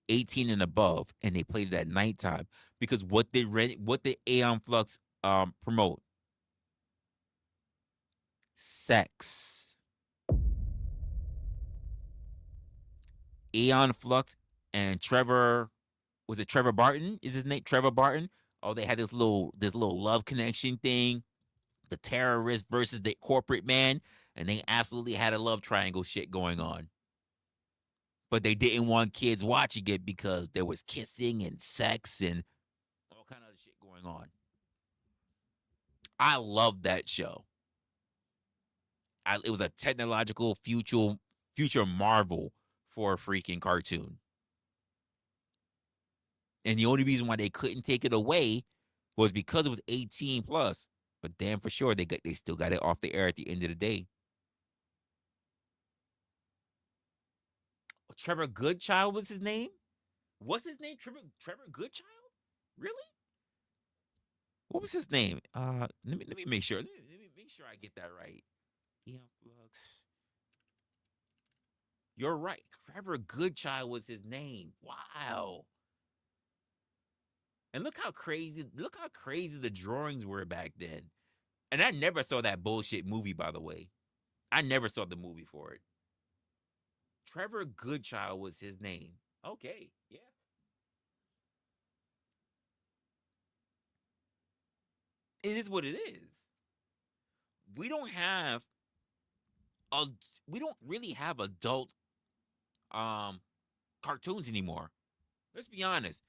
18 and above, and they played it at nighttime. Because what did Aeon Flux promote? Sex. Aeon Flux and Trevor, was it Trevor Barton? Is his name Trevor Barton? Oh, they had this little love connection thing. The terrorist versus the corporate man, and they absolutely had a love triangle shit going on. But they didn't want kids watching it because there was kissing and sex and all kind of shit going on. I loved that show. It was a technological future marvel for a freaking cartoon. And the only reason why they couldn't take it away was because it was 18 plus. But damn for sure, they still got it off the air at the end of the day. Trevor Goodchild was his name? What's his name? Trevor Goodchild? Really? What was his name? Let me make sure. Let me make sure I get that right. Aeon Flux. You're right. Trevor Goodchild was his name. Wow. And look how crazy the drawings were back then. And I never saw that bullshit movie, by the way. I never saw the movie for it. Trevor Goodchild was his name. Okay, yeah. It is what it is. We don't really have adult cartoons anymore. Let's be honest.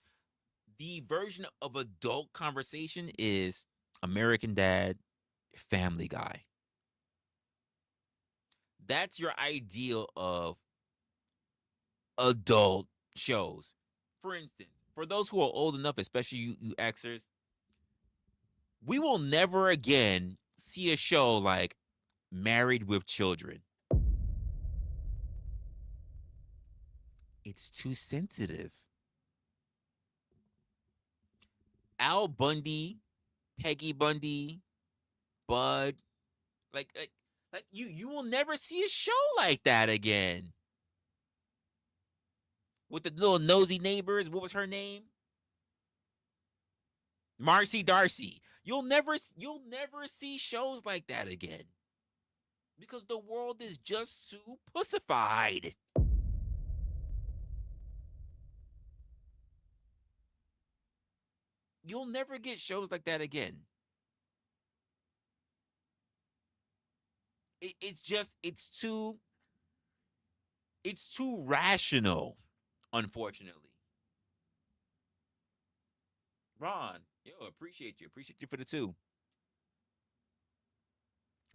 The version of adult conversation is American Dad, Family Guy. That's your ideal of adult shows. For instance, for those who are old enough, especially you Xers, we will never again see a show like Married with Children. It's too sensitive. Al Bundy, Peggy Bundy, Bud, like you will never see a show like that again. With the little nosy neighbors, what was her name? Marcy Darcy. You'll never see shows like that again. Because the world is just too pussified. You'll never get shows like that again. It's too rational, unfortunately. Ron, appreciate you for the 2.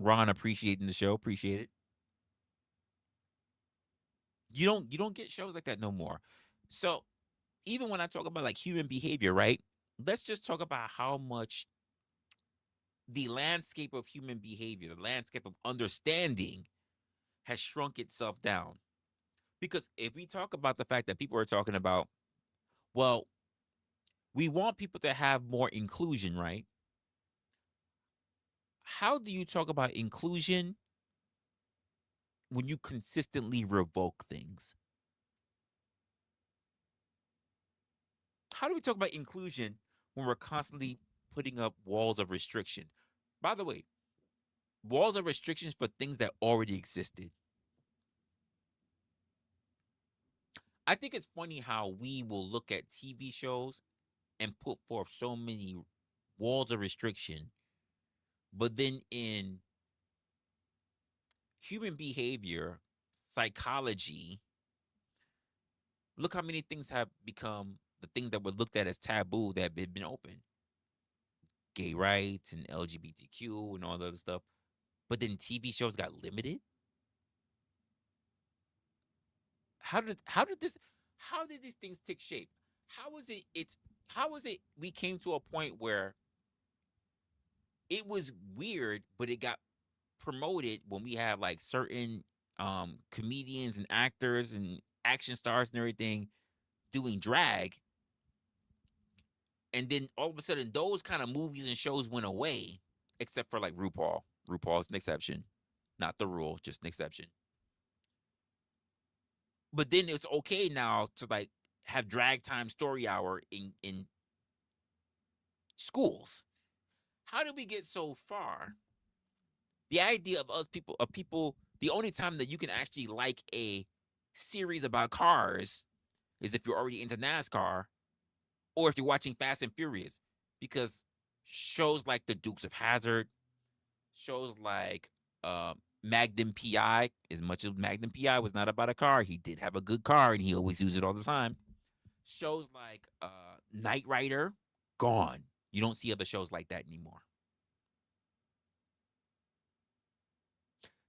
Ron appreciating the show, appreciate it. You don't get shows like that no more. So even when I talk about like human behavior, right? Let's just talk about how much the landscape of human behavior, the landscape of understanding has shrunk itself down. Because if we talk about the fact that people are talking about, well, we want people to have more inclusion, right? How do you talk about inclusion when you consistently revoke things? How do we talk about inclusion when we're constantly putting up walls of restriction? By the way, walls of restrictions for things that already existed. I think it's funny how we will look at TV shows and put forth so many walls of restriction, but then in human behavior, psychology, look how many things have become the things that were looked at as taboo that have been open. Gay rights and LGBTQ and all the other stuff. But then TV shows got limited. How did these things take shape? How is it we came to a point where it was weird, but it got promoted when we have like certain comedians and actors and action stars and everything doing drag, and then all of a sudden those kind of movies and shows went away, except for like RuPaul. RuPaul's an exception, not the rule, just an exception. But then it's okay now to like have drag time story hour in schools. How did we get so far? The idea of people, the only time that you can actually like a series about cars is if you're already into NASCAR or if you're watching Fast and Furious, because shows like The Dukes of Hazzard, shows like Magnum PI, as much as Magnum PI was not about a car, he did have a good car and he always used it all the time. Shows like Knight Rider, gone. You don't see other shows like that anymore.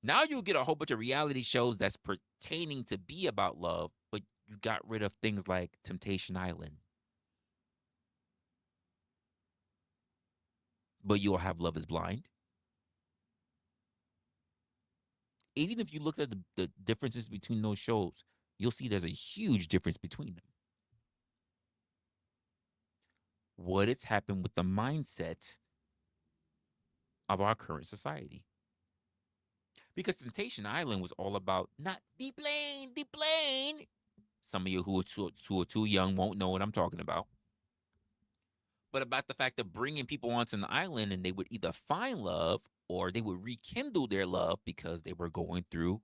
Now you'll get a whole bunch of reality shows that's pertaining to be about love, but you got rid of things like Temptation Island. But you'll have Love is Blind. Even if you look at the differences between those shows, you'll see there's a huge difference between them. What has happened with the mindset of our current society? Because Temptation Island was all about not the plane, the plane. Some of you who are too young won't know what I'm talking about. But about the fact of bringing people onto an island and they would either find love or they would rekindle their love because they were going through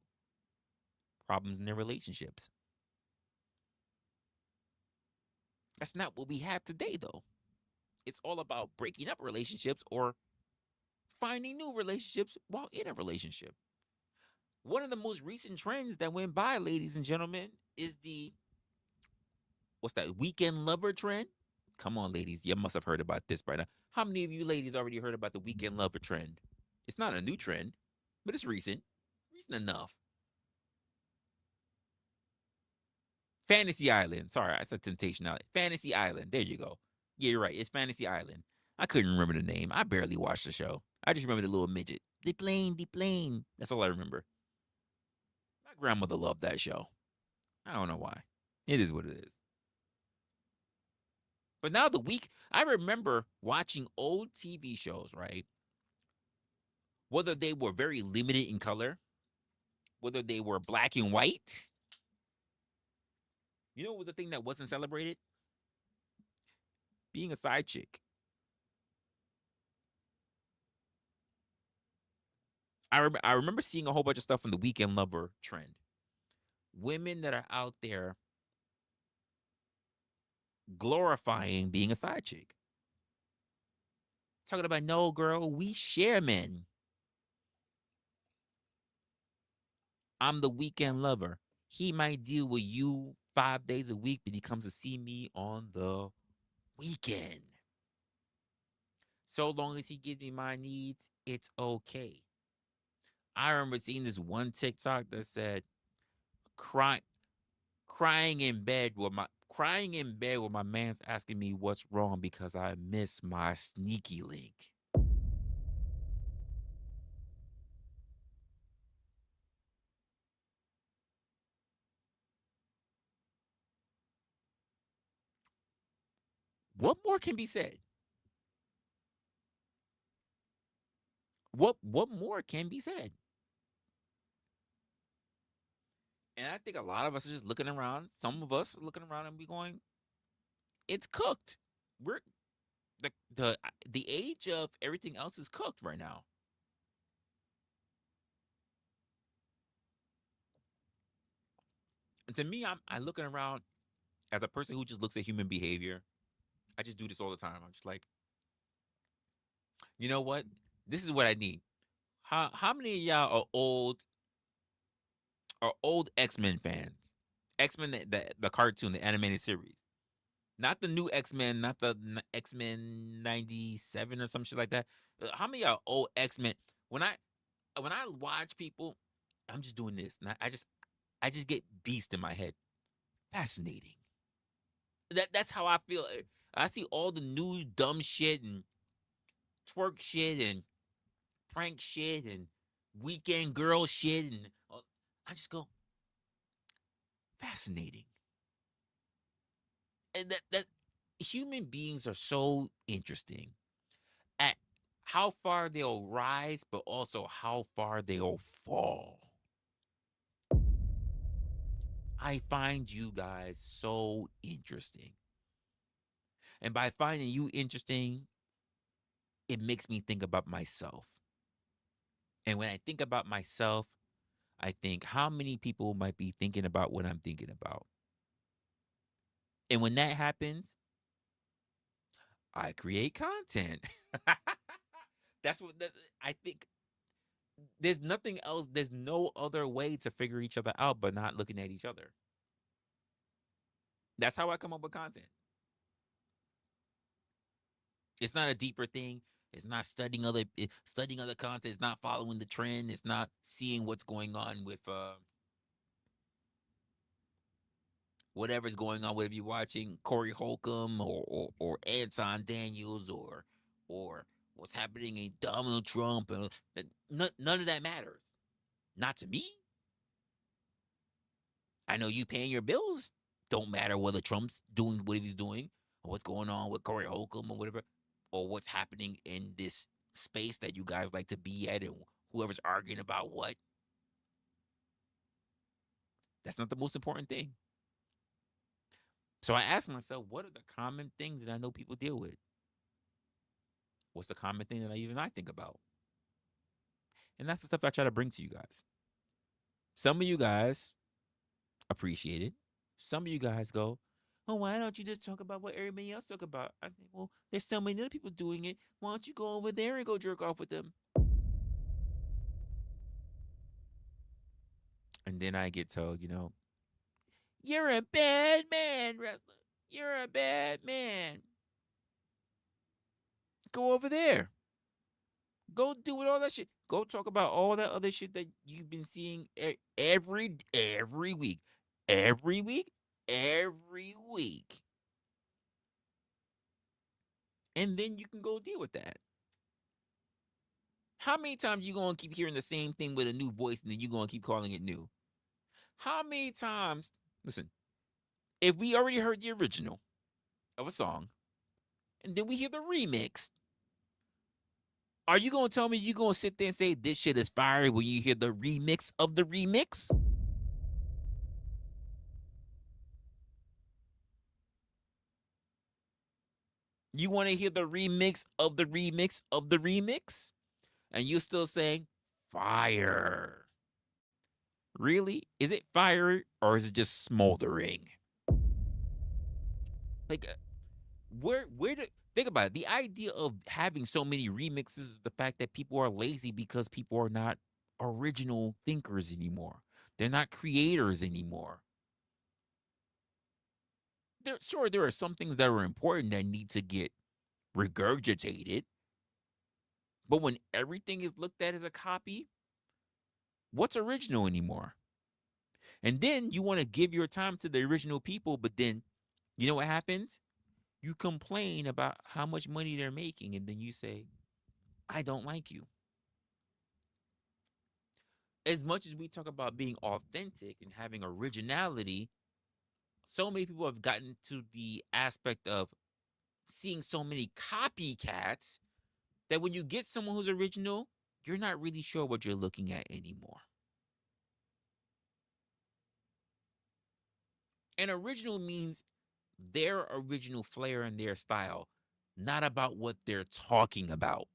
problems in their relationships. That's not what we have today, though. It's all about breaking up relationships or finding new relationships while in a relationship. One of the most recent trends that went by, ladies and gentlemen, is what's that, weekend lover trend? Come on, ladies. You must have heard about this by now. How many of you ladies already heard about the weekend lover trend? It's not a new trend, but it's recent. Recent enough. Fantasy Island. Sorry, I said Temptation Island. Fantasy Island. There you go. Yeah, you're right. It's Fantasy Island. I couldn't remember the name. I barely watched the show. I just remember the little midget. The plane, the plane. That's all I remember. My grandmother loved that show. I don't know why. It is what it is. But now I remember watching old TV shows, right? Whether they were very limited in color, whether they were black and white. You know what was the thing that wasn't celebrated? Being a side chick. I remember seeing a whole bunch of stuff from the weekend lover trend. Women that are out there glorifying being a side chick. Talking about, no, girl, we share men. I'm the weekend lover. He might deal with you 5 days a week, but he comes to see me on the weekend. So long as he gives me my needs, it's okay. I remember seeing this one TikTok that said, crying in bed with my man's asking me what's wrong because I miss my sneaky link. What more can be said? What more can be said? And I think a lot of us are just looking around. Some of us are looking around and be going, it's cooked. We're the age of everything else is cooked right now. And to me, I'm looking around as a person who just looks at human behavior. I just do this all the time. I'm just like, you know what? This is what I need. How many of y'all are old X-Men fans? X-Men, the cartoon, the animated series. Not the new X-Men, not the X-Men 97 or some shit like that. How many of y'all old X-Men? When I watch people, I'm just doing this. And I just get beast in my head. Fascinating. That's how I feel. I see all the new dumb shit and twerk shit and prank shit and weekend girl shit, and I just go, fascinating. And that human beings are so interesting at how far they'll rise, but also how far they'll fall. I find you guys so interesting. And by finding you interesting, it makes me think about myself. And when I think about myself, I think how many people might be thinking about what I'm thinking about. And when that happens, I create content. That's what I think. There's nothing else. There's no other way to figure each other out but not looking at each other. That's how I come up with content. It's not a deeper thing. It's not studying other content. It's not following the trend. It's not seeing what's going on with whatever's going on. Whether you're watching Corey Holcomb or Anton Daniels or what's happening in Donald Trump, none of that matters. Not to me. I know you paying your bills. Don't matter whether Trump's doing what he's doing or what's going on with Corey Holcomb or whatever, or what's happening in this space that you guys like to be at and whoever's arguing about what. That's not the most important thing. So I ask myself, what are the common things that I know people deal with? What's the common thing that I think about? And that's the stuff I try to bring to you guys. Some of you guys appreciate it. Some of you guys go, oh, why don't you just talk about what everybody else talk about? I think, well, there's so many other people doing it. Why don't you go over there and go jerk off with them? And then I get told, you're a bad man, wrestler. You're a bad man. Go over there. Go do with all that shit. Go talk about all that other shit that you've been seeing every week. Every week. Every week. And then you can go deal with that. How many times you going to keep hearing the same thing with a new voice and then you going to keep calling it new? How many times, listen, if we already heard the original of a song and then we hear the remix, are you going to tell me you're going to sit there and say this shit is fire when you hear the remix of the remix? You want to hear the remix of the remix of the remix? And you're still saying fire. Really? Is it fire or is it just smoldering? Like, think about it. The idea of having so many remixes is the fact that people are lazy because people are not original thinkers anymore. They're not creators anymore. There are some things that are important that need to get regurgitated. But when everything is looked at as a copy, what's original anymore? And then you want to give your time to the original people, but then you know what happens? You complain about how much money they're making, and then you say, I don't like you. As much as we talk about being authentic and having originality, so many people have gotten to the aspect of seeing so many copycats that when you get someone who's original, you're not really sure what you're looking at anymore. And original means their original flair and their style, not about what they're talking about.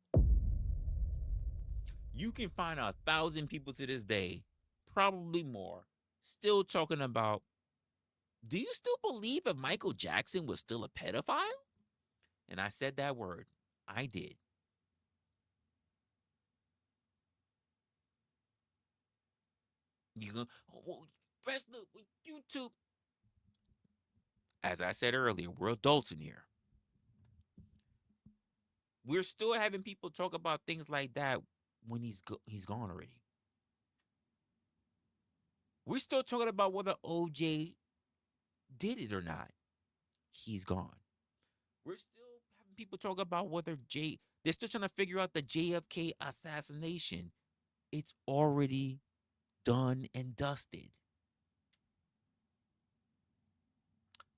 You can find 1,000 people to this day, probably more, still talking about, do you still believe if Michael Jackson was still a pedophile? And I said that word. I did. You go, oh, well, press the YouTube. As I said earlier, we're adults in here. We're still having people talk about things like that when he's gone already. We're still talking about whether OJ did it or not. He's gone. We're still having people talk about whether they're still trying to figure out the JFK assassination. It's already done and dusted.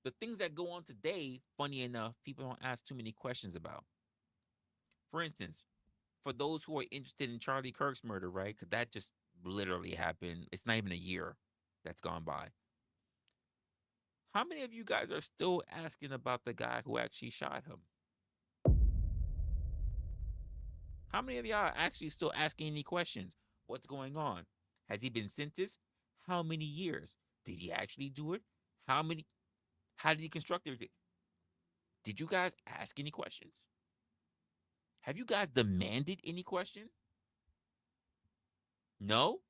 The things that go on today, funny enough, people don't ask too many questions about. For instance, for those who are interested in Charlie Kirk's murder, right? Because that just literally happened. It's not even a year that's gone by. How many of you guys are still asking about the guy who actually shot him? How many of y'all are actually still asking any questions? What's going on? Has he been sentenced? How many years? Did he actually do it? How did he construct everything? Did you guys ask any questions? Have you guys demanded any questions? No?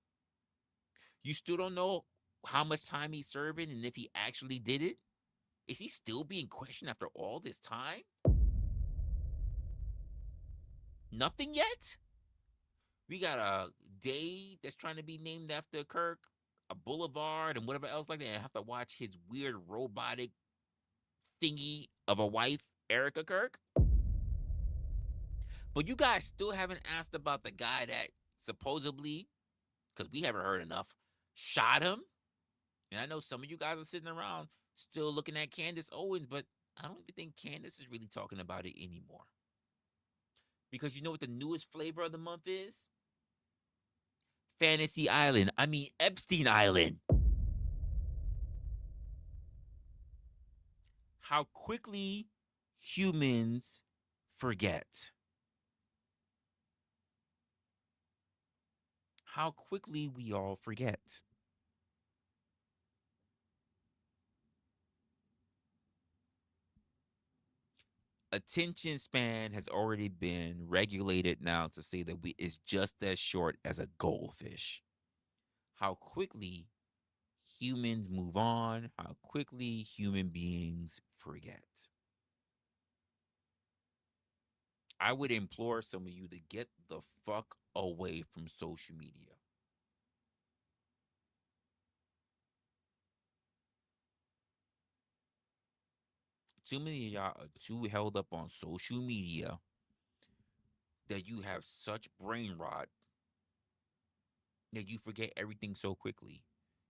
You still don't know how much time he's serving and if he actually did it? Is he still being questioned after all this time? Nothing yet? We got a day that's trying to be named after Kirk, a boulevard, and whatever else like that. And I have to watch his weird robotic thingy of a wife, Erica Kirk. But you guys still haven't asked about the guy that supposedly, because we haven't heard enough, shot him. And I know some of you guys are sitting around still looking at Candace Owens, but I don't even think Candace is really talking about it anymore. Because you know what the newest flavor of the month is? Fantasy Island. I mean, Epstein Island. How quickly humans forget. How quickly we all forget. Attention span has already been regulated now to say that it's just as short as a goldfish. How quickly humans move on, how quickly human beings forget. I would implore some of you to get the fuck away from social media. Too many of y'all are too held up on social media that you have such brain rot that you forget everything so quickly.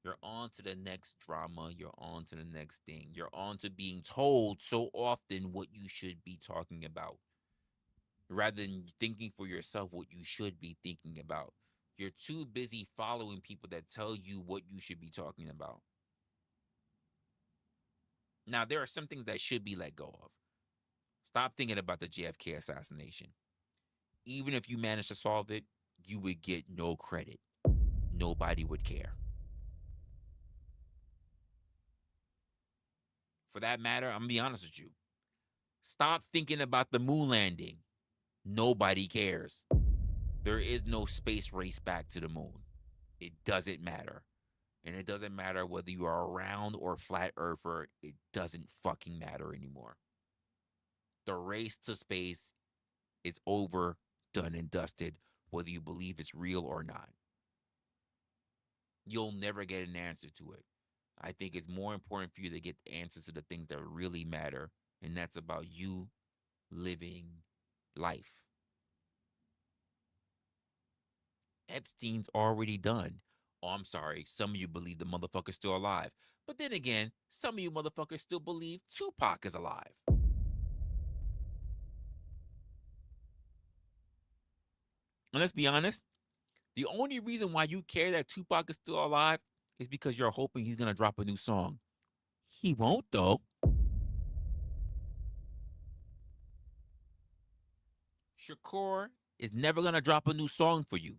You're on to the next drama. You're on to the next thing. You're on to being told so often what you should be talking about rather than thinking for yourself what you should be thinking about. You're too busy following people that tell you what you should be talking about. Now, there are some things that should be let go of. Stop thinking about the JFK assassination. Even if you manage to solve it, you would get no credit. Nobody would care. For that matter, I'm going to be honest with you. Stop thinking about the moon landing. Nobody cares. There is no space race back to the moon. It doesn't matter. And it doesn't matter whether you are a round or flat earther. It doesn't fucking matter anymore. The race to space is over, done and dusted, whether you believe it's real or not. You'll never get an answer to it. I think it's more important for you to get the answers to the things that really matter, and that's about you living life. Epstein's already done. Oh, I'm sorry. Some of you believe the motherfucker's still alive. But then again, some of you motherfuckers still believe Tupac is alive. And let's be honest, the only reason why you care that Tupac is still alive is because you're hoping he's going to drop a new song. He won't, though. Shakur is never going to drop a new song for you.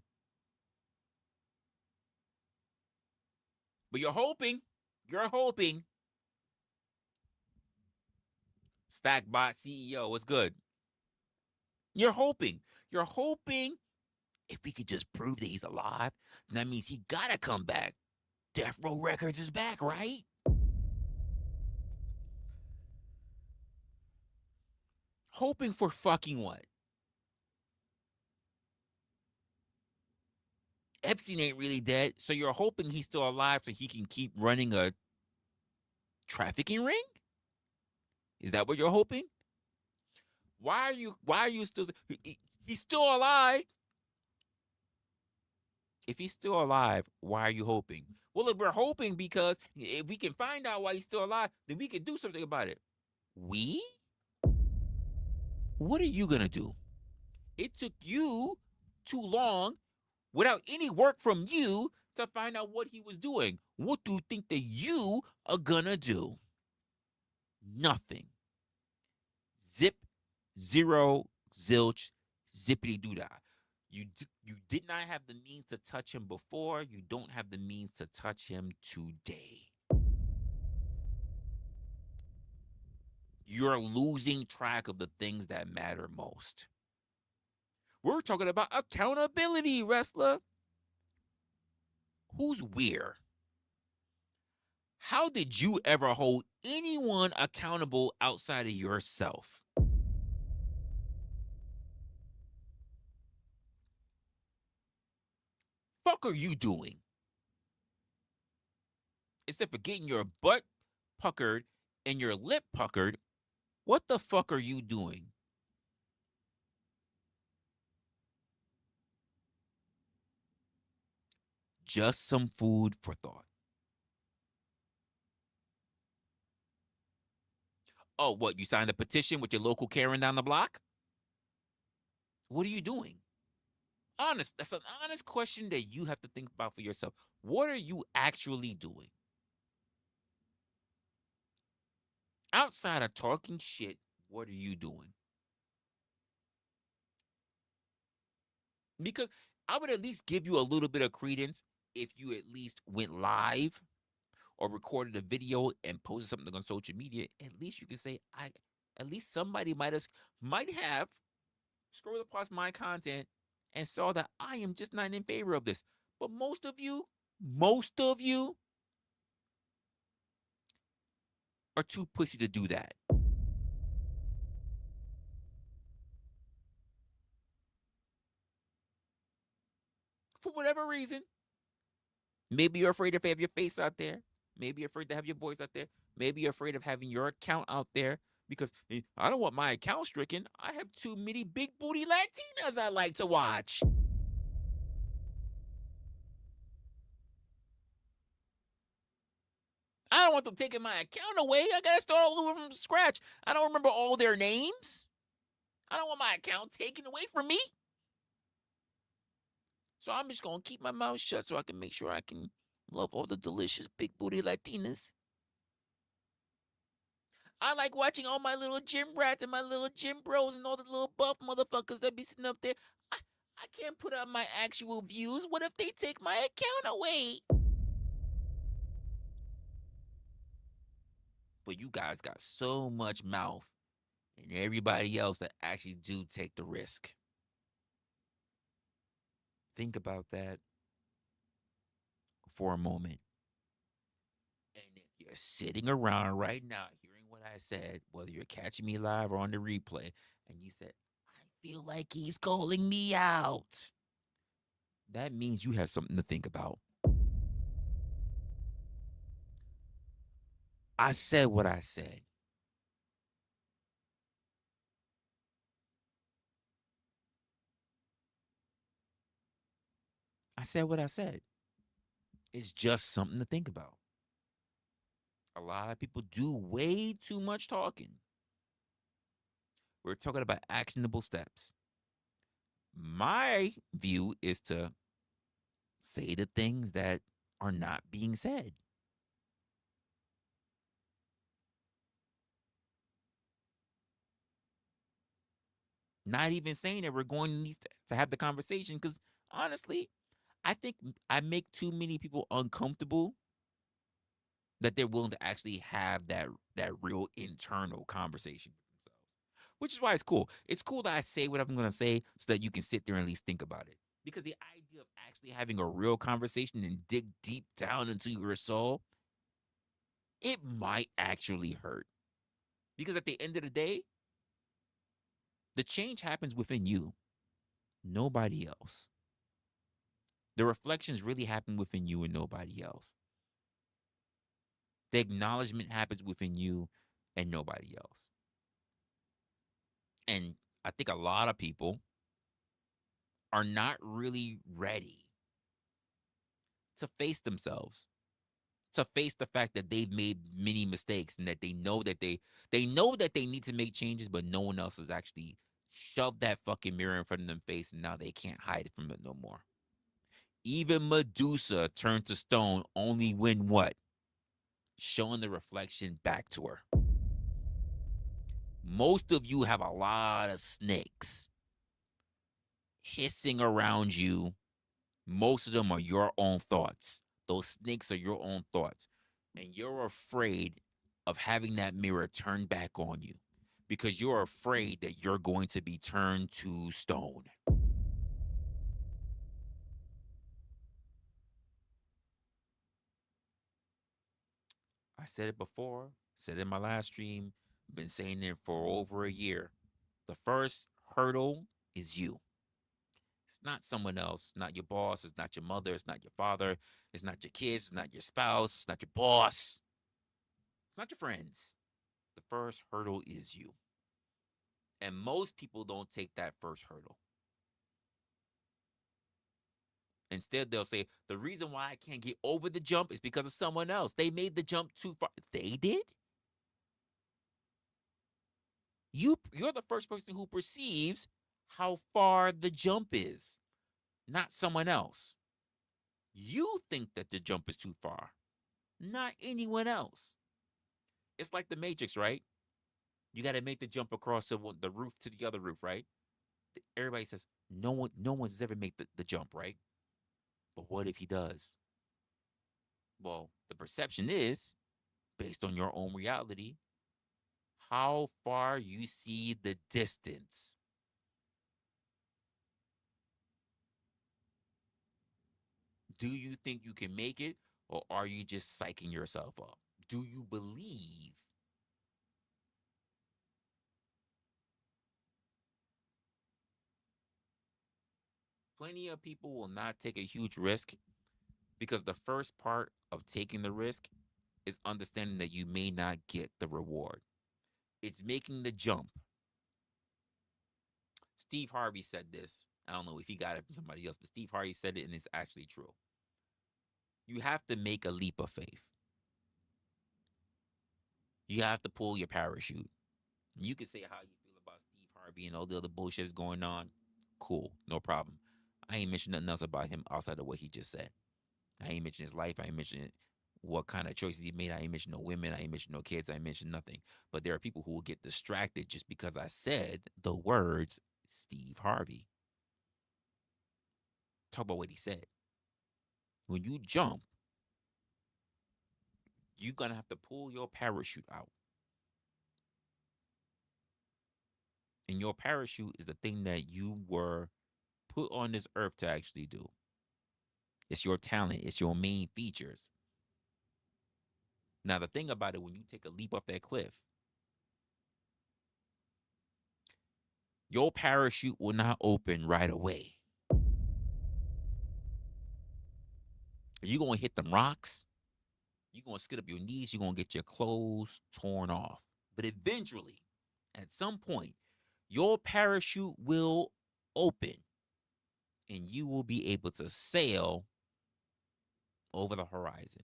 But you're hoping. Stackbot CEO, what's good? You're hoping. You're hoping if we could just prove that he's alive, that means he gotta come back. Death Row Records is back, right? Hoping for fucking what? Epstein ain't really dead, so you're hoping he's still alive so he can keep running a trafficking ring? Is that what you're hoping? Why are you still he's still alive? If he's still alive, why are you hoping? Well, if we're hoping because if we can find out why he's still alive, then we can do something about it. We? What are you gonna do? It took you too long without any work from you to find out what he was doing. What do you think that you are gonna do? Nothing. Zip, zero, zilch, zippity doo dah. You did not have the means to touch him before. You don't have the means to touch him today. You're losing track of the things that matter most. We're talking about accountability, wrestler. Who's where? How did you ever hold anyone accountable outside of yourself? Fuck are you doing? Instead of getting your butt puckered and your lip puckered, what the fuck are you doing? Just some food for thought. Oh, what? You signed a petition with your local Karen down the block? What are you doing? Honest. That's an honest question that you have to think about for yourself. What are you actually doing? Outside of talking shit, what are you doing? Because I would at least give you a little bit of credence if you at least went live or recorded a video and posted something on social media. At least you can say, at least somebody might have scrolled across my content and saw that I am just not in favor of this. But most of you are too pussy to do that. For whatever reason. Maybe you're afraid to have your face out there. Maybe you're afraid to have your voice out there. Maybe you're afraid of having your account out there because I don't want my account stricken. I have too many big booty Latinas I like to watch. I don't want them taking my account away. I gotta start all over from scratch. I don't remember all their names. I don't want my account taken away from me. So I'm just gonna keep my mouth shut so I can make sure I can love all the delicious big booty Latinas. I like watching all my little gym rats and my little gym bros and all the little buff motherfuckers that be sitting up there. I can't put out my actual views. What if they take my account away? But you guys got so much mouth and everybody else that actually do take the risk. Think about that for a moment. And if you're sitting around right now hearing what I said, whether you're catching me live or on the replay, and you said, I feel like he's calling me out, that means you have something to think about. I said what I said. I said what I said. It's just something to think about. A lot of people do way too much talking. We're talking about actionable steps. My view is to say the things that are not being said. Not even saying that we're going to need to have the conversation because honestly, I think I make too many people uncomfortable that they're willing to actually have that real internal conversation with which is why it's cool. It's cool that I say what I'm gonna say so that you can sit there and at least think about it. Because the idea of actually having a real conversation and dig deep down into your soul, it might actually hurt. Because at the end of the day, the change happens within you, nobody else. The reflections really happen within you and nobody else. The acknowledgement happens within you and nobody else. And I think a lot of people are not really ready to face themselves, to face the fact that they've made many mistakes and that they know that they need to make changes, but no one else has actually shoved that fucking mirror in front of them face, and now they can't hide it from it no more. Even Medusa turned to stone only when what? Showing the reflection back to her. Most of you have a lot of snakes hissing around you. Most of them are your own thoughts. Those snakes are your own thoughts. And you're afraid of having that mirror turned back on you because you're afraid that you're going to be turned to stone. I said it before, said it in my last stream, been saying it for over a year. The first hurdle is you. It's not someone else. It's not your boss. It's not your mother. It's not your father. It's not your kids. It's not your spouse. It's not your boss. It's not your friends. The first hurdle is you. And most people don't take that first hurdle. Instead, they'll say, the reason why I can't get over the jump is because of someone else. They made the jump too far. They did? You're the first person who perceives how far the jump is, not someone else. You think that the jump is too far, not anyone else. It's like the Matrix, right? You got to make the jump across the roof to the other roof, right? Everybody says no one's ever made the jump, right? But what if he does? Well, the perception is based on your own reality, how far you see the distance. Do you think you can make it, or are you just psyching yourself up? Do you believe? Plenty of people will not take a huge risk because the first part of taking the risk is understanding that you may not get the reward. It's making the jump. Steve Harvey said this. I don't know if he got it from somebody else, but Steve Harvey said it, and it's actually true. You have to make a leap of faith. You have to pull your parachute. You can say how you feel about Steve Harvey and all the other bullshit going on. Cool, no problem. I ain't mentioned nothing else about him outside of what he just said. I ain't mentioned his life. I ain't mentioned what kind of choices he made. I ain't mentioned no women. I ain't mentioned no kids. I ain't mentioned nothing. But there are people who will get distracted just because I said the words Steve Harvey. Talk about what he said. When you jump, you're going to have to pull your parachute out. And your parachute is the thing that you were put on this earth to actually do. It's your talent. It's your main features. Now, the thing about it, when you take a leap off that cliff, your parachute will not open right away. You're going to hit them rocks. You're going to skid up your knees. You're going to get your clothes torn off. But eventually, at some point, your parachute will open and you will be able to sail over the horizon.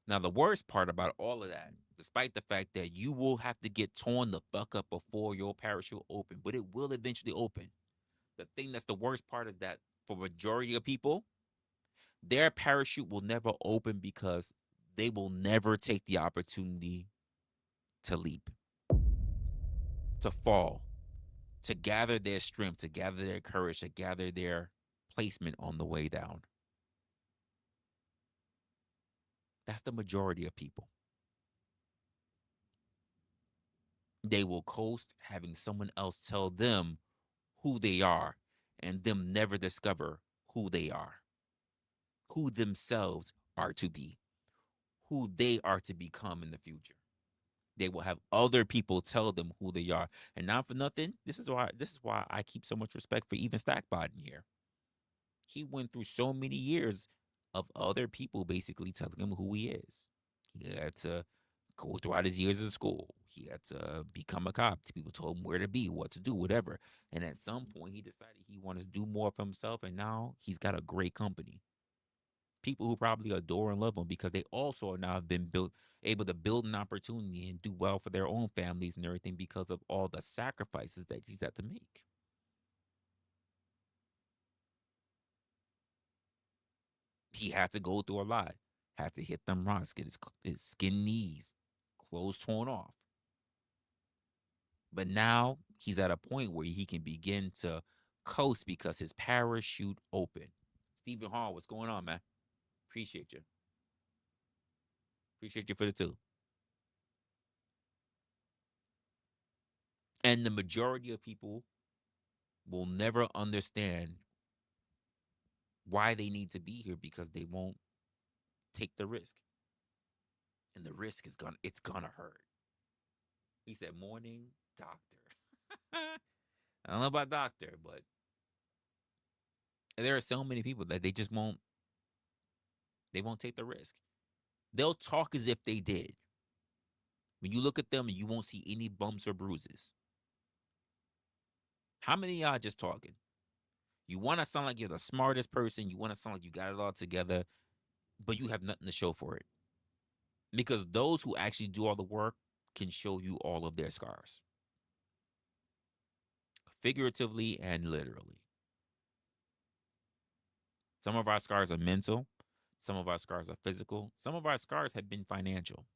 Now, the worst part about all of that, despite the fact that you will have to get torn the fuck up before your parachute open, but it will eventually open. The thing that's the worst part is that for majority of people, their parachute will never open because they will never take the opportunity to leap, to fall, to gather their strength, to gather their courage, to gather their placement on the way down. That's the majority of people. They will coast, having someone else tell them who they are and them never discover who they are, who themselves are to be, who they are to become in the future. They will have other people tell them who they are. And not for nothing, this is why I keep so much respect for even Stackbot in here. He went through so many years of other people basically telling him who he is. He had to go throughout his years of school. He had to become a cop. People told him where to be, what to do, whatever. And at some point, he decided he wanted to do more for himself. And now he's got a great company. People who probably adore and love him because they also now have been able to build an opportunity and do well for their own families and everything because of all the sacrifices that he's had to make. He had to go through a lot. Had to hit them rocks, get his skin knees, clothes torn off. But now he's at a point where he can begin to coast because his parachute open. Stephen Hall, what's going on, man? Appreciate you. Appreciate you for the two. And the majority of people will never understand why they need to be here because they won't take the risk. And the risk is gonna hurt. He said morning doctor. I don't know about doctor, but there are so many people that they won't take the risk. They'll talk as if they did. When you look at them, you won't see any bumps or bruises. How many of y'all just talking? You want to sound like you're the smartest person. You want to sound like you got it all together, but you have nothing to show for it. Because those who actually do all the work can show you all of their scars, figuratively and literally. Some of our scars are mental. Some of our scars are physical. Some of our scars have been financial.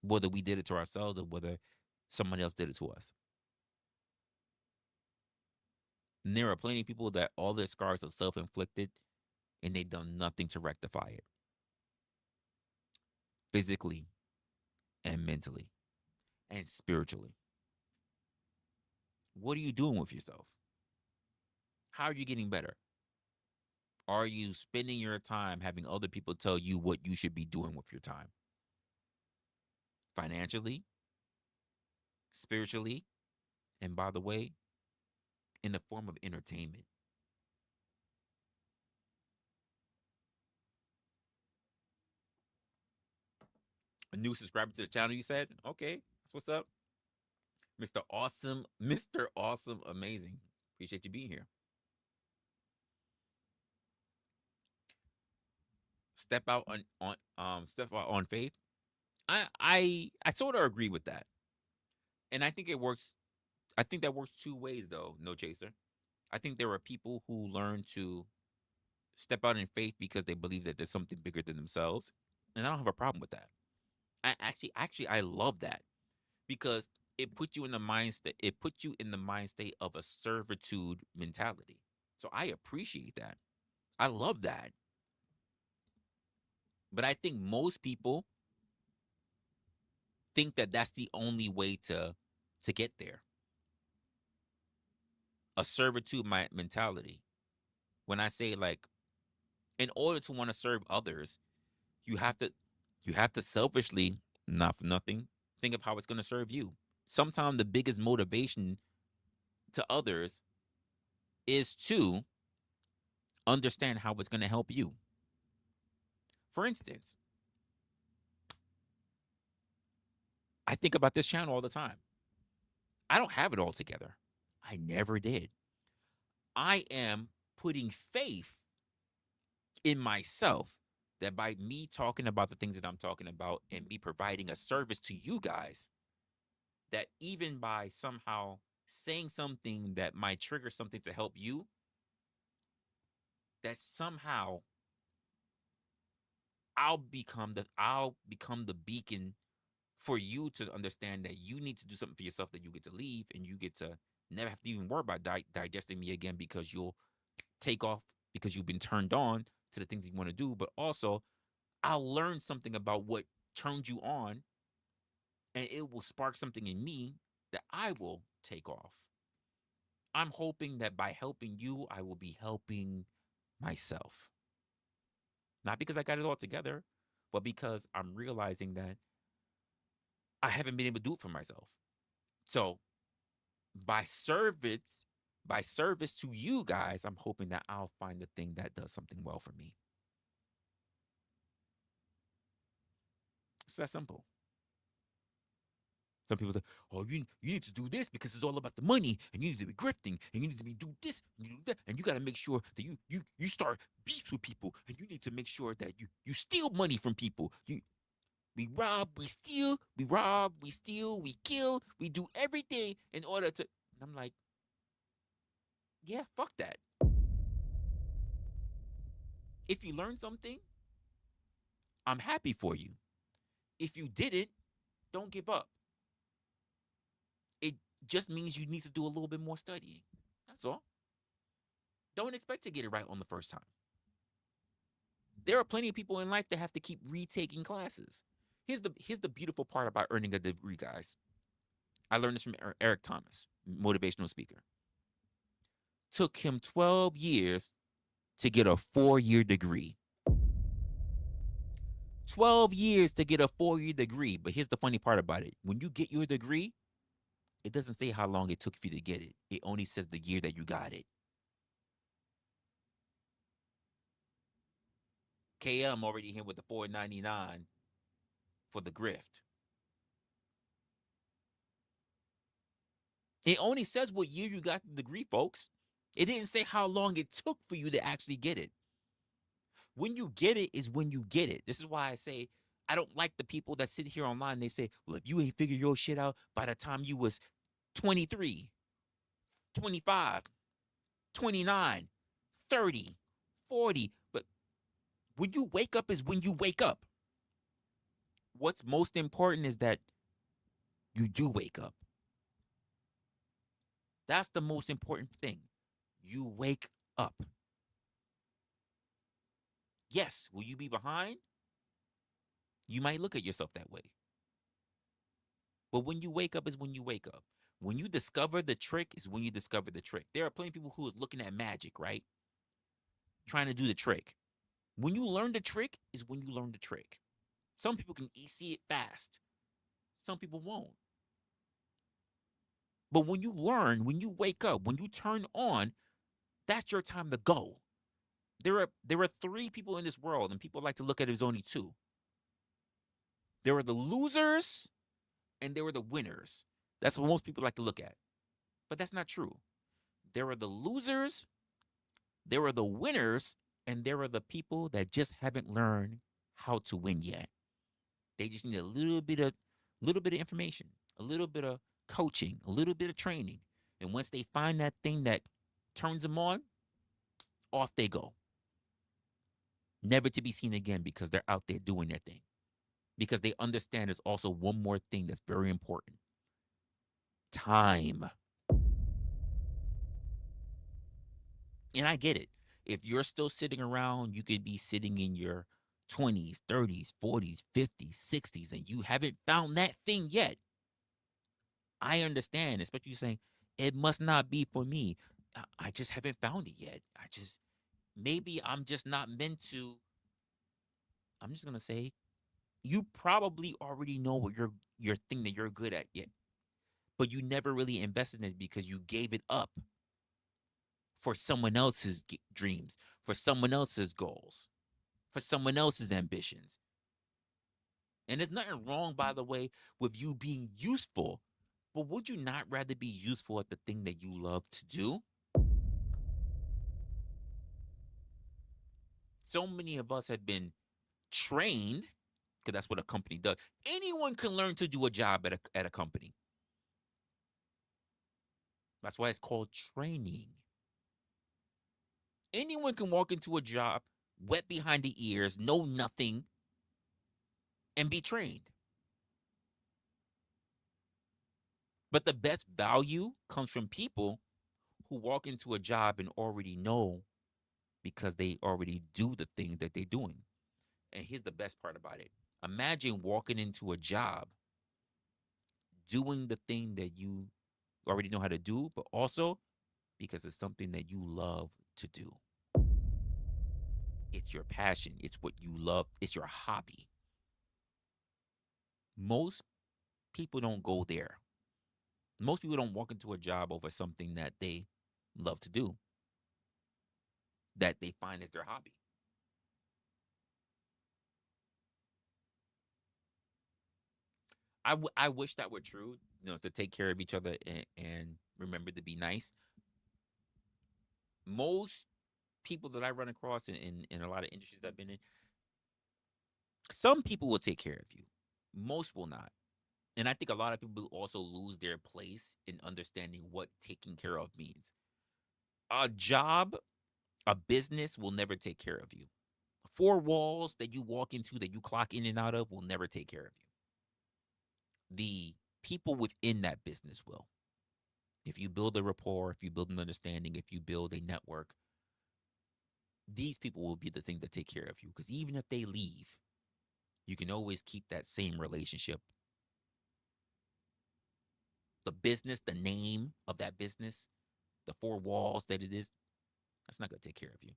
Whether we did it to ourselves or whether someone else did it to us. And there are plenty of people that all their scars are self-inflicted and they've done nothing to rectify it. Physically and mentally and spiritually. What are you doing with yourself? How are you getting better? Are you spending your time having other people tell you what you should be doing with your time? Financially, spiritually, and by the way, in the form of entertainment. A new subscriber to the channel, you said? Okay, that's what's up. Mr. Awesome Amazing. Appreciate you being here. Step out on faith. I sort of agree with that. And I think it works. I think that works two ways though, No Chaser. I think there are people who learn to step out in faith because they believe that there's something bigger than themselves. And I don't have a problem with that. I love that because it puts you in the mind state of a servitude mentality. So I appreciate that. I love that. But I think most people think that that's the only way to get there. A servitude mentality. When I say like, in order to want to serve others, you have to selfishly, not for nothing, think of how it's going to serve you. Sometimes the biggest motivation to others is to understand how it's going to help you. For instance, I think about this channel all the time. I don't have it all together. I never did. I am putting faith in myself that by me talking about the things that I'm talking about and me providing a service to you guys, that even by somehow saying something that might trigger something to help you, that somehow I'll become the beacon for you to understand that you need to do something for yourself, that you get to leave and you get to never have to even worry about digesting me again because you'll take off because you've been turned on to the things that you want to do. But also, I'll learn something about what turned you on and it will spark something in me that I will take off. I'm hoping that by helping you, I will be helping myself. Not because I got it all together, but because I'm realizing that I haven't been able to do it for myself. So by service to you guys, I'm hoping that I'll find the thing that does something well for me. It's that simple. Some people say, "Oh, you need to do this because it's all about the money, and you need to be grifting, and you need to be do this, and you do that, and you got to make sure that you start beefs with people, and you need to make sure that you steal money from people. We rob, we steal, we kill, we do everything in order to." And I'm like, yeah, fuck that. If you learn something, I'm happy for you. If you didn't, don't give up. It just means you need to do a little bit more studying. That's all. Don't expect to get it right on the first time. There are plenty of people in life that have to keep retaking classes. Here's the beautiful part about earning a degree, guys. I learned this from Eric Thomas, motivational speaker. Took him 12 years to get a 4-year degree. 12 years to get a 4-year degree. But here's the funny part about it. When you get your degree, it doesn't say how long it took for you to get it. It only says the year that you got it. KM already here with the $4.99 for the grift. It only says what year you got the degree, folks. It didn't say how long it took for you to actually get it. When you get it is when you get it. This is why I say I don't like the people that sit here online and they say, well, if you ain't figure your shit out by the time you was 23, 25, 29, 30, 40. But when you wake up is when you wake up. What's most important is that you do wake up. That's the most important thing. You wake up. Yes, will you be behind? You might look at yourself that way. But when you wake up is when you wake up. When you discover the trick is when you discover the trick. There are plenty of people who is looking at magic, right? Trying to do the trick. When you learn the trick is when you learn the trick. Some people can see it fast. Some people won't. But when you learn, when you wake up, when you turn on, that's your time to go. There are 3 people in this world, and people like to look at it as only 2. There are the losers, and there are the winners. That's what most people like to look at. But that's not true. There are the losers, there are the winners, and there are the people that just haven't learned how to win yet. They just need a little bit of information, a little bit of coaching, a little bit of training. And once they find that thing that turns them on, off they go. Never to be seen again because they're out there doing their thing. Because they understand there's also one more thing that's very important. Time. And I get it. If you're still sitting around, you could be sitting in your 20s, 30s, 40s, 50s, 60s, and you haven't found that thing yet. I understand, especially you saying, it must not be for me. I just haven't found it yet. Maybe I'm just not meant to. I'm just going to say, you probably already know what your thing that you're good at yet. But you never really invested in it because you gave it up for someone else's dreams, for someone else's goals, for someone else's ambitions. And there's nothing wrong, by the way, with you being useful. But would you not rather be useful at the thing that you love to do? So many of us have been trained, because that's what a company does. Anyone can learn to do a job at a company. That's why it's called training. Anyone can walk into a job, wet behind the ears, know nothing, and be trained. But the best value comes from people who walk into a job and already know because they already do the thing that they're doing. And here's the best part about it. Imagine walking into a job doing the thing that you already know how to do, but also because it's something that you love to do. It's your passion, it's what you love, it's your hobby. Most people don't go there. Most people don't walk into a job over something that they love to do, that they find as their hobby. I wish that were true, to take care of each other and remember to be nice. Most people that I run across in a lot of industries that I've been in, some people will take care of you. Most will not. And I think a lot of people also lose their place in understanding what taking care of means. A job, a business will never take care of you. Four walls that you walk into, that you clock in and out of, will never take care of you. The people within that business will. If you build a rapport, if you build an understanding, if you build a network, these people will be the thing that take care of you. Because even if they leave, you can always keep that same relationship. The business, the name of that business, the four walls that it is, that's not going to take care of you.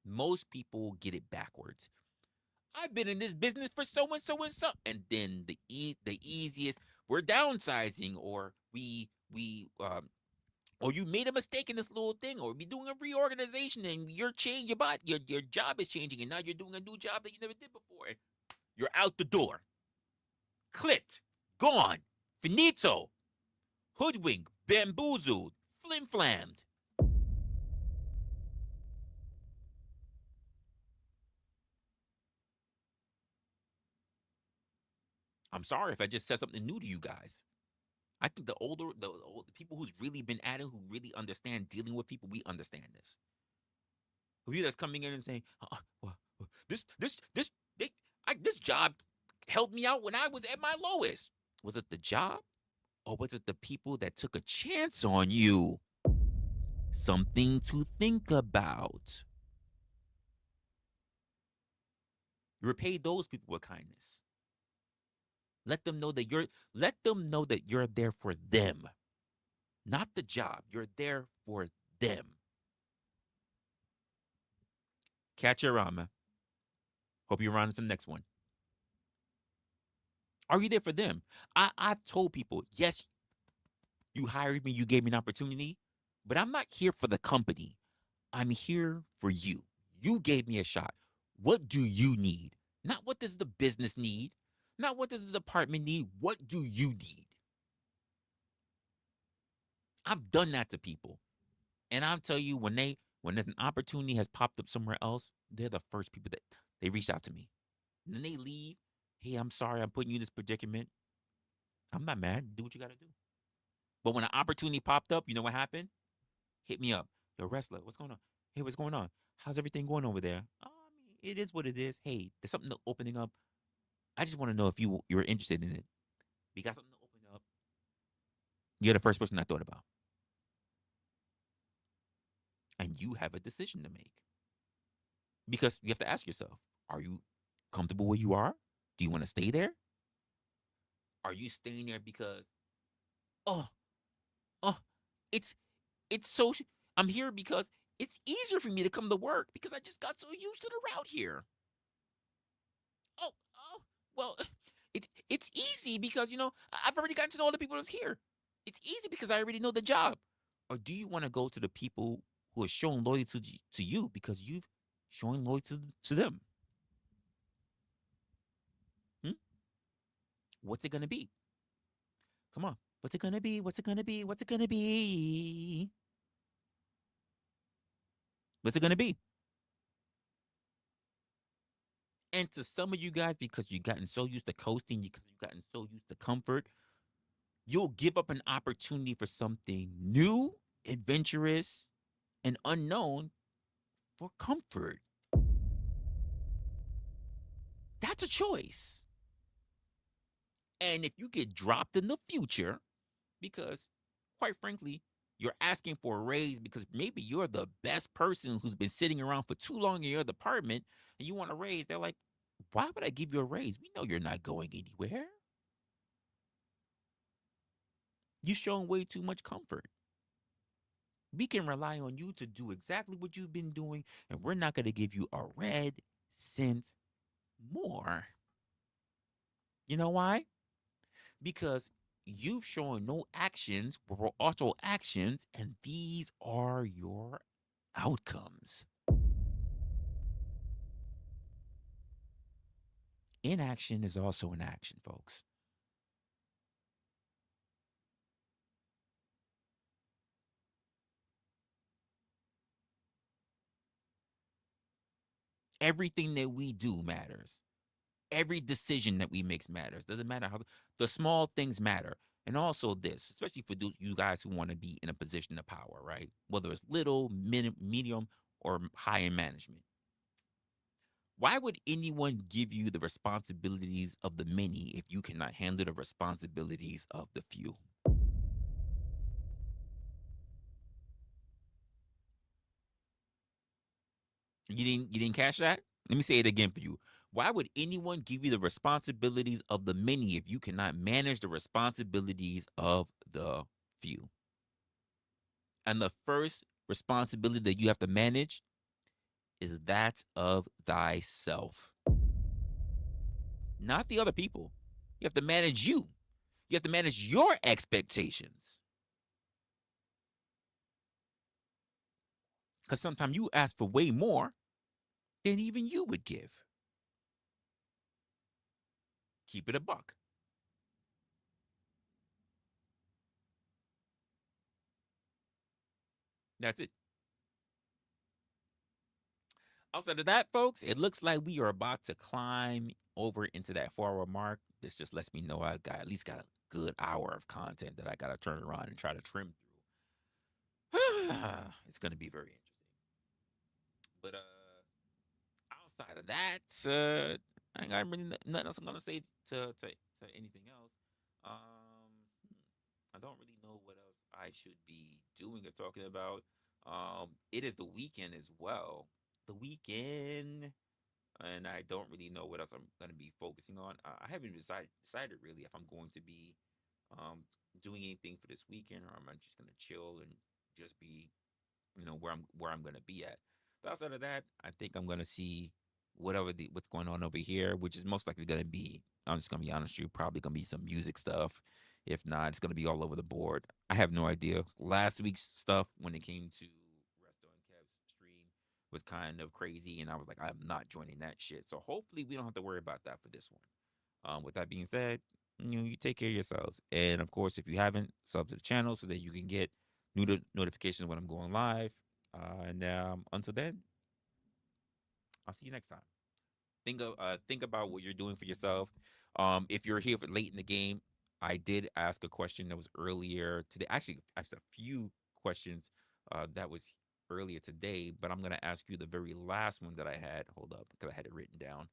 Most people get it backwards. I've been in this business for so and so and so, and then the easiest, we're downsizing, or or you made a mistake in this little thing, or we're doing a reorganization, and your job is changing, and now you're doing a new job that you never did before, and you're out the door, clipped, gone, finito, hoodwinked, bamboozled, flim-flammed. I'm sorry if I just said something new to you guys. I think the older people who's really been at it, who really understand dealing with people, we understand this. The people that's coming in and saying, well, this job helped me out when I was at my lowest. Was it the job, or was it the people that took a chance on you? Something to think about. You repay those people with kindness. Let them know that you're there for them. Not the job. You're there for them. Catch you around, man. Hope you're around for the next one. Are you there for them? I've told people, yes, you hired me, you gave me an opportunity, but I'm not here for the company. I'm here for you. You gave me a shot. What do you need? Not what does the business need? Not what does the department need? What do you need? I've done that to people. And I'll tell you, when an opportunity has popped up somewhere else, they're the first people that they reach out to me. And then they leave. Hey, I'm sorry, I'm putting you in this predicament. I'm not mad. Do what you got to do. But when an opportunity popped up, you know what happened? Hit me up. Yo, wrestler, what's going on? Hey, what's going on? How's everything going over there? I mean, it is what it is. Hey, there's something opening up. I just want to know if you're interested in it. We got something to open up. You're the first person I thought about. And you have a decision to make. Because you have to ask yourself, are you comfortable where you are? Do you want to stay there? Are you staying there because, oh, it's so, I'm here because it's easier for me to come to work because I just got so used to the route here. Oh, well, it's easy because, I've already gotten to know all the people that's here. It's easy because I already know the job. Or do you want to go to the people who are showing loyalty to you because you've shown loyalty to them? What's it going to be? Come on. What's it going to be? What's it going to be? What's it going to be? What's it going to be? And to some of you guys, because you've gotten so used to coasting, because you've gotten so used to comfort, you'll give up an opportunity for something new, adventurous, and unknown for comfort. That's a choice. And if you get dropped in the future, because quite frankly, you're asking for a raise because maybe you're the best person who's been sitting around for too long in your department and you want a raise, they're like, Why would I give you a raise? We know you're not going anywhere. You're showing way too much comfort. We can rely on you to do exactly what you've been doing, and we're not going to give you a red cent more. You know why? Because you've shown no actions or auto actions, and these are your outcomes. Inaction is also an action, folks. Everything that we do matters. Every decision that we make matters. Doesn't matter how the small things matter. And also this, especially for you guys who want to be in a position of power, right? Whether it's little, medium, or high in management. Why would anyone give you the responsibilities of the many if you cannot handle the responsibilities of the few? You didn't catch that? Let me say it again for you. Why would anyone give you the responsibilities of the many if you cannot manage the responsibilities of the few? And the first responsibility that you have to manage is that of thyself, not the other people. You have to manage you. You have to manage your expectations. Because sometimes you ask for way more than even you would give. Keep it a buck. That's it. Outside of that, folks, it looks like we are about to climb over into that 4 hour mark. This just lets me know I got at least got a good hour of content that I got to turn around and try to trim through. It's going to be very interesting. But outside of that, I ain't got really nothing else I'm going to say to anything else. I don't really know what else I should be doing or talking about. It is the weekend as well. The weekend, and I don't really know what else I'm going to be focusing on. I haven't decided really if I'm going to be doing anything for this weekend, or am I just going to chill and just be, where I'm going to be at. But outside of that, I think I'm going to see what's going on over here, which is most likely going to be. I'm just going to be honest with you, probably going to be some music stuff. If not, it's going to be all over the board. I have no idea. Last week's stuff when it came to Resto and Kev's stream was kind of crazy, and I was like, I'm not joining that shit. So hopefully we don't have to worry about that for this one. With that being said, you take care of yourselves, and of course, if you haven't, sub to the channel so that you can get new notifications when I'm going live. And until then, I'll see you next time. Think about what you're doing for yourself. If you're here for late in the game, I did ask a question that was earlier today. Actually, asked a few questions that was earlier today, but I'm gonna ask you the very last one that I had. Hold up, because I had it written down.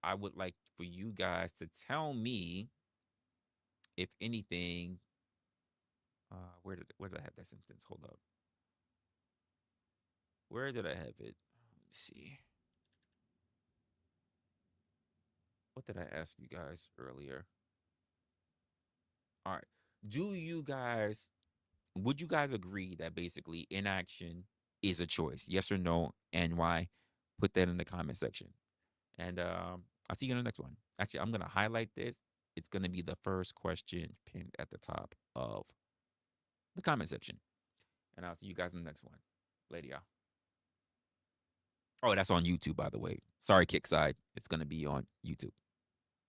I would like for you guys to tell me if anything. Where did I have that sentence? Hold up. Where did I have it? Let me see. What did I ask you guys earlier? All right. Do you guys Would you guys agree that basically inaction is a choice? Yes or no, and why? Put that in the comment section. And I'll see you in the next one. Actually, I'm gonna highlight this. It's gonna be the first question pinned at the top of the comment section. And I'll see you guys in the next one. Later, y'all. Oh, that's on YouTube, by the way. Sorry, Kickside. It's gonna be on YouTube.